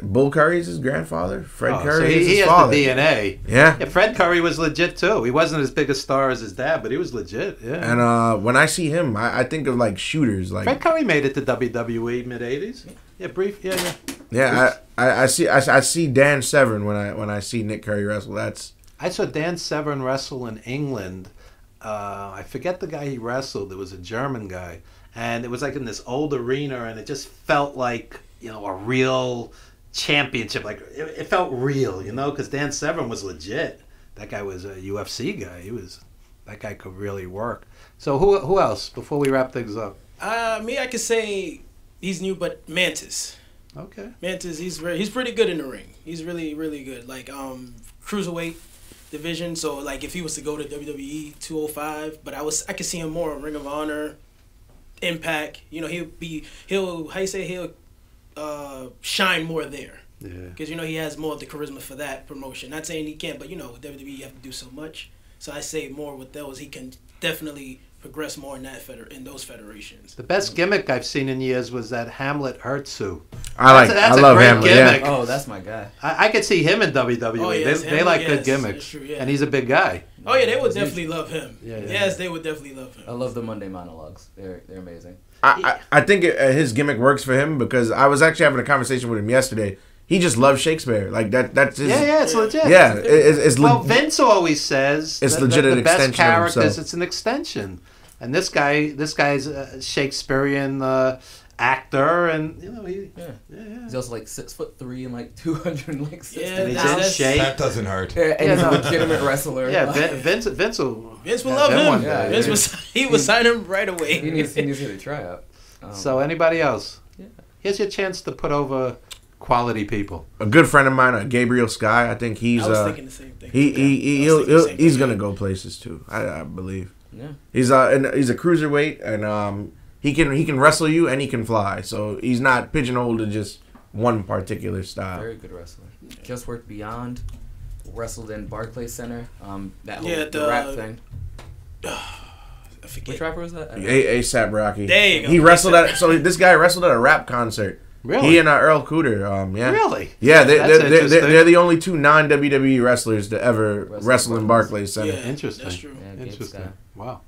Bull Curry's his grandfather. Fred Curry so is his he has father. the DNA. Yeah. Fred Curry was legit too. He wasn't as big a star as his dad, but he was legit. Yeah. And when I see him, I think of like shooters. Like Fred Curry made it to WWE mid '80s. Yeah, brief. Yeah. Yeah, I see Dan Severn when I see Nick Curry wrestle. I saw Dan Severn wrestle in England. I forget the guy he wrestled. It was a German guy, and it was like in this old arena, and it just felt like a real championship. Like it felt real, because Dan Severn was legit. That guy was a UFC guy. That guy could really work. So who else before we wrap things up? I could say he's new, but Mantis. Okay. Mantis, he's pretty good in the ring. He's really, really good. Like cruiserweight division. So like if he was to go to WWE 205, but I could see him more on Ring of Honor, Impact. He'll shine more there. Yeah. Because he has more of the charisma for that promotion. Not saying he can't, but with WWE you have to do so much. So I say more with those, he can definitely progress more in in those federations. The best gimmick I've seen in years was that Hamlet Hurtsu. I love Hamlet. Gimmick. Oh, that's my guy. I could see him in WWE. Oh, yes, they like good gimmicks. That's true, yeah. And he's a big guy. Oh yeah, they would definitely love him. Yeah. Yes, they would definitely love him. I love the Monday monologues. They're amazing. I think his gimmick works for him because I was actually having a conversation with him yesterday. He just loves Shakespeare. Like that's his. Yeah, it's legit. Yeah, it's well, Vince always says it's legit an the best extension characters. of himself. It's an extension, and this guy's a Shakespearean actor, and He's also like 6'3" and like 260. and he's in shape. That doesn't hurt. Yeah, and he's a legitimate wrestler. Yeah, Vince will love him. Yeah, Vince would sign him right away. He needs to get a tryout. So anybody else? Yeah. Here's your chance to put over quality people. A good friend of mine, Gabriel Sky. I think he's. I was thinking the same thing. He's gonna go places too. I believe. Yeah. He's a cruiserweight, and he can wrestle you and he can fly. So he's not pigeonholed to just one particular style. Very good wrestler. Just worked Beyond. Wrestled in Barclays Center. That whole the rap thing. I forget. Which rapper was that? ASAP Rocky. There you go. He wrestled this guy wrestled at a rap concert. Really? He and Earl Cooter. Yeah. Really? Yeah, They're the only 2 non-WWE wrestlers to ever wrestle in Barclays Center. Yeah, Interesting. that's true. Yeah, Interesting. Wow.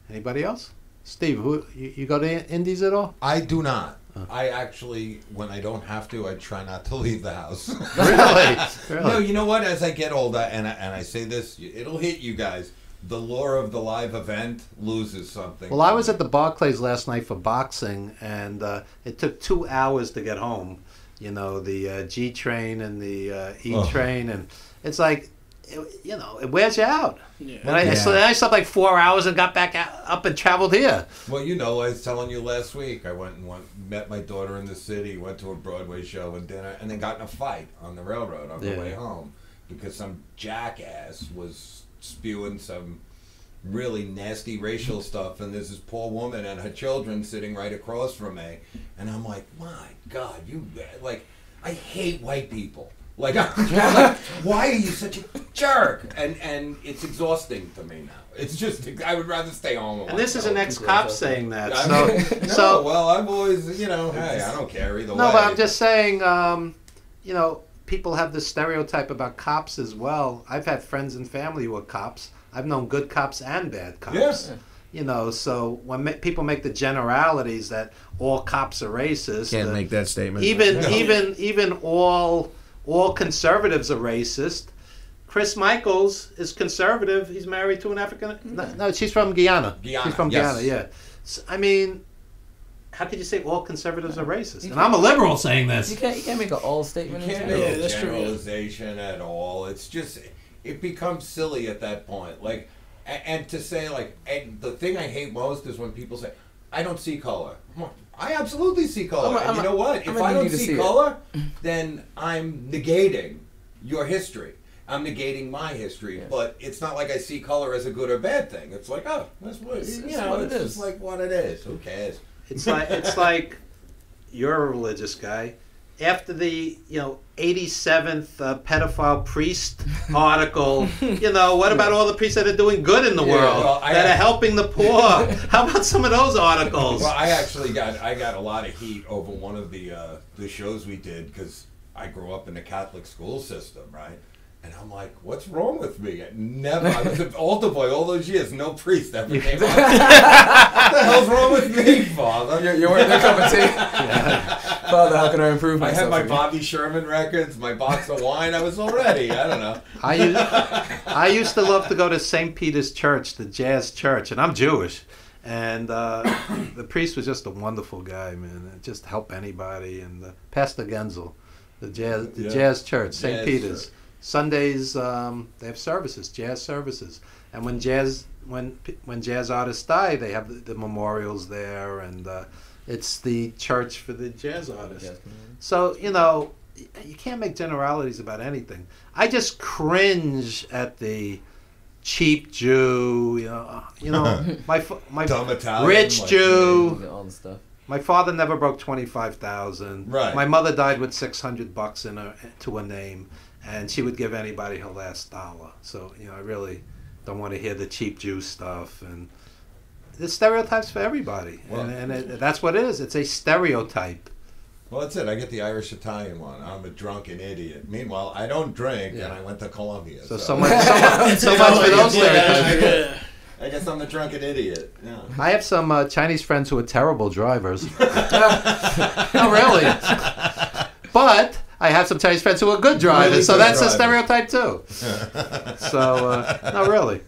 Anybody else? Steve, you go to Indies at all? I do not. I actually, when I don't have to, I try not to leave the house. Really? No, you know what? As I get older, and I say this, it'll hit you guys. The lure of the live event loses something. Well, I was at the Barclays last night for boxing, and it took 2 hours to get home. You know, the G train and the E train, and it's like, it wears you out. Yeah. And I slept like 4 hours and got back up and traveled here. Well, I was telling you last week, I went and met my daughter in the city, went to a Broadway show and dinner, and then got in a fight on the railroad on the way home because some jackass was spewing some really nasty racial stuff, and there's this poor woman and her children sitting right across from me, and I'm like, my God, I hate white people. Like, why are you such a jerk? And it's exhausting to me now. It's just, I would rather stay home. And this is an ex-cop saying that. Well, I've always, hey, I don't care either way. No, but I'm just saying, people have this stereotype about cops as well. I've had friends and family who are cops. I've known good cops and bad cops. Yes. So when people make the generalities that all cops are racist, Can't make that statement. Even all conservatives are racist. Chris Michaels is conservative. He's married to an African. No, she's from Guyana. She's from Guyana. Yeah. So, I mean, how could you say all conservatives are racist? And I'm a liberal saying this. You can't make an all statement. You can't make a generalization at all. It's just, it becomes silly at that point. Like, and to say and the thing I hate most is when people say, I don't see color. I absolutely see color. And you know what? If I don't see color, then I'm negating your history. I'm negating my history. Yeah. But it's not like I see color as a good or bad thing. It's like, oh, that's what it's just like what it is. Who cares? It's like you're a religious guy. After the 87th pedophile priest article, what about all the priests that are doing good in the world, that are helping the poor? How about some of those articles? Well, I got a lot of heat over one of the shows we did because I grew up in the Catholic school system, right? And I'm like, what's wrong with me? I was an altar boy all those years. No priest ever came on. What the hell's wrong with me, Father? You weren't their cup of tea? Father, how can I improve myself? I had my Bobby Sherman records, my box of wine. I was all ready. I don't know. I used to love to go to St. Peter's Church, the jazz church, and I'm Jewish. And the priest was just a wonderful guy, man. Just help anybody. And Pastor Genzel, the jazz church, St. Peter's. Church. Sundays they have services, jazz services, and when jazz artists die, they have the memorials there, and it's the church for the jazz artists. So you can't make generalities about anything. I just cringe at the cheap Jew, my dumb Italian, rich Jew. All the stuff. My father never broke 25,000. Right. My mother died with $600 to her name. And she would give anybody her last dollar. So, I really don't want to hear the cheap Jew stuff. And there's stereotypes for everybody. Well, and that's what it is. It's a stereotype. Well, that's it. I get the Irish-Italian one. I'm a drunken idiot. Meanwhile, I don't drink, and I went to Colombia. So much for those stereotypes. I guess I'm the drunken idiot. Yeah. I have some Chinese friends who are terrible drivers. No, really. But I have some Chinese friends who are good drivers, really so that's drivers. A stereotype too. So, no, really,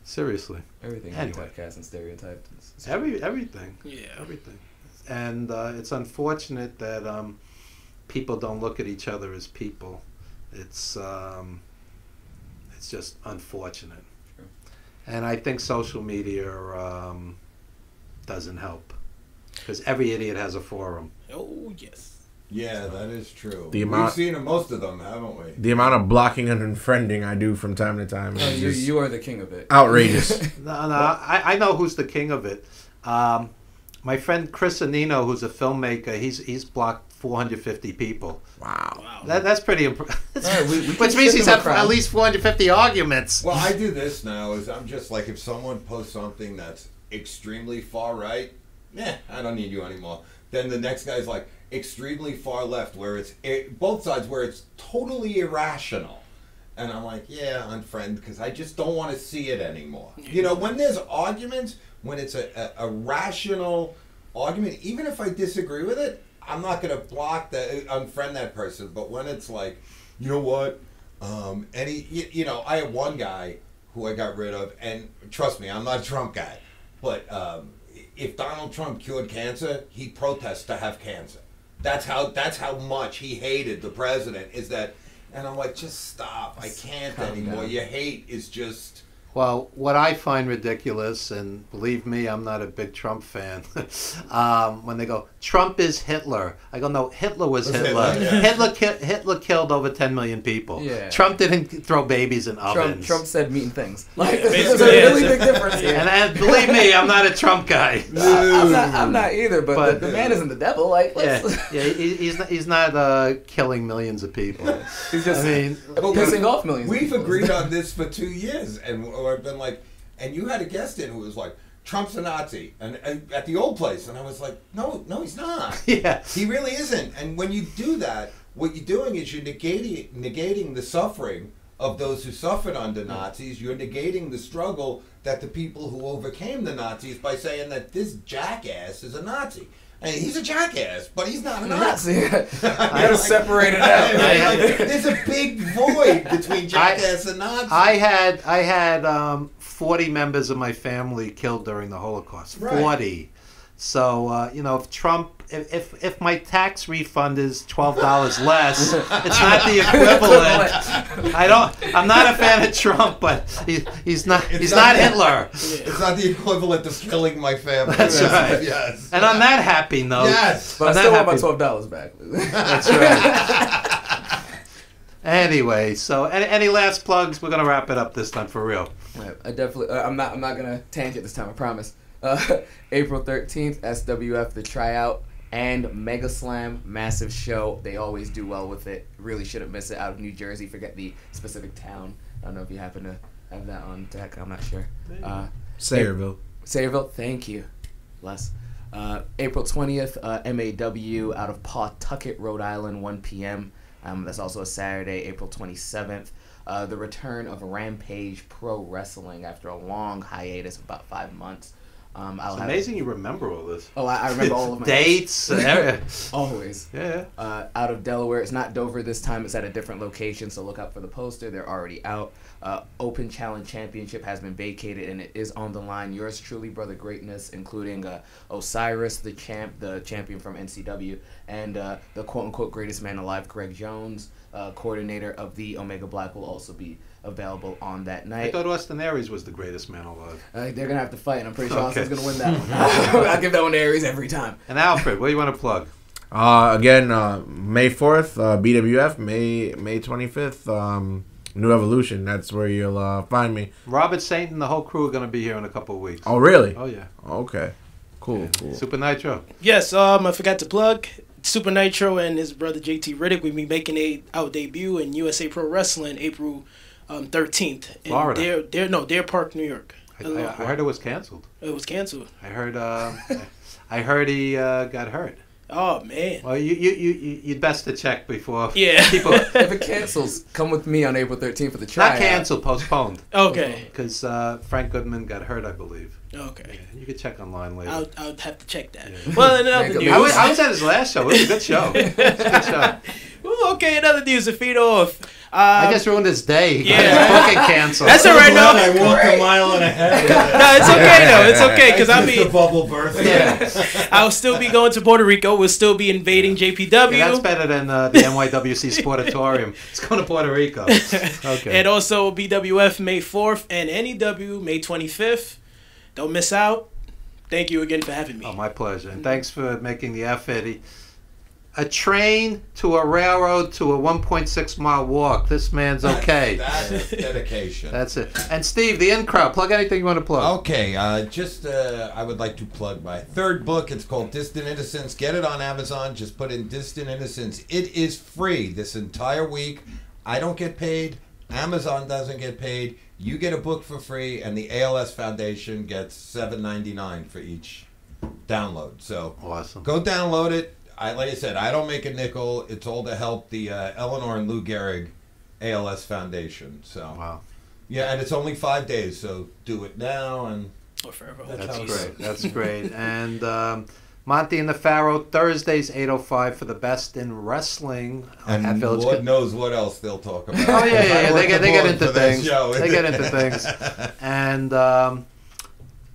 seriously. Everything anyway. Typecast and stereotyped. Everything. Yeah. Everything. And it's unfortunate that people don't look at each other as people. It's just unfortunate. True. And I think social media doesn't help because every idiot has a forum. Oh yes. Yeah, that is true. We've seen most of them, haven't we? The amount of blocking and unfriending I do from time to time is you are the king of it. Outrageous. No, I know who's the king of it. My friend Chris Anino, who's a filmmaker, he's blocked 450 people. Wow. That's pretty impressive. Right, which means he's had at least 450 arguments. Well, I do this now. I'm just like, if someone posts something that's extremely far right, I don't need you anymore. Then the next guy's like, extremely far left, where it's both sides, where it's totally irrational, and I'm like, unfriend, because I just don't want to see it anymore. When there's arguments, when it's a rational argument, even if I disagree with it, I'm not gonna unfriend that person, but when it's like, you know what, I have one guy who I got rid of, and trust me, I'm not a Trump guy, but if Donald Trump cured cancer, he'd protest to have cancer. That's how much he hated the president. And I'm like, just stop. I can't anymore. Your hate is just. Well, what I find ridiculous, and believe me, I'm not a big Trump fan, when they go, Trump is Hitler. I go, no, Hitler was Hitler. Hitler killed over 10 million people. Yeah. Trump didn't throw babies in ovens. Trump said mean things. Like, there's a really big difference here. And believe me, I'm not a Trump guy. I'm not either, but the man isn't the devil. Like, he's not killing millions of people. He's just pissing off millions. We've agreed on this for 2 years, and I've been like, and you had a guest in who was like, Trump's a Nazi, and at the old place, and I was like, no, he's not. Yeah, he really isn't. And when you do that, what you're doing is you're negating the suffering of those who suffered under Nazis. You're negating the struggle that the people who overcame the Nazis by saying that this jackass is a Nazi. And he's a jackass, but he's not a Nazi. You gotta separate it out. There's a big void between jackass and Nazi. I had 40 members of my family killed during the Holocaust. Right. 40. So if Trump, if my tax refund is $12 less, it's not the equivalent. I'm not a fan of Trump, but he's not Hitler. It's not the equivalent of killing my family. That's right. Yes. And on that happy note, yes, but I still want my $12 back. That's right. Anyway, so any last plugs? We're gonna wrap it up this time for real. I definitely. I'm not gonna tangent this time. I promise. April 13th, SWF, the tryout, and Mega Slam, massive show. They always do well with it. Really shouldn't miss it. Out of New Jersey, forget the specific town. I don't know if you happen to have that on deck. I'm not sure. Sayreville. Sayreville, thank you. Bless. April 20th, MAW out of Pawtucket, Rhode Island, 1 p.m. That's also a Saturday, April 27th. The return of Rampage Pro Wrestling after a long hiatus of about 5 months. It's amazing you remember all this. Oh, I remember all of my dates. Always. Yeah. Out of Delaware. It's not Dover this time. It's at a different location, so look out for the poster. They're already out. Open Challenge Championship has been vacated, and it is on the line. Yours truly, Brother Greatness, including Osiris, the champion from NCW, and the quote-unquote greatest man alive, Greg Jones, coordinator of the Omega Black, will also be available on that night. I thought Austin Aries was the greatest man alive. They're going to have to fight, and I'm pretty sure Austin's going to win that one. I'll give that one to Aries every time. And Alfred, what do you want to plug? Again, May 4th, BWF, May 25th, New Evolution. That's where you'll find me. Robert Saint and the whole crew are going to be here in a couple of weeks. Oh, really? Oh, yeah. Okay. Cool, Yeah. cool. Super Nitro. Yes, I forgot to plug. Super Nitro and his brother JT Riddick will be making our debut in USA Pro Wrestling April 13th. In Florida. Deer Park, New York. I heard it was canceled. It was canceled. I heard he got hurt. Oh man. Well, you'd best to check before. Yeah. People. If it cancels, come with me on April 13th for the tryout. Not canceled, postponed. Okay. Because Frank Goodman got hurt, I believe. Okay. Yeah, you could check online later. I'll have to check that. Yeah. Well, in other news. I was at his last show. It was a good show. Well, okay, in other news, to feed off. I just ruined his day. Yeah. Booking canceled. That's all right, no. I walked a mile and a half. No, it's okay though. It's okay because I'll The be. bubble burst. Yeah. I'll still be going to Puerto Rico. We'll still be invading JPW. Yeah, that's better than the NYWC Sportatorium. It's going to Puerto Rico. Okay. And also BWF May 4th and NEW May 25th. Don't miss out. Thank you again for having me. Oh, my pleasure. And thanks for making the effort. A train to a railroad to a 1.6 mile walk. This man's okay. That's dedication. That's it. And Steve, the in crowd. Plug anything you want to plug. Okay, I would like to plug my third book. It's called Distant Innocence. Get it on Amazon. Just put in Distant Innocence. It is free this entire week. I don't get paid. Amazon doesn't get paid. You get a book for free, and the ALS Foundation gets $7.99 for each download. So Awesome. Go download it. Like I said, I don't make a nickel. It's all to help the Eleanor and Lou Gehrig ALS Foundation. So Wow. yeah, and it's only 5 days, so do it now and Or forever. That's great. That's great. And Monty and the Pharaoh, Thursdays, 8:05 for the best in wrestling And at Village. Lord knows what else they'll talk about. Oh, yeah. They get into for that things. show. They get into things. And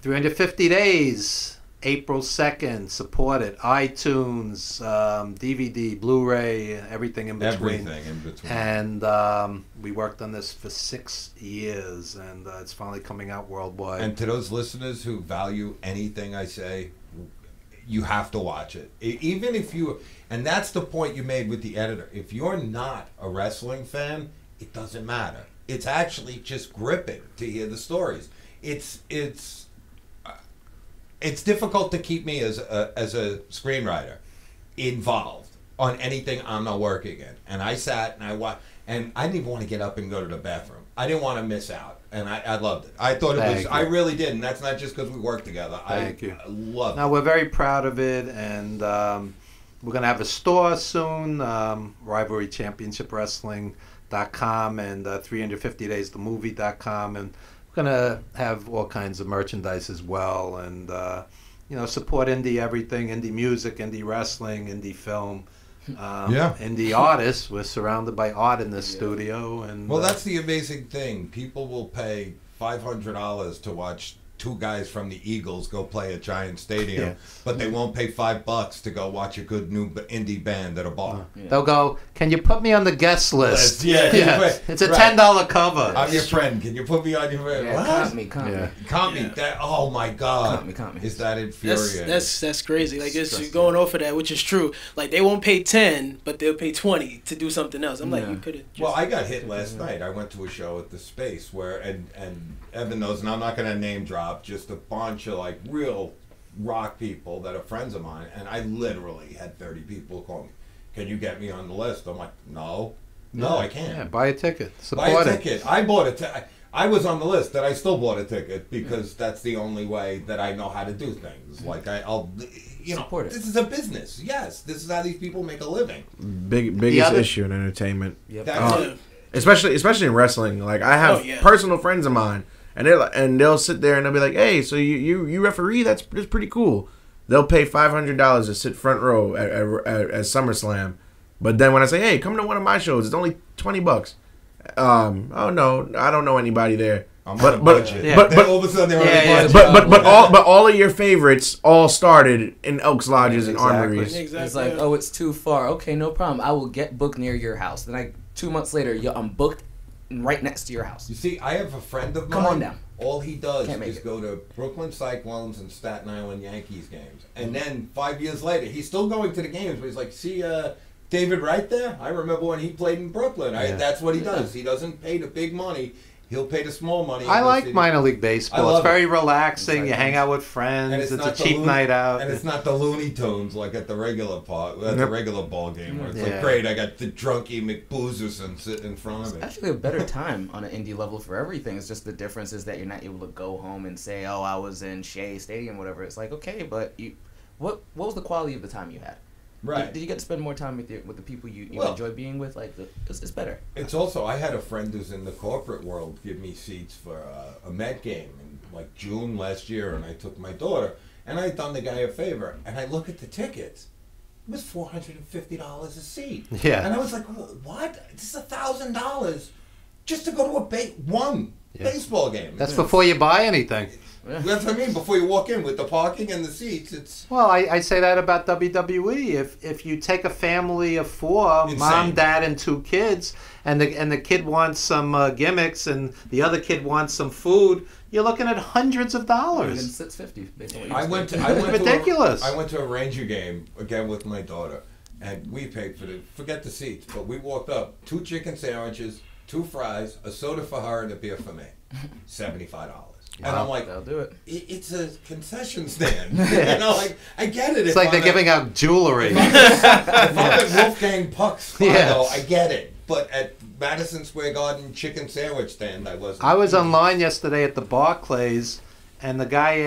350 days, April 2nd. Support it. iTunes, DVD, Blu-ray, everything in between. Everything in between. And we worked on this for 6 years, and it's finally coming out worldwide. And to those listeners who value anything I say, you have to watch it. Even if you, and that's the point you made with the editor. If you're not a wrestling fan, it doesn't matter. It's actually just gripping to hear the stories. It's difficult to keep me as a screenwriter involved on anything I'm not working in. And I sat and I watched, and I didn't even want to get up and go to the bathroom. I didn't want to miss out, and I loved it. I thought it was. I really did, and that's not just because we worked together. Thank you. I love it. Now, we're very proud of it, and we're going to have a store soon, rivalrychampionshipwrestling.com and 350daysthemovie.com, and we're going to have all kinds of merchandise as well, and support indie everything, indie music, indie wrestling, indie film. Indie artists. We're surrounded by art in this studio, and well, that's the amazing thing. People will pay $500 to watch two guys from the Eagles go play a giant stadium, but they won't pay $5 to go watch a good new indie band at a bar. They'll go, "Can you put me on the guest list?" It's a $10 cover. I'm your friend. Can you put me on your list? Comp me. That, oh my God. Comp me. Is that infuriating? That's crazy. Like, it's going off of that, which is true. Like, they won't pay 10, but they'll pay 20 to do something else. I'm like, you could have. Well, I got hit last night. I went to a show at the Space where, and Evan knows, and I'm not going to name drop, just a bunch of like real rock people that are friends of mine, and I literally had 30 people call me, "Can you get me on the list?" I'm like, no, I can't. Yeah, buy a ticket. Buy a ticket. I bought a ticket. I was on the list, and I still bought a ticket because that's the only way that I know how to do things. Like I'll support it. This is a business. Yes, this is how these people make a living. Biggest issue in entertainment. Yep. Especially in wrestling. Like, I have personal friends of mine, and they'll sit there and they'll be like, "Hey, so you referee? That's pretty cool." They'll pay $500 to sit front row at SummerSlam, but then when I say, "Hey, come to one of my shows, it's only $20." Oh no, I don't know anybody there. But all of a sudden they're but all of your favorites all started in Elks Lodges and Armories. Exactly. It's like, oh, it's too far. Okay, no problem. I will get booked near your house. Then 2 months later, I'm booked right next to your house. You see, I have a friend of mine. Come on down. All he does is go to Brooklyn Cyclones and Staten Island Yankees games. And then 5 years later, he's still going to the games, but he's like, "See David Wright there? I remember when he played in Brooklyn." That's what he does. He doesn't pay the big money. He'll pay the small money. I like minor league baseball. It's very relaxing. You hang out with friends. It's a cheap night out. And it's not the Looney Tunes like at the regular the regular ball game where it's like, great, I got the drunky McBoozerson sitting in front of me. It's actually a better time on an indie level for everything. It's just the difference is that you're not able to go home and say, "Oh, I was in Shea Stadium," whatever. It's like, okay, but what was the quality of the time you had? Right. Did you get to spend more time with the people you enjoy being with? Like, it's better. It's also, I had a friend who's in the corporate world give me seats for a Met game in like June last year, and I took my daughter, and I had done the guy a favor, and I look at the tickets. It was $450 a seat. Yeah. And I was like, what? This is $1,000 just to go to one baseball game. That's before you buy anything. Yeah. That's what I mean. Before you walk in with the parking and the seats, it's... Well, I say that about WWE. If you take a family of 4, insane. Mom, dad, and 2 kids, and the kid wants some gimmicks, and the other kid wants some food, you're looking at hundreds of dollars. $650. Basically. I went ridiculous. I went to a Ranger game again with my daughter, and we paid for forget the seats, but we walked up 2 chicken sandwiches, 2 fries, a soda for her, and a beer for me, $75. And I'm like, they'll do it. It's a concession stand. Like, I get it. It's like they're giving out jewelry. If I'm at Wolfgang Puck's though, I get it. But at Madison Square Garden chicken sandwich stand, I wasn't. I was online yesterday at the Barclays, and the guy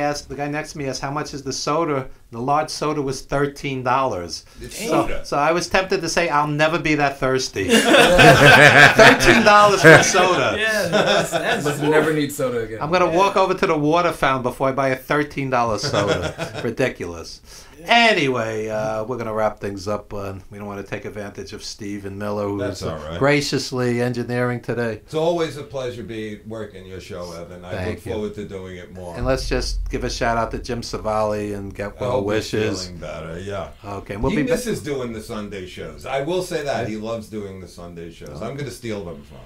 next to me asked, "How much is the soda The large soda was $13. It's soda. So I was tempted to say, I'll never be that thirsty. $13 for soda. Yeah, that's Must never need soda again. I'm going to walk over to the water fountain before I buy a $13 soda. Ridiculous. Anyway, we're going to wrap things up. We don't want to take advantage of Steve and Miller, who That's is all right. graciously engineering today. It's always a pleasure working your show, Evan. I Thank look you. forward to doing it more. And let's just give a shout out to Jim Savali and get I well hope he's wishes. feeling better, yeah. Okay, we'll He be back. misses doing the Sunday shows. I will say that. He loves doing the Sunday shows. I'm going to steal them from him.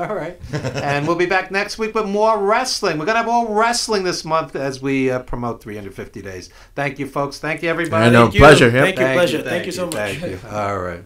All right. And we'll be back next week with more wrestling. We're going to have all wrestling this month as we promote 350 days. Thank you, folks. Thank you, everybody. I know. Thank you. Pleasure. Yep. Thank you, pleasure. Thank you so much. Thank you. All right.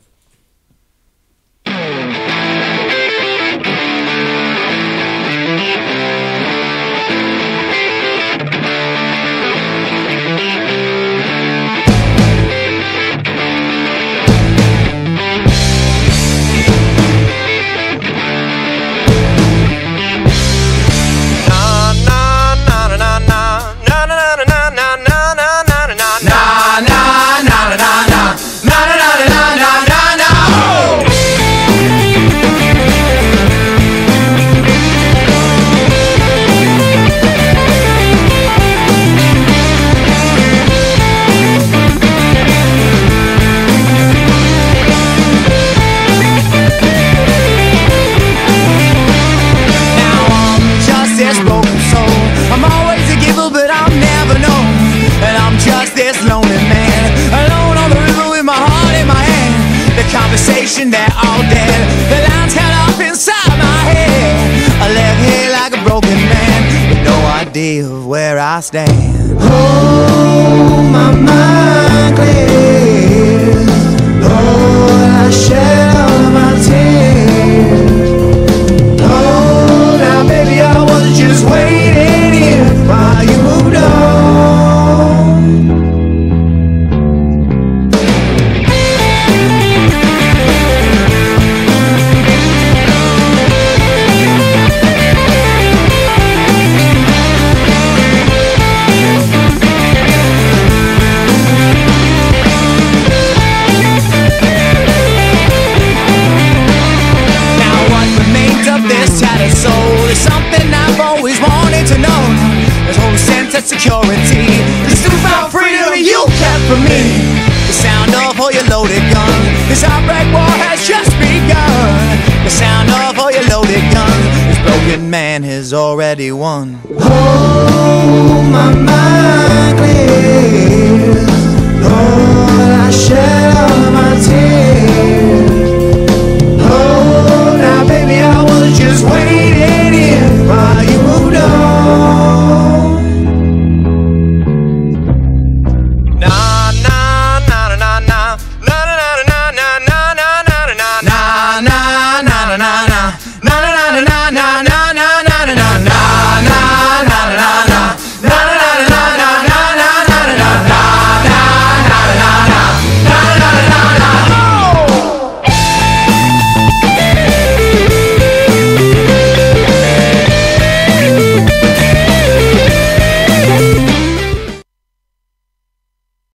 Conversation that all dead. The lines held up inside my head. I left here like a broken man with no idea of where I stand. Oh, my mind clears. Lord, I shed all my tears. Oh, now baby, I was just waiting here while you moved on. Security, this newfound freedom you kept from me. The sound of all your loaded guns. This outbreak war has just begun. The sound of all your loaded guns. This broken man has already won. Oh, my mind clears. Lord, I shed all my tears.